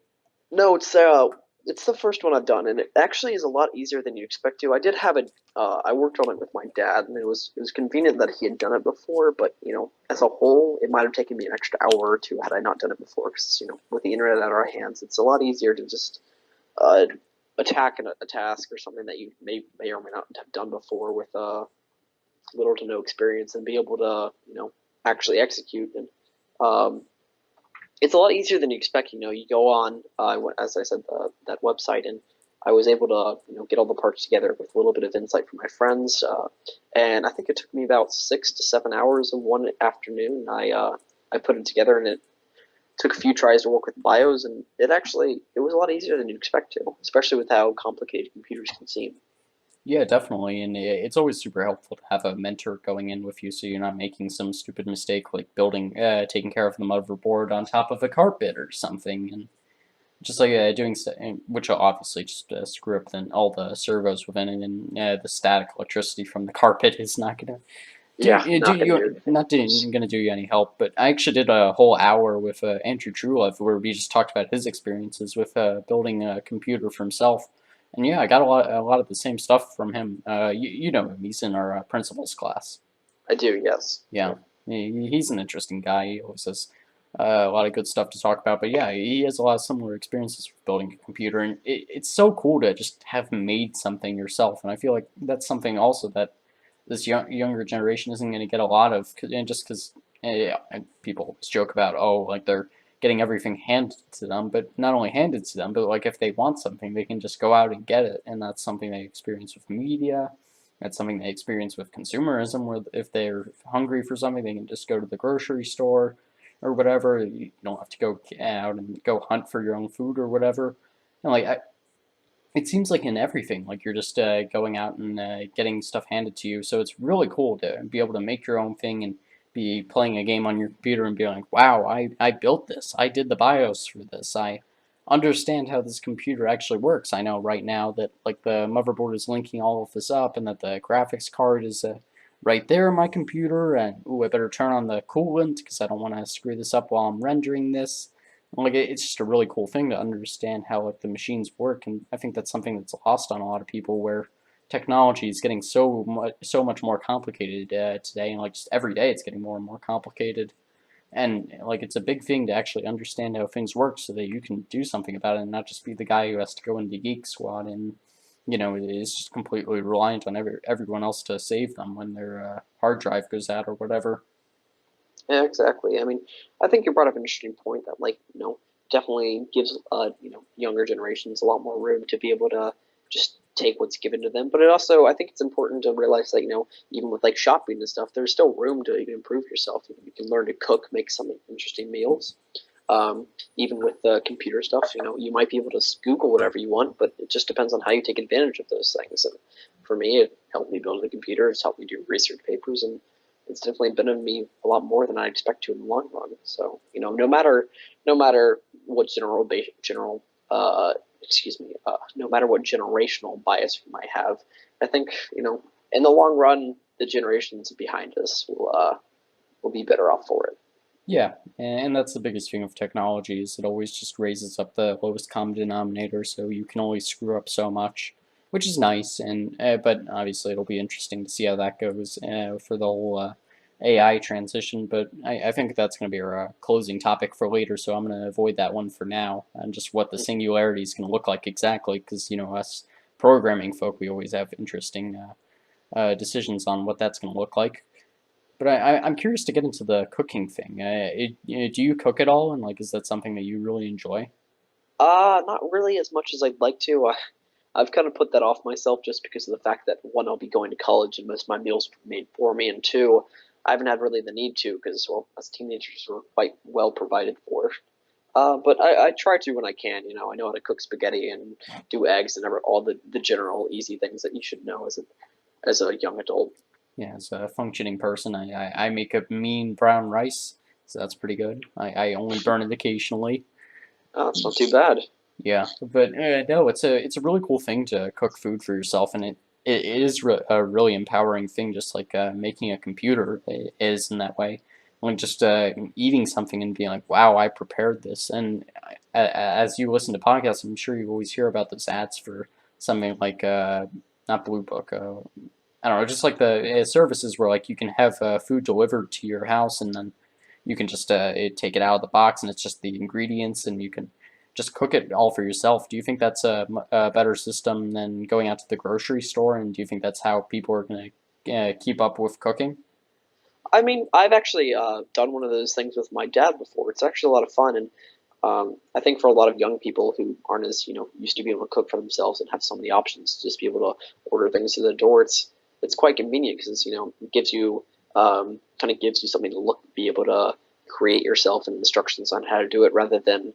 No, it's the first one I've done, and it actually is a lot easier than you expect to. I did have a I worked on it with my dad, and it was convenient that he had done it before. But as a whole, it might have taken me an extra hour or two had I not done it before. Because with the internet at our hands, it's a lot easier to just uh, attack a task or something that you may or may not have done before with little to no experience and be able to actually execute. And um, it's a lot easier than you expect. You go on, as I said, that website, and I was able to get all the parts together with a little bit of insight from my friends, and I think it took me about 6 to 7 hours of one afternoon. I put it together, and it took a few tries to work with BIOS, and it was a lot easier than you expect to, especially with how complicated computers can seem. Yeah, definitely, and it's always super helpful to have a mentor going in with you, so you're not making some stupid mistake like taking care of the motherboard on top of a carpet or something, and just like doing which will obviously just screw up then all the servos within it, and the static electricity from the carpet is not gonna Yeah, not going to do gonna do you any help. But I actually did a whole hour with Andrew Truelove where we just talked about his experiences with building a computer for himself. And yeah, I got a lot of the same stuff from him. You know him; he's in our principals class. I do, yes. Yeah, he's an interesting guy. He always has a lot of good stuff to talk about. But yeah, he has a lot of similar experiences with building a computer, and it's so cool to just have made something yourself. And I feel like that's something also that this younger generation isn't going to get a lot of, and just because people always joke about, oh, like they're getting everything handed to them, but not only handed to them, but like if they want something, they can just go out and get it, and that's something they experience with media. That's something they experience with consumerism, where if they're hungry for something, they can just go to the grocery store or whatever. You don't have to go out and go hunt for your own food or whatever. And like it seems like in everything, like you're just going out and getting stuff handed to you. So it's really cool to be able to make your own thing and be playing a game on your computer and be like, wow, I built this. I did the BIOS for this. I understand how this computer actually works. I know right now that like the motherboard is linking all of this up and that the graphics card is right there on my computer. And ooh, I better turn on the coolant because I don't want to screw this up while I'm rendering this. Like it's just a really cool thing to understand how like the machines work, and I think that's something that's lost on a lot of people where technology is getting so much more complicated today, and like just every day it's getting more and more complicated, and like it's a big thing to actually understand how things work so that you can do something about it and not just be the guy who has to go into Geek Squad and is just completely reliant on everyone else to save them when their hard drive goes out or whatever. Yeah, exactly. I mean, I think you brought up an interesting point that, like, definitely gives younger generations a lot more room to be able to just take what's given to them. But it also, I think it's important to realize that even with like shopping and stuff, there's still room to even improve yourself. You can learn to cook, make some interesting meals. Even with the computer stuff, you might be able to Google whatever you want, but it just depends on how you take advantage of those things. And for me, it helped me build a computer. It's helped me do research papers, and it's definitely benefited me a lot more than I expect to in the long run. So no matter what no matter what generational bias we might have, I think in the long run, the generations behind us will be better off for it. Yeah, and that's the biggest thing of technology is it always just raises up the lowest common denominator, so you can only screw up so much, which is nice. And but obviously it'll be interesting to see how that goes for the whole AI transition. But I think that's going to be our closing topic for later, so I'm going to avoid that one for now, and just what the singularity is going to look like exactly, because us programming folk, we always have interesting decisions on what that's going to look like. But I'm curious to get into the cooking thing. Do you cook at all, and like, is that something that you really enjoy? Not really as much as I'd like to. I've kind of put that off myself just because of the fact that one, I'll be going to college and most of my meals are made for me, and two, I haven't had really the need to because, well, as teenagers, we're quite well provided for. But I try to when I can. I know how to cook spaghetti and do eggs and all the general easy things that you should know as a young adult. Yeah, as a functioning person, I make a mean brown rice, so that's pretty good. I only burn it occasionally. It's not too bad. Yeah, but no, it's a really cool thing to cook food for yourself, and it is a really empowering thing, just like making a computer is in that way. Like just eating something and being like, wow, I prepared this. And as you listen to podcasts, I'm sure you always hear about those ads for something like not Blue Book. I don't know, just like the services where like you can have food delivered to your house and then you can just take it out of the box and it's just the ingredients and you can just cook it all for yourself. Do you think that's a better system than going out to the grocery store? And do you think that's how people are going to keep up with cooking? I mean, I've actually done one of those things with my dad before. It's actually a lot of fun, and I think for a lot of young people who aren't as used to be able to cook for themselves and have so many options, to just be able to order things to the door, it's quite convenient because it gives you kind of gives you something to be able to create yourself and instructions on how to do it, rather than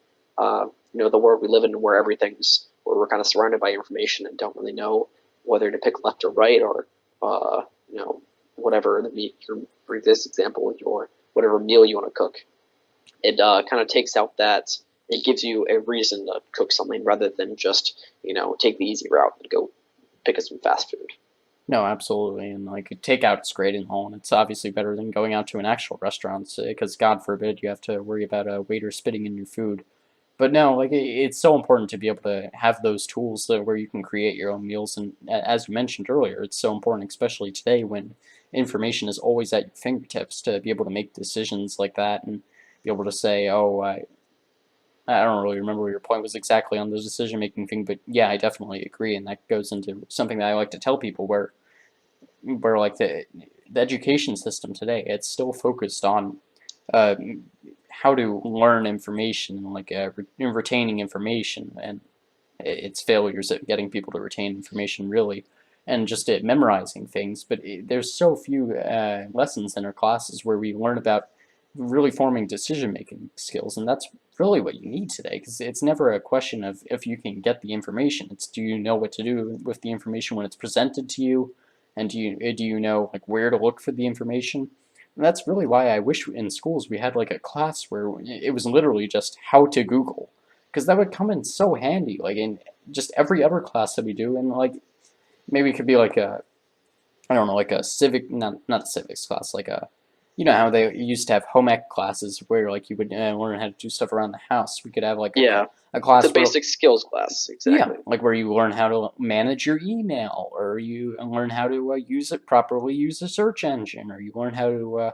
the world we live in where where we're kind of surrounded by information and don't really know whether to pick left or right, or uh, you know whatever the meat for this example, your whatever meal you want to cook. It kind of takes out that. It gives you a reason to cook something rather than just take the easy route and go pick up some fast food. No, absolutely. And like takeout is great in all, and it's obviously better than going out to an actual restaurant because God forbid you have to worry about a waiter spitting in your food. But no, like it's so important to be able to have those tools where you can create your own meals. And as you mentioned earlier, it's so important, especially today when information is always at your fingertips, to be able to make decisions like that and be able to say, oh, I don't really remember what your point was exactly on the decision making thing, but yeah, I definitely agree, and that goes into something that I like to tell people where like the education system today, it's still focused on uh, how to learn information and like retaining information and its failures at getting people to retain information really and just at memorizing things. But there's so few lessons in our classes where we learn about really forming decision making skills, and that's really what you need today because it's never a question of if you can get the information. It's do you know what to do with the information when it's presented to you, and do you know like where to look for the information. And that's really why I wish in schools we had like a class where it was literally just how to Google, because that would come in so handy, like in just every other class that we do, and like maybe it could be like a I don't know, like a civic, not a civics class, like a you know how they used to have home ec classes where like you would learn how to do stuff around the house. We could have like Yeah, a it's a class where basic skills class, yeah, exactly. like where you learn how to manage your email, or you learn how to use it properly, use a search engine, or you learn how to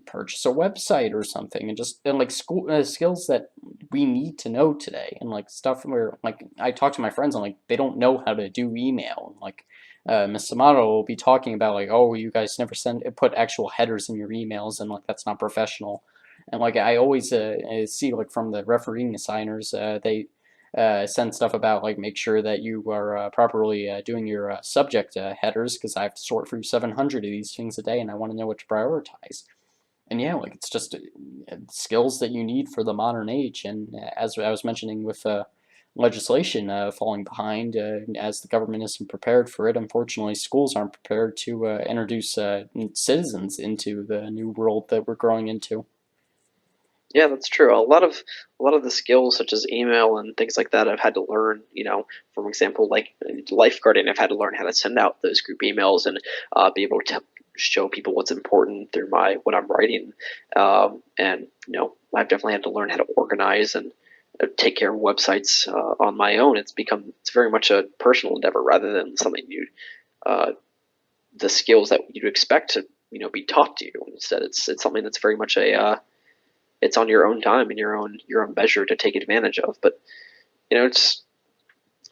purchase a website or something, and just and like school skills that we need to know today, and like stuff where like I talk to my friends and like they don't know how to do email, and like Miss Samato will be talking about like, oh, you guys never put actual headers in your emails, and like that's not professional. And like I always see like from the refereeing assigners, they send stuff about like make sure that you are properly doing your subject headers because I have to sort through 700 of these things a day and I want to know what to prioritize. And yeah, like it's just skills that you need for the modern age. And as I was mentioning with legislation falling behind, as the government isn't prepared for it, unfortunately, schools aren't prepared to introduce citizens into the new world that we're growing into. Yeah, that's true. A lot of the skills such as email and things like that I've had to learn, for example, like lifeguarding, I've had to learn how to send out those group emails and be able to show people what's important through my what I'm writing. And I've definitely had to learn how to organize and take care of websites on my own. It's very much a personal endeavor rather than something uh, the skills that you'd expect to be taught to you. Instead, it's something that's very much a it's on your own time and your own measure to take advantage of. But it's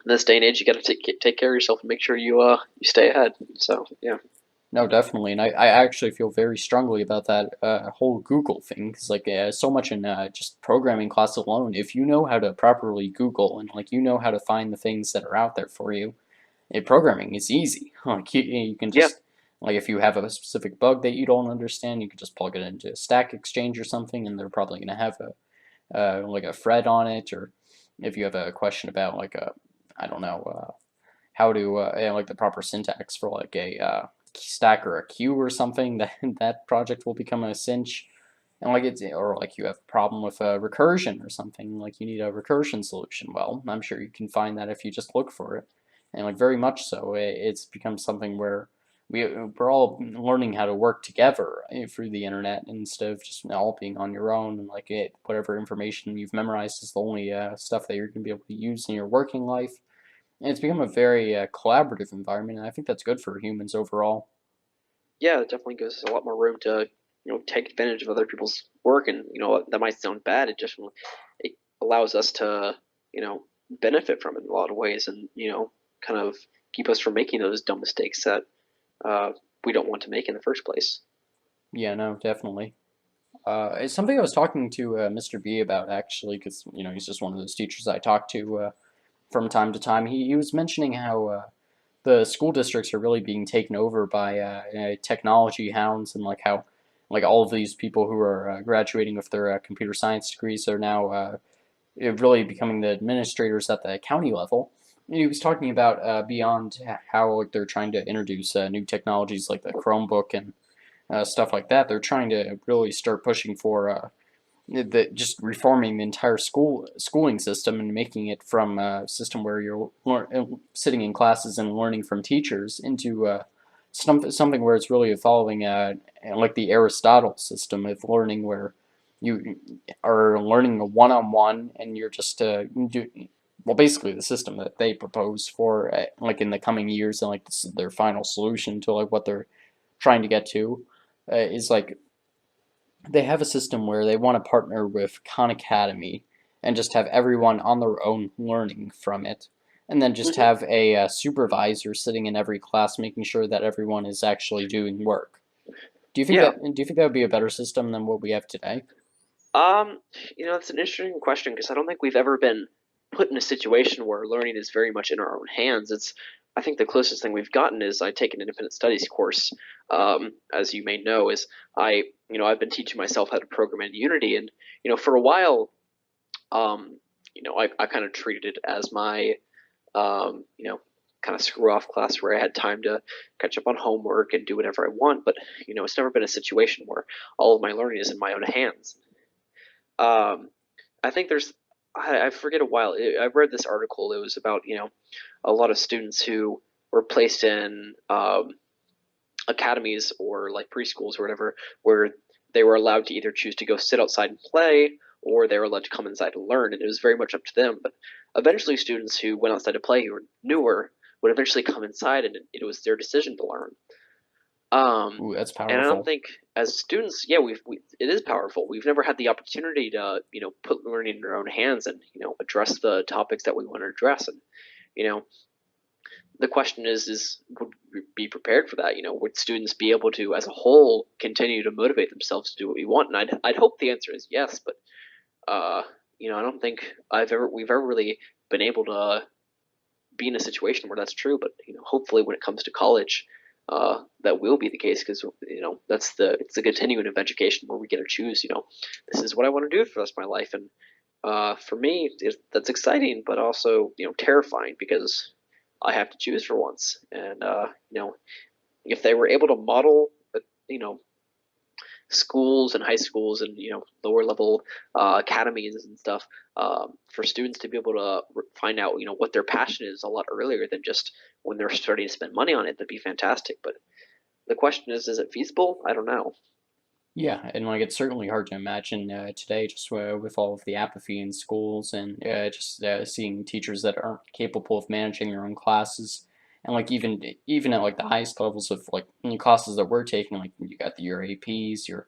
in this day and age, you got to take care of yourself and make sure you stay ahead. So yeah, No, definitely, and I actually feel very strongly about that whole Google thing because like so much in just programming class alone, if you know how to properly Google and like you know how to find the things that are out there for you, programming is easy. Like you can yeah, just like if you have a specific bug that you don't understand, you can just plug it into Stack Exchange or something, and they're probably gonna have a like a thread on it, or if you have a question about like a I don't know how to like the proper syntax for like a stack or a queue or something, that that project will become a cinch. And like it's or like you have a problem with a recursion or something, like you need a recursion solution. Well, I'm sure you can find that if you just look for it. and like very much so. It's become something where we're all learning how to work together through the internet instead of just all being on your own, and like whatever information you've memorized is the only stuff that you're going to be able to use in your working life. And it's become a very collaborative environment, and I think that's good for humans overall. Yeah, it definitely gives us a lot more room to take advantage of other people's work, and that might sound bad. It allows us to benefit from it in a lot of ways, and kind of keep us from making those dumb mistakes that uh, we don't want to make in the first place. Yeah, no, definitely. It's something I was talking to Mr. B about actually, because he's just one of those teachers I talk to from time to time. He was mentioning how the school districts are really being taken over by technology hounds, and like how like all of these people who are graduating with their computer science degrees are now really becoming the administrators at the county level. And he was talking about beyond how like they're trying to introduce new technologies like the Chromebook and stuff like that. They're trying to really start pushing for just reforming the entire schooling system and making it from a system where you're sitting in classes and learning from teachers into something where it's really evolving like the Aristotle system of learning, where you are learning a one-on-one and you're just well, basically the system that they propose for like in the coming years, and like this is their final solution to like what they're trying to get to is like they have a system where they want to partner with Khan Academy and just have everyone on their own learning from it, and then just Hmm. have a supervisor sitting in every class making sure that everyone is actually doing work. Yeah. Do you think that would be a better system than what we have today? Um, it's an interesting question because I don't think we've ever been put in a situation where learning is very much in our own hands. I think the closest thing we've gotten is I take an independent studies course. As you may know, is I've been teaching myself how to program in Unity, and for a while, I kind of treated it as my kind of screw off class where I had time to catch up on homework and do whatever I want. But it's never been a situation where all of my learning is in my own hands. Um, I think I forget a while. I read this article. It was about a lot of students who were placed in academies or like preschools or whatever, where they were allowed to either choose to go sit outside and play, or they were allowed to come inside and learn, and it was very much up to them. But eventually, students who went outside to play who were newer would eventually come inside, and it was their decision to learn. Um, Ooh, that's and I don't powerful. think as students, yeah, it is powerful. We've never had the opportunity to put learning in our own hands and address the topics that we want to address. And you know the question is would we be prepared for that? Would students be able to, as a whole, continue to motivate themselves to do what we want? And I'd hope the answer is yes, but uh, I don't think we've ever really been able to be in a situation where that's true. But hopefully, when it comes to college, that will be the case because it's the continuum of education where we get to choose. This is what I want to do for the rest of my life, and for me, that's exciting, but also terrifying because I have to choose for once. And if they were able to model, you know, schools and high schools and lower level academies and stuff for students to be able to find out what their passion is a lot earlier than just when they're starting to spend money on it, that'd be fantastic. But the question is it feasible? I don't know. Yeah, and like it's certainly hard to imagine today, just with all of the apathy in schools and just seeing teachers that aren't capable of managing their own classes, and like even at like the highest levels of like classes that we're taking, like you got your APs, your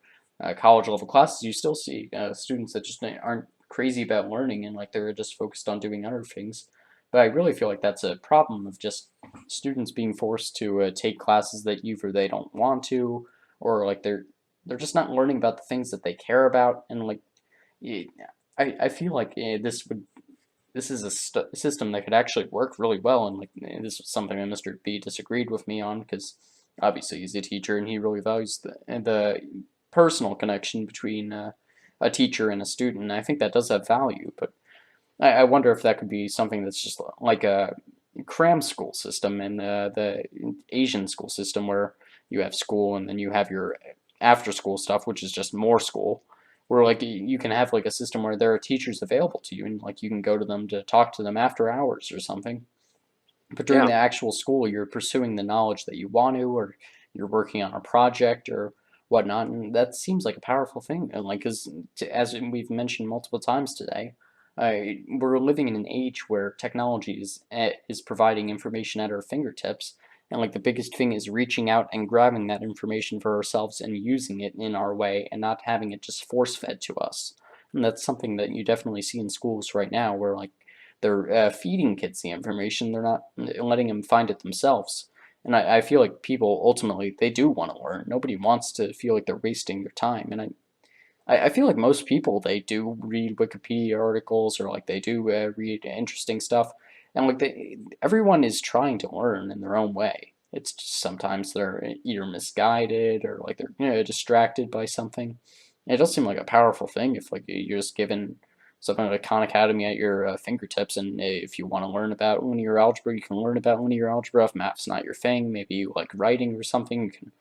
college level classes, you still see students that just aren't crazy about learning and like they're just focused on doing other things. But I really feel like that's a problem of just students being forced to take classes that either they don't want to, or like they're just not learning about the things that they care about, and like I feel like this is a system that could actually work really well, and like this was something that Mr. B disagreed with me on because obviously he's a teacher and he really values the personal connection between a teacher and a student, and I think that does have value, but I wonder if that could be something that's just like a cram school system and the Asian school system where you have school and then you have your after school stuff, which is just more school. Where like you can have like a system where there are teachers available to you and like you can go to them to talk to them after hours or something. But during Yeah. the actual school, you're pursuing the knowledge that you want to, or you're working on a project or whatnot, and that seems like a powerful thing. And like, because as we've mentioned multiple times today, we're living in an age where technology is providing information at our fingertips, and like the biggest thing is reaching out and grabbing that information for ourselves and using it in our way, and not having it just force fed to us. And that's something that you definitely see in schools right now, where like they're feeding kids the information. They're not letting them find it themselves. And I feel like people ultimately they do want to learn. Nobody wants to feel like they're wasting their time. And I feel like most people they do read Wikipedia articles or like they do read interesting stuff. And like everyone is trying to learn in their own way. It's just sometimes they're either misguided or like they're distracted by something. It does seem like a powerful thing if like you're just given something like Khan Academy at your fingertips, and if you want to learn about linear algebra, you can learn about linear algebra. If math's not your thing, maybe you like writing or something, you can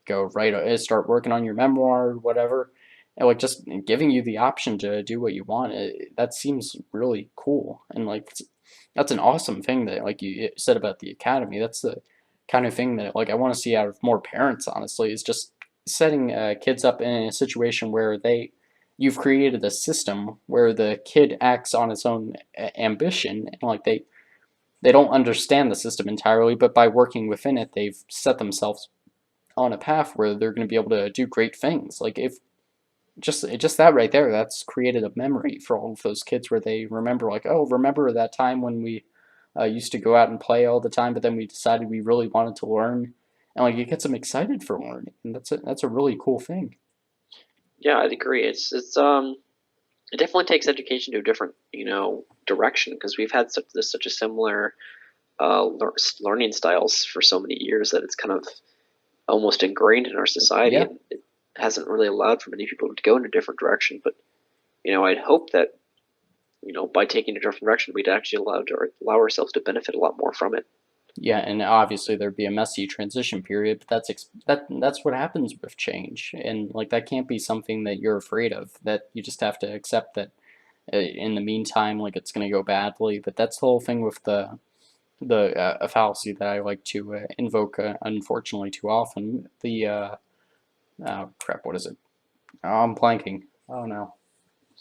go write, start working on your memoir or whatever. And like just giving you the option to do what you want, that seems really cool. And like that's an awesome thing that like you said about the academy. That's the kind of thing that like I want to see out of more parents. Honestly, is just setting kids up in a situation where you've created a system where the kid acts on its own ambition, and like they don't understand the system entirely, but by working within it, they've set themselves on a path where they're going to be able to do great things. Like if just that right there, that's created a memory for all of those kids where they remember like, oh, remember that time when we used to go out and play all the time, but then we decided we really wanted to learn, and like it gets them excited for learning, and that's a really cool thing. Yeah, I'd agree. It definitely takes education to a different, direction because we've had such a similar learning styles for so many years that it's kind of almost ingrained in our society, Yeah. and it hasn't really allowed for many people to go in a different direction. But I'd hope that by taking a different direction, we'd actually allow ourselves to benefit a lot more from it. Yeah, and obviously there'd be a messy transition period, but that's what happens with change, and like that can't be something that you're afraid of. That you just have to accept that in the meantime, like it's gonna go badly. But that's the whole thing with the a fallacy that I like to invoke, unfortunately too often. The oh crap, what is it? Oh, I'm blanking. Oh no.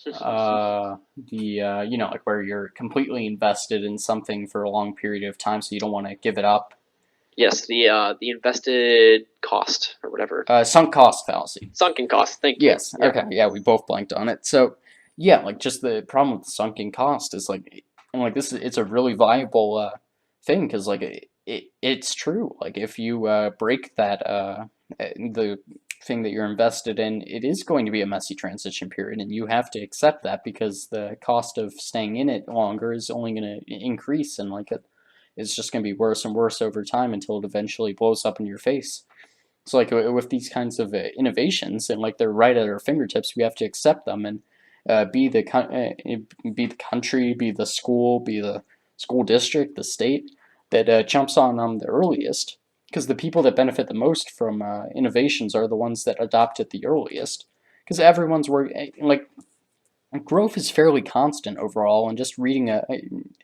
The like where you're completely invested in something for a long period of time, so you don't want to give it up. Yes, the invested cost or whatever, Sunk cost fallacy. sunken cost. Thank you. Yes. Yeah. Okay. Yeah, we both blanked on it. So, yeah, like just the problem with the sunken cost is like, and like this, it's a really viable thing because like it's true. Like if you break that the thing that you're invested in, it is going to be a messy transition period, and you have to accept that because the cost of staying in it longer is only going to increase, and like it's just going to be worse and worse over time until it eventually blows up in your face. So like with these kinds of innovations, and like they're right at our fingertips, we have to accept them and be the country, be the school, be the school district, the state that jumps on them the earliest. Because the people that benefit the most from innovations are the ones that adopt it the earliest. Because everyone's like growth is fairly constant overall, and just reading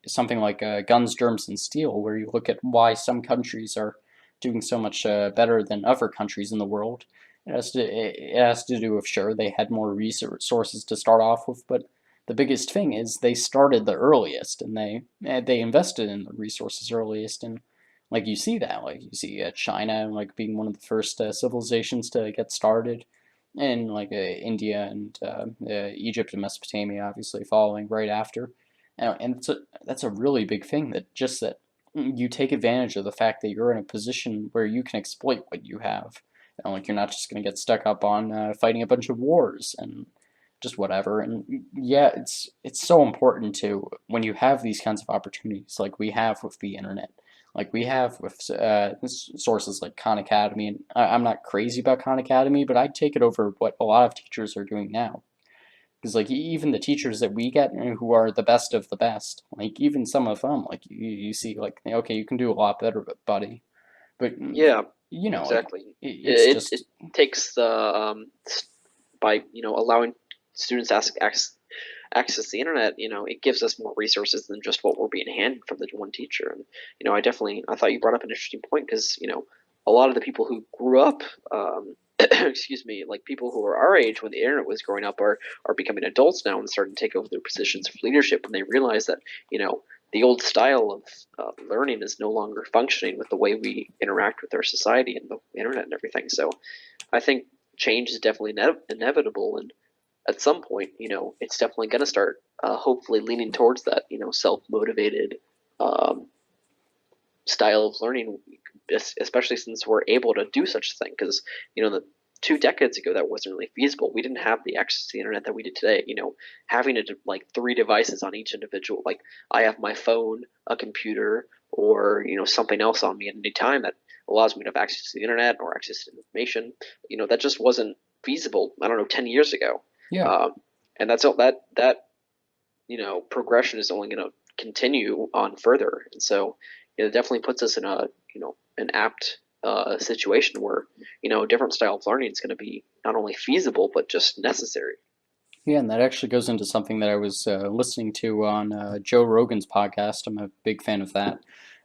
something like Guns, Germs, and Steel, where you look at why some countries are doing so much better than other countries in the world, it has to do with, sure, they had more resources to start off with, but the biggest thing is they started the earliest, and they invested in the resources earliest, and like you see that, like you see China like being one of the first civilizations to get started, and like India and Egypt and Mesopotamia obviously following right after, and that's a really big thing, that just that you take advantage of the fact that you're in a position where you can exploit what you have, and like you're not just going to get stuck up on fighting a bunch of wars and just whatever. And yeah, it's so important to when you have these kinds of opportunities like we have with the internet, like we have with sources like Khan Academy. And I'm not crazy about Khan Academy, but I'd take it over what a lot of teachers are doing now. Because like even the teachers that we get who are the best of the best, like even some of them, like you see, like okay, you can do a lot better, buddy. But Yeah, like exactly. it's It just takes the by allowing students to ask access to the internet, it gives us more resources than just what we're being handed from the one teacher. And I thought you brought up an interesting point because a lot of the people who grew up, excuse me, like people who were our age when the internet was growing up are becoming adults now and starting to take over their positions of leadership when they realize that the old style of learning is no longer functioning with the way we interact with our society and the internet and everything. So I think change is definitely inevitable, and at some point, it's definitely going to start hopefully leaning towards that, self-motivated um, style of learning, especially since we're able to do such a thing. Because the 2 decades ago that wasn't really feasible. We didn't have the access to the internet that we did today. Having like 3 devices on each individual. Like I have my phone, a computer, or something else on me at any time that allows me to have access to the internet or access to information. That just wasn't feasible. I don't know, 10 years ago. Yeah. And that's all that progression is only going to continue on further. And so it definitely puts us in a an apt situation where a different style of learning is going to be not only feasible but just necessary. Yeah, and that actually goes into something that I was listening to on Joe Rogan's podcast. I'm a big fan of that.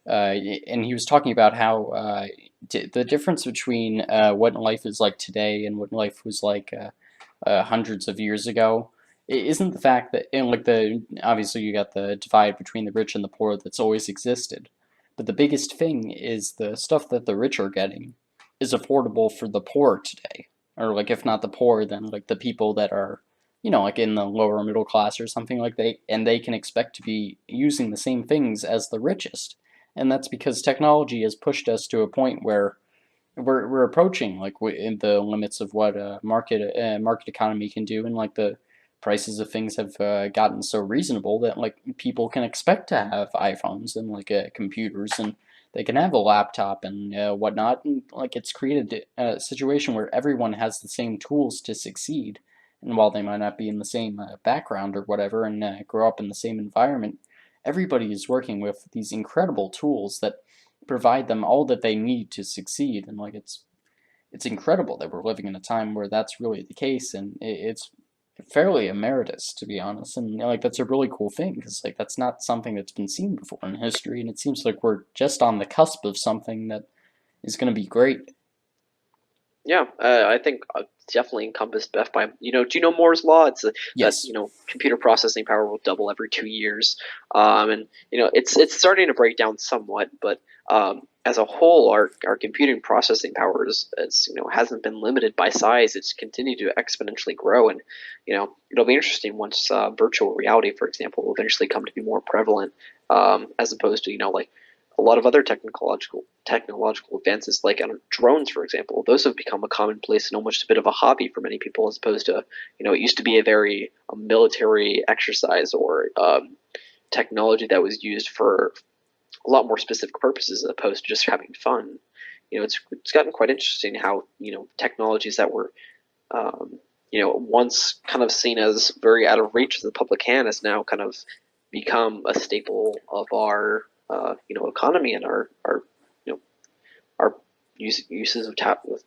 And he was talking about how the difference between what life is like today and what life was like hundreds of years ago isn't the fact that, and like obviously you got the divide between the rich and the poor that's always existed. But the biggest thing is the stuff that the rich are getting is affordable for the poor today. Or like if not the poor, then like the people that are like in the lower middle class or something like that, and they can expect to be using the same things as the richest. And that's because technology has pushed us to a point where we're approaching like in the limits of what a market economy can do, and like the prices of things have gotten so reasonable that like people can expect to have iPhones and like computers, and they can have a laptop and whatnot, and like it's created a situation where everyone has the same tools to succeed. And while they might not be in the same background or whatever and grow up in the same environment, everybody is working with these incredible tools that provide them all that they need to succeed. And like it's incredible that we're living in a time where that's really the case, and it's fairly emeritus, to be honest. And like that's a really cool thing because like that's not something that's been seen before in history, and it seems like we're just on the cusp of something that is going to be great. Yeah, I think definitely encompassed Beth by do you know Moore's law? It's that Yes. computer processing power will double every 2 years, and it's starting to break down somewhat, but as a whole, our computing processing power is hasn't been limited by size. It's continued to exponentially grow, and it'll be interesting once virtual reality, for example, will eventually come to be more prevalent, as opposed to like a lot of other technological advances, like drones, for example. Those have become a commonplace and almost a bit of a hobby for many people, as opposed to it used to be a military exercise or technology that was used for a lot more specific purposes as opposed to just having fun. It's gotten quite interesting how technologies that were once kind of seen as very out of reach of the public hand has now kind of become a staple of our economy and our our uses of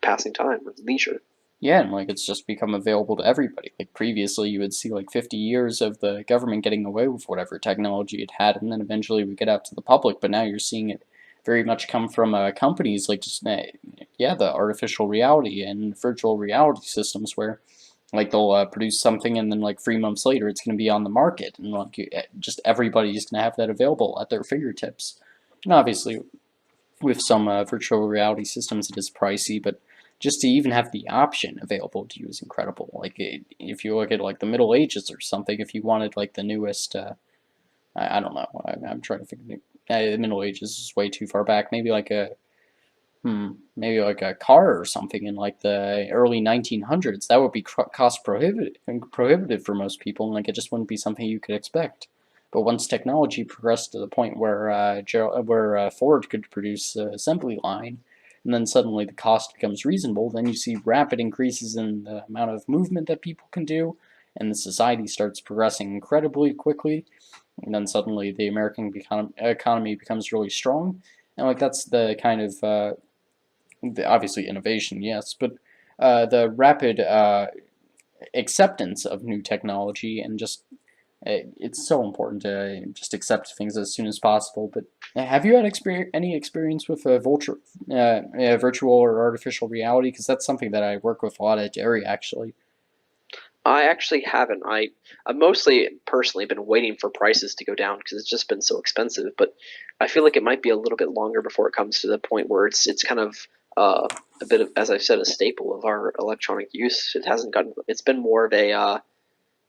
passing time or leisure. Yeah, and like it's just become available to everybody. Like previously, you would see like 50 years of the government getting away with whatever technology it had, and then eventually we get out to the public. But now you're seeing it very much come from companies like just yeah, the artificial reality and virtual reality systems where like they'll produce something and then like 3 months later it's going to be on the market, and like just everybody's going to have that available at their fingertips. And obviously, with some virtual reality systems, it is pricey, but just to even have the option available to you is incredible. Like if you look at like the Middle Ages or something, if you wanted like the newest, I don't know, I'm trying to think. The Middle Ages is way too far back. Maybe like a car or something in like the early 1900s. That would be cost prohibitive for most people, and like it just wouldn't be something you could expect. But once technology progressed to the point where Ford could produce an assembly line, and then suddenly the cost becomes reasonable, then you see rapid increases in the amount of movement that people can do, and the society starts progressing incredibly quickly. And then suddenly the American economy becomes really strong, and like that's the kind of obviously innovation, yes, but the rapid acceptance of new technology and just It's so important to just accept things as soon as possible. But have you had any experience with virtual or artificial reality? Because that's something that I work with a lot at Dairy, actually. I actually haven't. I've mostly personally been waiting for prices to go down because it's just been so expensive. But I feel like it might be a little bit longer before it comes to the point where it's kind of a bit of, as I said, a staple of our electronic use. It hasn't gotten. It's been more of a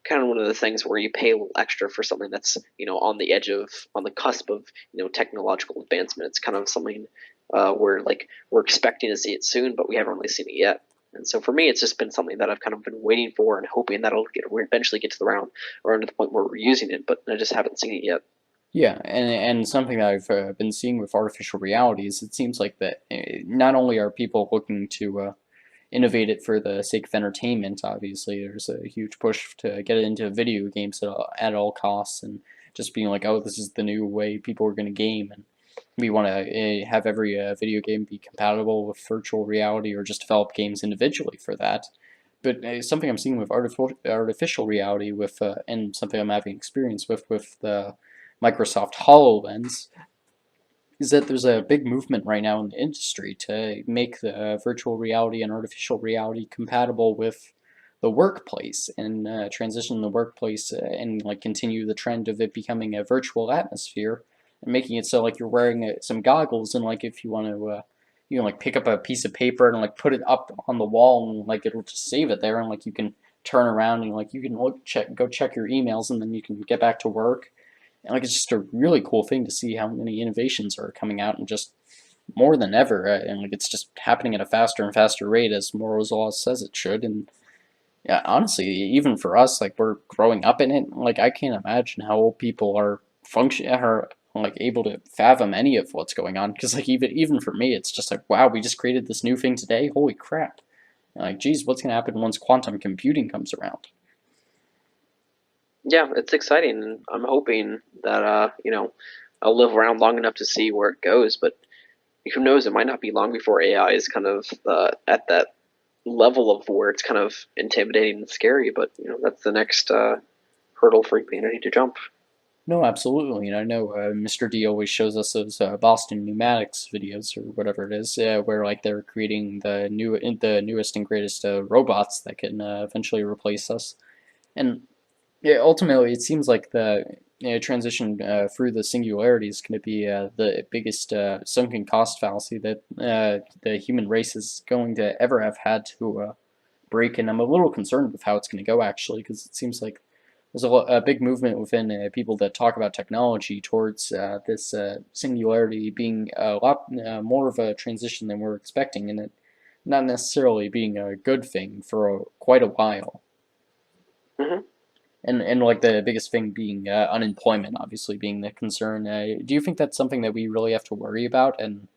kind of one of the things where you pay a little extra for something that's on the edge of on the cusp of technological advancement. It's kind of something where like we're expecting to see it soon, but we haven't really seen it yet. And so for me, it's just been something that I've kind of been waiting for and hoping that we'll eventually get to the round around to the point where we're using it, but I just haven't seen it yet. Yeah, and something that I've been seeing with artificial reality is it seems like that not only are people looking to innovate it for the sake of entertainment. Obviously, there's a huge push to get it into video games at all costs, and just being like, oh, this is the new way people are going to game, and we want to have every video game be compatible with virtual reality, or just develop games individually for that. But something I'm seeing with artificial reality, and something I'm having experience with the Microsoft HoloLens, is that there's a big movement right now in the industry to make the virtual reality and artificial reality compatible with the workplace and transition the workplace and like continue the trend of it becoming a virtual atmosphere and making it so like you're wearing some goggles and like if you want to like pick up a piece of paper and like put it up on the wall and like it'll just save it there and like you can turn around and like you can go check your emails and then you can get back to work and like it's just a really cool thing to see how many innovations are coming out and just more than ever, and like it's just happening at a faster and faster rate as Moore's law says it should. And yeah, honestly, even for us, like we're growing up in it. Like I can't imagine how old people are like able to fathom any of what's going on. Because like even for me, it's just like wow, we just created this new thing today. Holy crap! Like geez, what's gonna happen once quantum computing comes around? Yeah, it's exciting, and I'm hoping that I'll live around long enough to see where it goes. But who knows? It might not be long before AI is kind of at that level of where it's kind of intimidating and scary. But that's the next hurdle for humanity to jump. No, absolutely. And I know Mr. D always shows us those Boston Pneumatics videos or whatever it is, where like they're creating the newest and greatest robots that can eventually replace us. And yeah, ultimately, it seems like the transition through the singularity is going to be the biggest sunken cost fallacy that the human race is going to ever have had to break. And I'm a little concerned with how it's going to go actually, because it seems like there's a big movement within people that talk about technology towards this singularity being a lot more of a transition than we're expecting, and it not necessarily being a good thing for quite a while. Hmm. And like the biggest thing being unemployment, obviously being the concern. Do you think that's something that we really have to worry about? And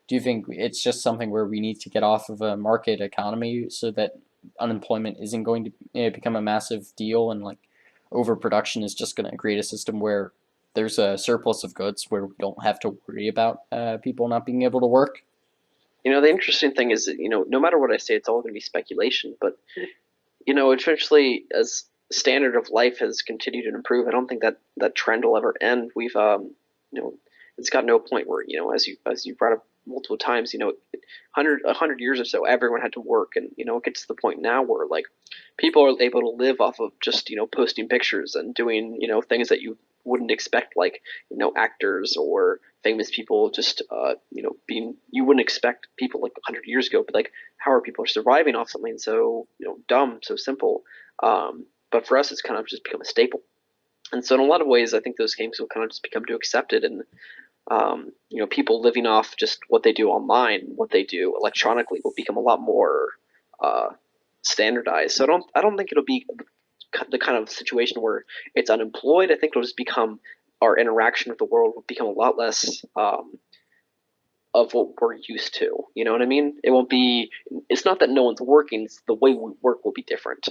do you think it's just something where we need to get off of a market economy so that unemployment isn't going to become a massive deal and like overproduction is just going to create a system where there's a surplus of goods where we don't have to worry about people not being able to work? The interesting thing is that no matter what I say, it's all going to be speculation. But eventually, as the standard of life has continued to improve, I don't think that that trend will ever end. We've you know, it's got no point where as you brought up multiple times, 100 years or so, everyone had to work, and it gets to the point now where like people are able to live off of just posting pictures and doing things that you wouldn't expect, like actors or famous people just being, you wouldn't expect people like 100 years ago, but like how are people surviving off something so dumb, so simple. But for us, it's kind of just become a staple. And so in a lot of ways, I think those games will kind of just become too accepted, and people living off just what they do online, what they do electronically, will become a lot more uh, standardized. So I don't think it'll be the kind of situation where it's unemployed. I think it'll just become, our interaction with the world will become a lot less of what we're used to. You know what I mean? It won't be. It's not that no one's working. It's the way we work will be different.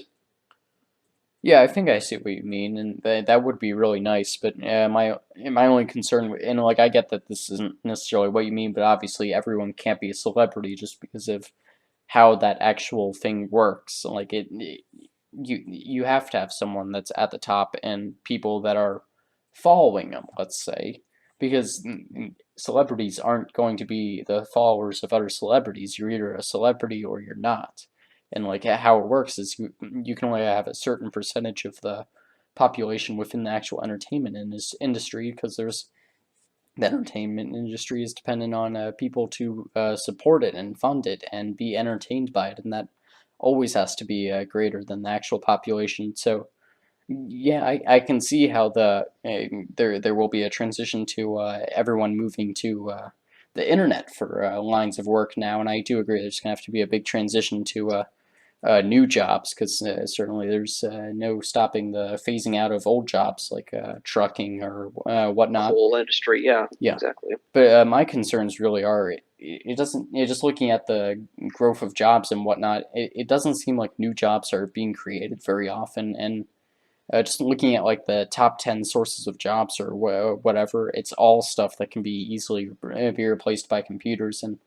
Yeah, I think I see what you mean, and that would be really nice. But my only concern, and like I get that this isn't necessarily what you mean, but obviously everyone can't be a celebrity just because of how that actual thing works. Like you have to have someone that's at the top and people that are following them, let's say, because celebrities aren't going to be the followers of other celebrities. You're either a celebrity or you're not. And like how it works is you can only have a certain percentage of the population within the actual entertainment industry, because the entertainment industry is dependent on people to support it and fund it and be entertained by it, and that always has to be greater than the actual population. So yeah, I can see how there will be a transition to everyone moving to the internet for lines of work now, and I do agree there's gonna have to be a big transition to new jobs, because certainly there's no stopping the phasing out of old jobs like trucking or The whatnot. whole industry, yeah, Yeah, exactly. but my concerns really are it doesn't, just looking at the growth of jobs and whatnot, it doesn't seem like new jobs are being created very often, and just looking at like the top 10 sources of jobs or whatever, it's all stuff that can be easily be replaced by computers. And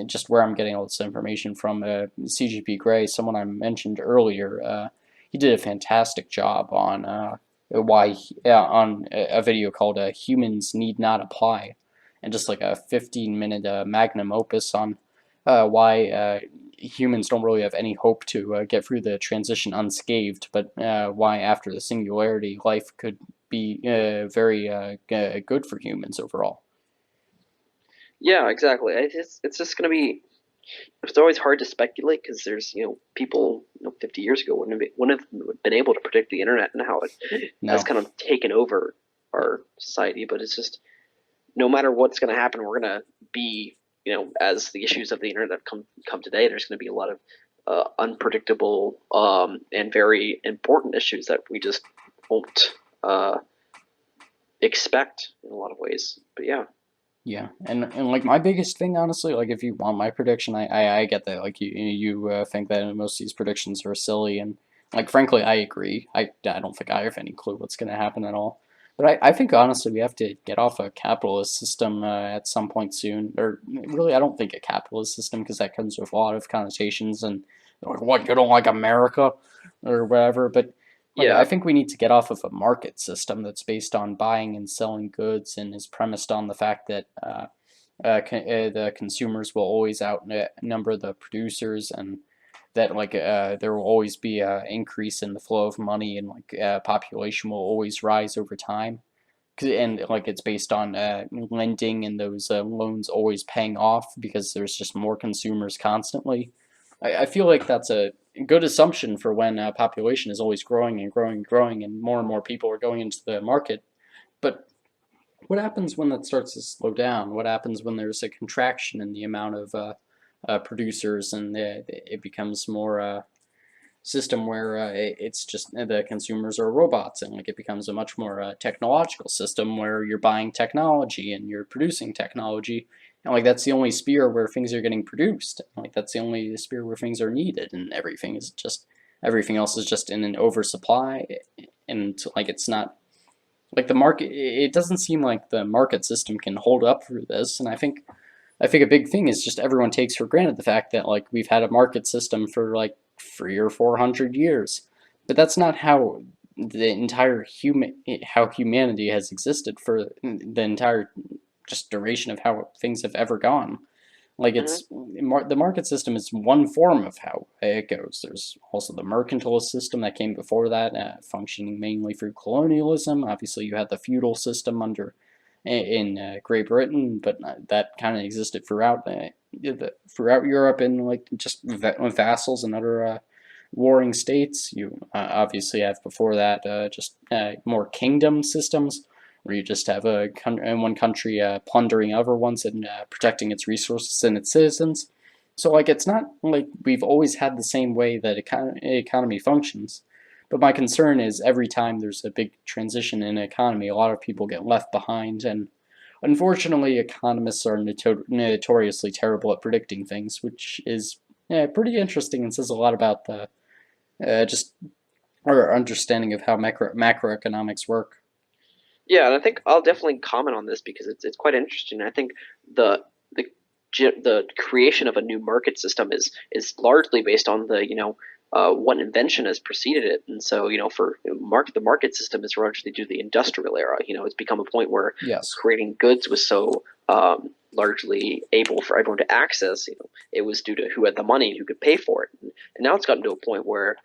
just where I'm getting all this information from, CGP Grey, someone I mentioned earlier, he did a fantastic job on on a video called "Humans Need Not Apply," and just like a 15-minute magnum opus on why humans don't really have any hope to get through the transition unscathed, but why after the singularity, life could be very good for humans overall. Yeah, exactly. It's just gonna be. It's always hard to speculate because there's people 50 years ago wouldn't have been able to predict the internet and how it has No, kind of taken over our society. But it's just no matter what's going to happen, we're going to be as the issues of the internet come today. There's going to be a lot of unpredictable and very important issues that we just won't expect in a lot of ways. But yeah. yeah, and like my biggest thing, honestly, like if you want my prediction, I get that like you think that most of these predictions are silly, and like frankly, I agree. I don't think I have any clue what's going to happen at all. But I think honestly we have to get off a capitalist system at some point soon. Or really, I don't think a capitalist system, because that comes with a lot of connotations and like, what, you don't like America or whatever. But like I Yeah. think we need to get off of a market system that's based on buying and selling goods and is premised on the fact that the consumers will always outnumber the producers, and that like there will always be an increase in the flow of money, and like population will always rise over time. And like it's based on lending and those loans always paying off because there's just more consumers constantly. I feel like that's a good assumption for when population is always growing and growing and growing, and more people are going into the market. But what happens when that starts to slow down? What happens when there's a contraction in the amount of producers, and it becomes more system where it's just the consumers are robots, and like it becomes a much more technological system where you're buying technology and you're producing technology, and like that's the only sphere where things are getting produced, like that's the only sphere where things are needed, and everything else is just in an oversupply. And like it's not like the market, it doesn't seem like the market system can hold up through this. And I think a big thing is just everyone takes for granted the fact that like we've had a market system for like 300 or 400 years, but that's not how the entire how humanity has existed for the entire just duration of how things have ever gone. Like Hmm. the market system is one form of how it goes. There's also the mercantilist system that came before that, functioning mainly through colonialism. Obviously, you had the feudal system under in Great Britain, but that kind of existed throughout Europe, and like just vassals and other warring states. You obviously have before that just more kingdom systems, where you just have one country plundering other ones and protecting its resources and its citizens. So like it's not like we've always had the same way that economy functions. But my concern is every time there's a big transition in an economy, a lot of people get left behind, and unfortunately, economists are notoriously terrible at predicting things, which is pretty interesting and says a lot about the just our understanding of how macroeconomics work. Yeah, and I think I'll definitely comment on this because it's quite interesting. I think the the the creation of a new market system is largely based on the what invention has preceded it. And so, for the market system is largely due to the industrial era. It's become a point where Yes. creating goods was so largely able for everyone to access. It was due to who had the money and who could pay for it. And now it's gotten to a point where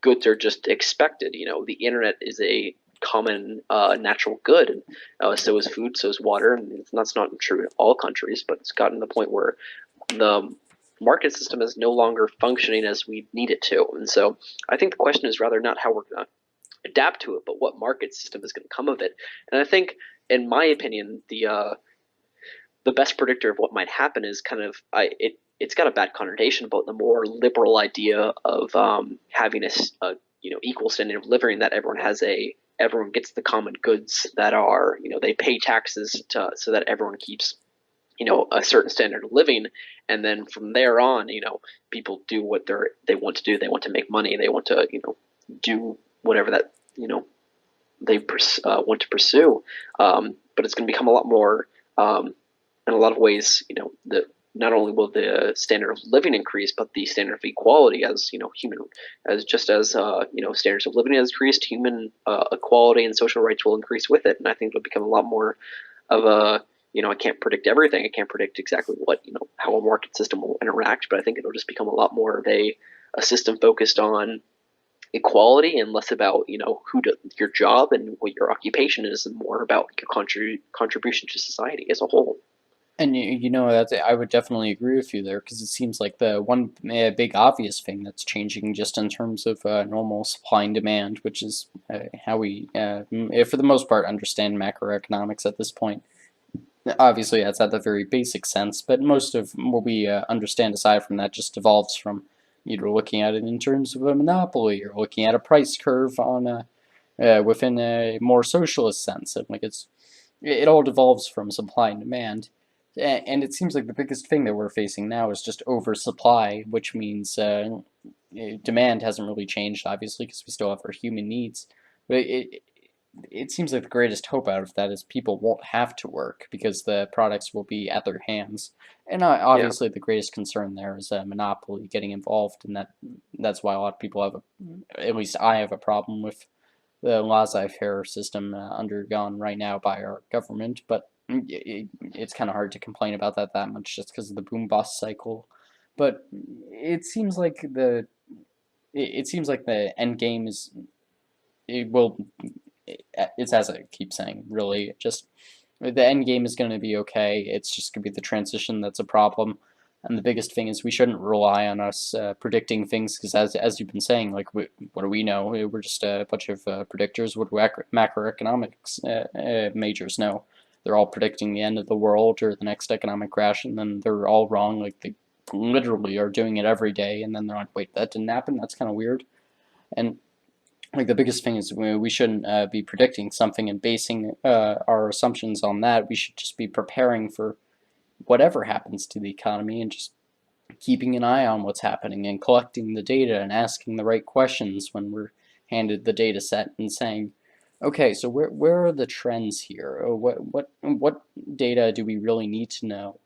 goods are just expected. The internet is a common natural good, and so is food, so is water, and that's not true in all countries, but it's gotten to the point where the market system is no longer functioning as we need it to. And so I think the question is rather not how we're going to adapt to it, but what market system is going to come of it. And I think, in my opinion, the best predictor of what might happen is it's got a bad connotation, but the more liberal idea of having a equal standard of living, that everyone gets the common goods that are they pay taxes so that everyone keeps a certain standard of living, and then from there on, people do what they want to do. They want to make money. They want to do whatever that they want to pursue. But it's going to become a lot more, in a lot of ways, the not only will the standard of living increase, but the standard of equality as standards of living has increased, human equality and social rights will increase with it. And I think it'll become a lot more of a I can't predict everything. I can't predict exactly what how a market system will interact, but I think it'll just become a lot more of a system focused on equality and less about your job and what your occupation is, and more about your contribution to society as a whole. And that I would definitely agree with you there, because it seems like the one big obvious thing that's changing just in terms of normal supply and demand, which is how we, for the most part, understand macroeconomics at this point. Obviously, that's at the very basic sense, but most of what we understand aside from that just evolves from either looking at it in terms of a monopoly or looking at a price curve on within a more socialist sense. And it all devolves from supply and demand. And it seems like the biggest thing that we're facing now is just oversupply, which means demand hasn't really changed, obviously, because we still have our human needs. But it seems like the greatest hope out of that is people won't have to work because the products will be at their hands. And Yeah. obviously, the greatest concern there is a monopoly getting involved, and that's why a lot of people at least I have a problem with the laissez-faire system undergone right now by our government. But it's kind of hard to complain about that much just because of the boom bust cycle. But it seems like the end game is it will it's as I keep saying, really. Just the end game is going to be okay. It's just going to be the transition that's a problem. And the biggest thing is we shouldn't rely on us predicting things, because as you've been saying, what do we know? We're just a bunch of predictors. What do macroeconomics majors know? They're all predicting the end of the world or the next economic crash, and then they're all wrong. Like, they literally are doing it every day, and then they're like, wait, that didn't happen? That's kind of weird. And the biggest thing is we shouldn't be predicting something and basing our assumptions on that. We should just be preparing for whatever happens to the economy and just keeping an eye on what's happening and collecting the data and asking the right questions when we're handed the data set and saying, okay, so where are the trends here? Or what data do we really need to know?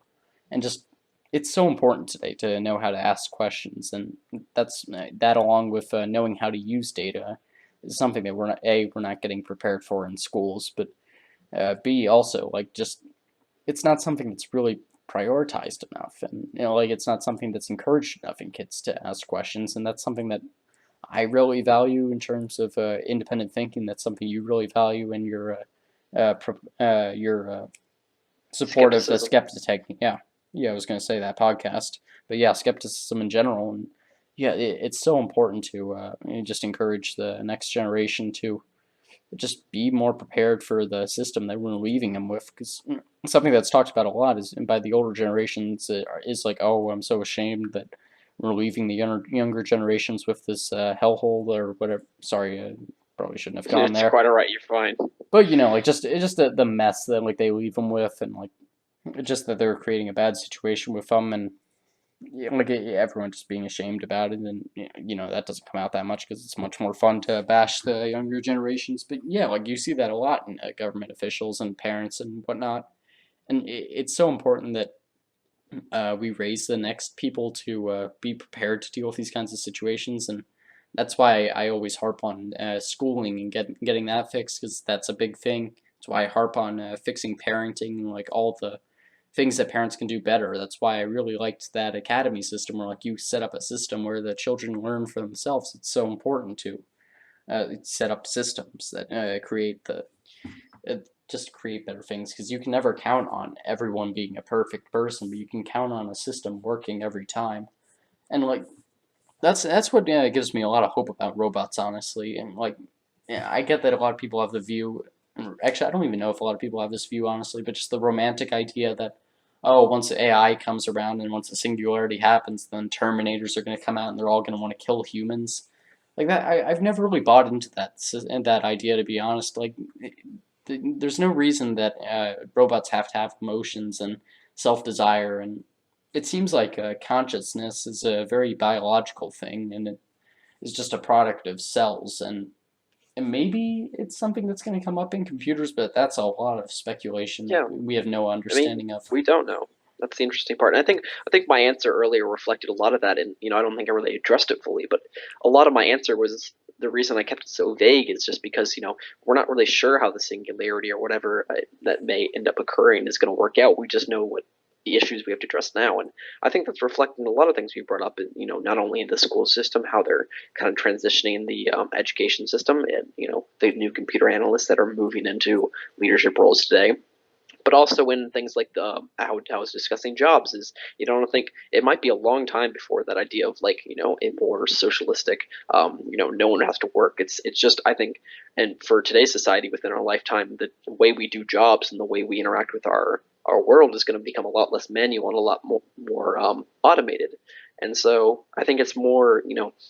And just it's so important today to know how to ask questions, and that along with knowing how to use data is something that we're not getting prepared for in schools, but B, also just it's not something that's really prioritized enough, and it's not something that's encouraged enough in kids to ask questions. And that's something that I really value in terms of independent thinking. That's something you really value in your support of Skepticism. skepticism. Yeah, I was going to say that podcast, but yeah, skepticism in general. And yeah, it's so important to just encourage the next generation to just be more prepared for the system that we're leaving them with, because something that's talked about a lot is by the older generations is like, oh, I'm so ashamed that we're leaving the younger generations with this hellhole or whatever. Sorry, probably shouldn't have gone It's there. quite all right. You're fine. But just the mess that they leave them with, and just that they're creating a bad situation with them, and everyone just being ashamed about it. And that doesn't come out that much because it's much more fun to bash the younger generations. But yeah, you see that a lot in government officials and parents and whatnot. And it's so important that we raise the next people to be prepared to deal with these kinds of situations, and that's why I always harp on schooling and getting that fixed because that's a big thing. That's why I harp on fixing parenting and like all the things that parents can do better. That's why I really liked that academy system where like you set up a system where the children learn for themselves. It's so important to set up systems that create the just create better things because you can never count on everyone being a perfect person, but you can count on a system working every time. And like that's what gives me a lot of hope about robots, honestly. And like, yeah, I get that a lot of people have the view. Actually, I don't even know if a lot of people have this view, honestly, but just the romantic idea that oh, once AI comes around and once the singularity happens, then Terminators are going to come out and they're all going to want to kill humans. Like that, I've never really bought into that idea, to be honest. Like, there's no reason that robots have to have emotions and self-desire, and it seems like consciousness is a very biological thing, and it is just a product of cells, and maybe it's something that's going to come up in computers, but that's a lot of speculation that Yeah, we have no I mean, understanding of. we don't know. That's the interesting part. And I think my answer earlier reflected a lot of that. And I don't think I really addressed it fully, but a lot of my answer was the reason I kept it so vague is just because we're not really sure how the singularity or whatever that may end up occurring is going to work out. We just know what the issues we have to address now, and I think that's reflected in a lot of things we brought up. Not only in the school system, how they're kind of transitioning the education system, and the new computer analysts that are moving into leadership roles today, but also in things like the how I was discussing jobs is I think it might be a long time before that idea of like a more socialistic no one has to work. It's just I think, and for today's society within our lifetime, the way we do jobs and the way we interact with our world is going to become a lot less manual and a lot more automated. And so I think it's more,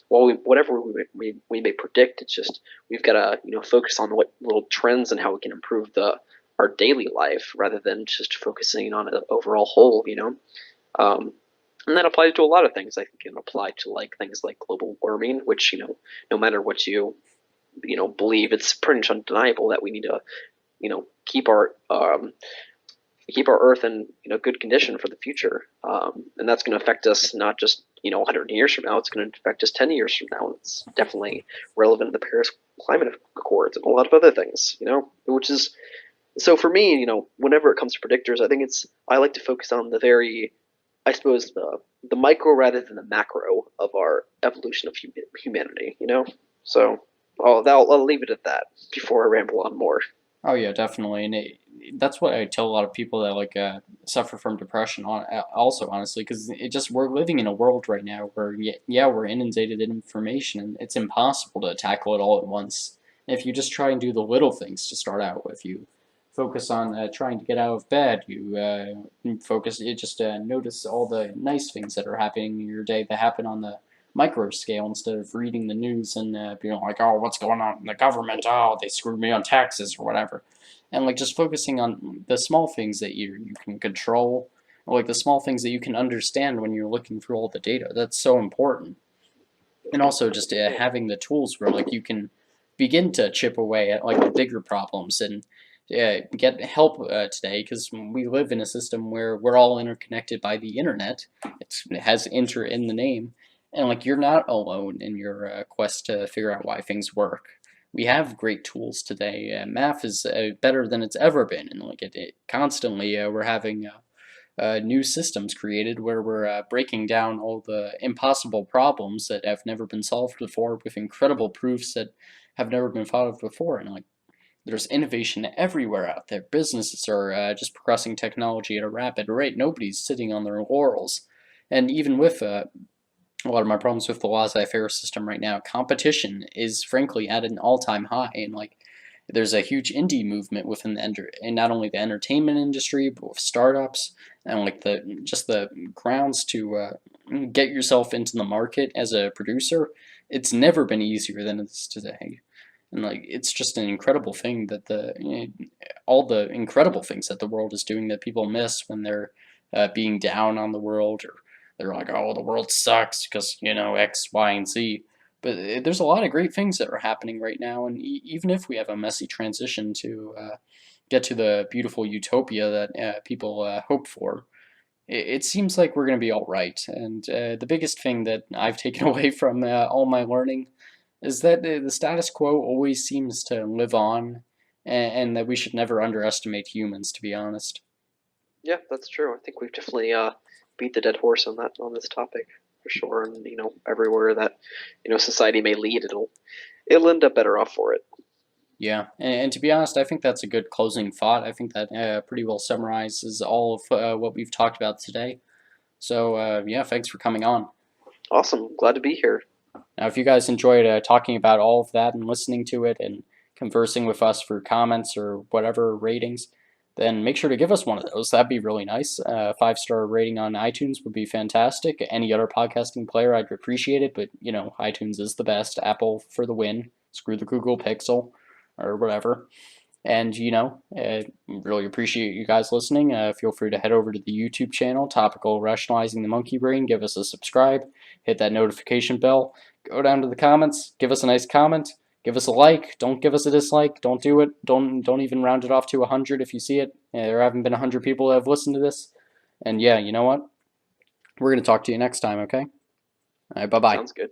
whatever we may predict, it's just we've got to, focus on what little trends and how we can improve our daily life rather than just focusing on an overall whole. And that applies to a lot of things. I think it can apply to like things like global warming, which no matter what you believe, it's pretty much undeniable that we need to keep our Earth in good condition for the future, and that's going to affect us not just 100 years from now. It's going to affect us 10 years from now. It's definitely relevant to the Paris Climate Accords and a lot of other things. Which is so for me. Whenever it comes to predictors, I like to focus on the very, I suppose the micro rather than the macro of our evolution of humanity. So I'll leave it at that before I ramble on more. Oh yeah, definitely, and that's what I tell a lot of people that like suffer from depression. Also, honestly, because it just we're living in a world right now where yeah we're inundated in information, and it's impossible to tackle it all at once. And if you just try and do the little things to start out with, you focus on trying to get out of bed. You focus, you just notice all the nice things that are happening in your day that happen on the micro scale instead of reading the news and being like, oh, what's going on in the government? Oh, they screwed me on taxes or whatever. And like just focusing on the small things that you can control, or like the small things that you can understand when you're looking through all the data. That's so important. And also just having the tools where like you can begin to chip away at like the bigger problems and get help today because we live in a system where we're all interconnected by the internet. It has inter in the name, and like you're not alone in your quest to figure out why things work. We have great tools today. Math is better than it's ever been, and like it constantly we're having new systems created where we're breaking down all the impossible problems that have never been solved before with incredible proofs that have never been thought of before. And like there's innovation everywhere out there. Businesses are just progressing technology at a rapid rate. Nobody's sitting on their laurels. And even with a lot of my problems with the laissez-faire system right now, competition is frankly at an all-time high. And like, there's a huge indie movement within and not only the entertainment industry, but with startups and like the grounds to get yourself into the market as a producer. It's never been easier than it is today. And like it's just an incredible thing that all the incredible things that the world is doing that people miss when they're being down on the world, or they're like, oh, the world sucks because X, Y, and Z. But there's a lot of great things that are happening right now, and even if we have a messy transition to get to the beautiful utopia that people hope for, it seems like we're going to be all right. And the biggest thing that I've taken away from all my learning is that the status quo always seems to live on, and that we should never underestimate humans, to be honest. Yeah, that's true. I think we've definitely beat the dead horse on this topic for sure. And everywhere that society may lead, it'll end up better off for it. Yeah, and to be honest, I think that's a good closing thought. I think that pretty well summarizes all of what we've talked about today. So, yeah, thanks for coming on. Awesome. Glad to be here. Now, if you guys enjoyed talking about all of that and listening to it and conversing with us for comments or whatever ratings, then make sure to give us one of those. That'd be really nice. Five-star rating on iTunes would be fantastic. Any other podcasting player, I'd appreciate it, but iTunes is the best. Apple for the win. Screw the Google Pixel or whatever. And, really appreciate you guys listening. Feel free to head over to the YouTube channel, Topical Rationalizing the Monkey Brain. Give us a subscribe, hit that notification bell, go down to the comments, give us a nice comment, give us a like. Don't give us a dislike. Don't do it. Don't even round it off to 100 if you see it. There haven't been 100 people that have listened to this. And yeah, you know what? We're going to talk to you next time, okay? All right, bye-bye. Sounds good.